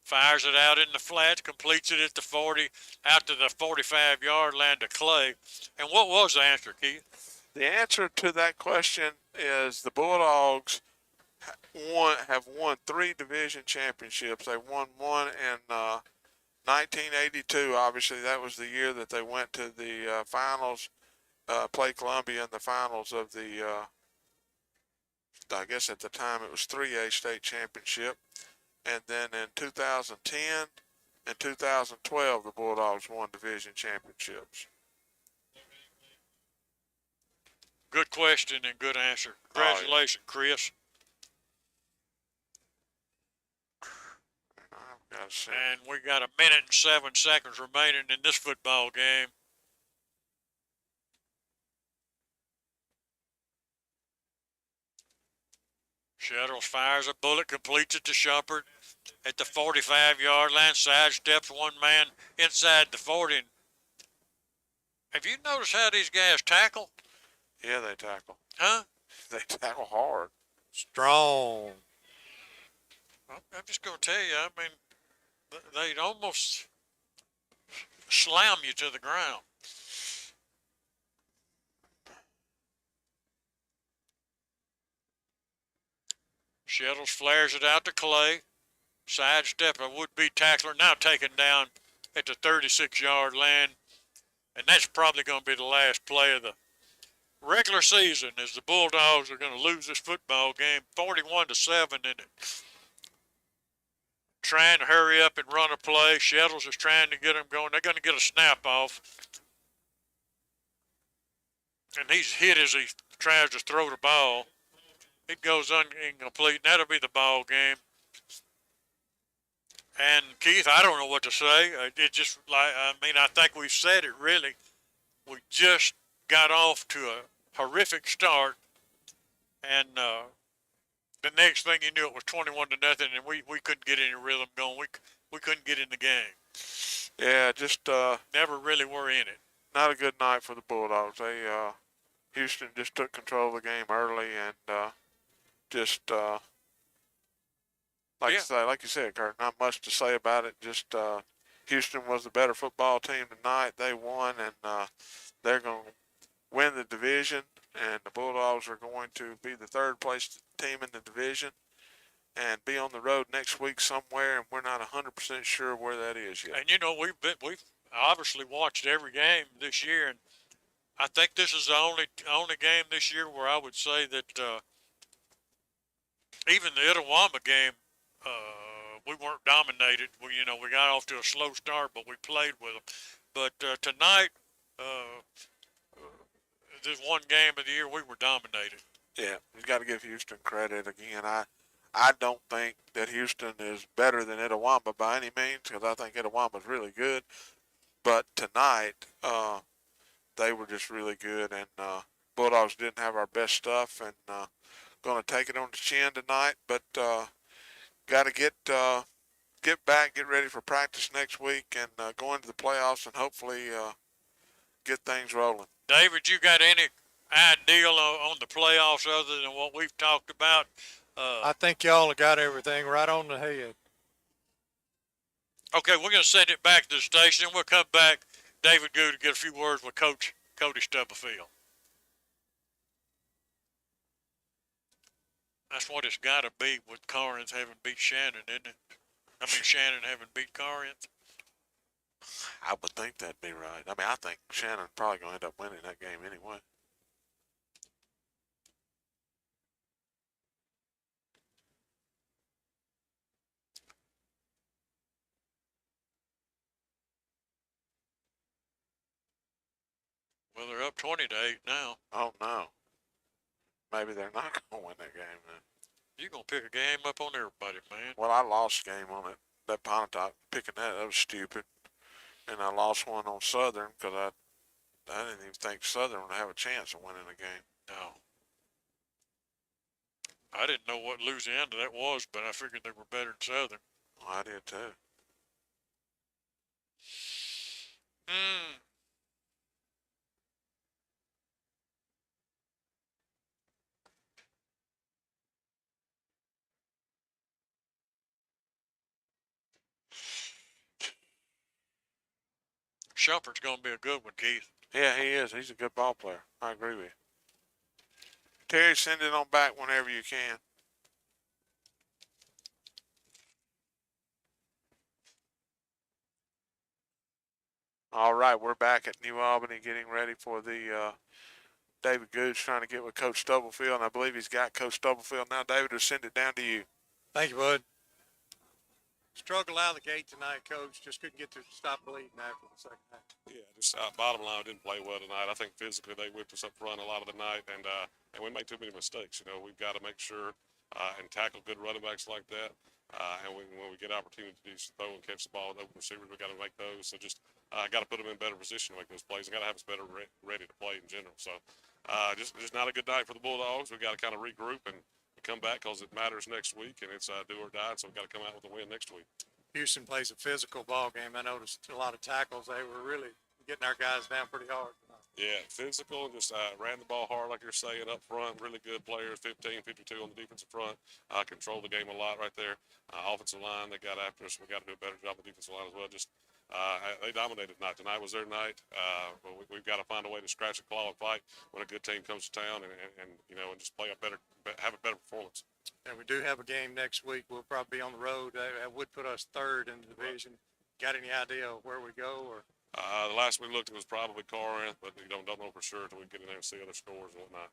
S10: Fires it out in the flats, completes it at the 40, out to the 45-yard line to Clay. And what was the answer, Keith?
S9: The answer to that question is the Bulldogs have won 3 division championships. They won one in 1982. Obviously, that was the year that they went to the finals, played Columbia in the finals of the, I guess at the time it was 3A state championship. And then in 2010 and 2012, the Bulldogs won division championships.
S10: Good question and good answer. Congratulations, Chris. And we got 1 minute and 7 seconds remaining in this football game. Shettles fires a bullet, completes it to Shumpert at the 45-yard line, sidesteps one man inside the 40. Have you noticed how these guys tackle?
S9: Yeah, they tackle.
S10: Huh?
S9: They tackle hard.
S11: Strong.
S10: I'm just going to tell you, I mean, they'd almost slam you to the ground. Shettles flares it out to Clay. Sidestep a would-be tackler, now taken down at the 36-yard line. And that's probably going to be the last play of the regular season, as the Bulldogs are going to lose this football game 41-7 in it. Trying to hurry up and run a play. Shettles is trying to get them going. They're going to get a snap off. and he's hit as he tries to throw the ball. It goes incomplete, and that'll be the ball game. And Keith, I don't know what to say. It just I think we've said it really. We just got off to a horrific start, and the next thing you knew, it was 21-0, and we couldn't get any rhythm going. We couldn't get in the game.
S9: Yeah, just
S10: never really were in it.
S9: Not a good night for the Bulldogs. Houston just took control of the game early, and like you said, Kurt, not much to say about it. Just Houston was the better football team tonight. They won, and they're going to win the division, and the Bulldogs are going to be the third place team in the division and be on the road next week somewhere, and we're not 100% sure where that is yet.
S10: And we've obviously watched every game this year, and I think this is the only game this year where I would say that even the Itawamba game, we weren't dominated. We got off to a slow start, but we played with them. But tonight, this one game of the year, we were dominated.
S9: Yeah, you got to give Houston credit again. I don't think that Houston is better than Itawamba by any means, because I think Itawamba is really good. But tonight, they were just really good, and Bulldogs didn't have our best stuff, and going to take it on the chin tonight. But got to get back, get ready for practice next week, and go into the playoffs, and hopefully get things rolling.
S10: David, you got any idea on the playoffs other than what we've talked about?
S11: I think y'all have got everything right on the head.
S10: Okay, we're going to send it back to the station, and we'll come back, David Good, to get a few words with Coach Cody Stubblefield. That's what it's got to be with Corinth having beat Shannon, isn't it? Shannon having beat Corinth.
S9: I would think that'd be right. I think Shannon's probably going to end up winning that game anyway.
S10: Well, they're up 20-8 now.
S9: Oh, no. Maybe they're not going to win that game then.
S10: You're going to pick a game up on everybody, man.
S9: Well, I lost a game on it. That Pontotoc, picking that was stupid. And I lost one on Southern because I didn't even think Southern would have a chance of winning the game.
S10: No. I didn't know what Louisiana that was, but I figured they were better than Southern.
S9: Well, I did too.
S10: Shumpert's going to be a good one, Keith.
S9: Yeah, he is. He's a good ball player. I agree with you. Terry, send it on back whenever you can. All right, we're back at New Albany getting ready for the David Good's trying to get with Coach Stubblefield, and I believe he's got Coach Stubblefield now. David, will send it down to you.
S11: Thank you, bud. Struggle out of the gate tonight, Coach. Just couldn't get to stop bleeding after the second half.
S3: Yeah, just bottom line, didn't play well tonight. I think physically they whipped us up front a lot of the night, and we made too many mistakes. We've got to make sure and tackle good running backs like that. And when we get opportunities to throw and catch the ball with open receivers, we got to make those. So just got to put them in better position to make those plays. We got to have us better ready to play in general. So just not a good night for the Bulldogs. We got to kind of regroup and come back because it matters next week, and it's do or die. So we got to come out with a win next week.
S11: Houston plays a physical ball game. I noticed a lot of tackles. They were really getting our guys down pretty hard tonight.
S3: Yeah, physical, just ran the ball hard, like you're saying, up front. Really good players, 15, 52 on the defensive front. Controlled the game a lot right there. Offensive line, they got after us. We got to do a better job on the defensive line as well. Just they dominated tonight. Tonight was their night. But we've got to find a way to scratch and claw and fight when a good team comes to town, and just play have a better performance.
S11: And we do have a game next week. We'll probably be on the road. That would put us third in the division. Got any idea of where we go? Or
S3: the last we looked, it was probably Corinth, but don't know for sure until we get in there and see other scores and whatnot.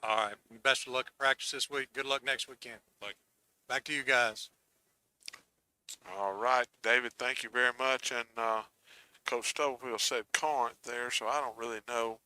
S11: All right. Best of luck at practice this week. Good luck next weekend.
S3: Thank you.
S11: Back to you guys.
S9: All right, David, thank you very much. And Coach Stubblefield said Corinth there, so I don't really know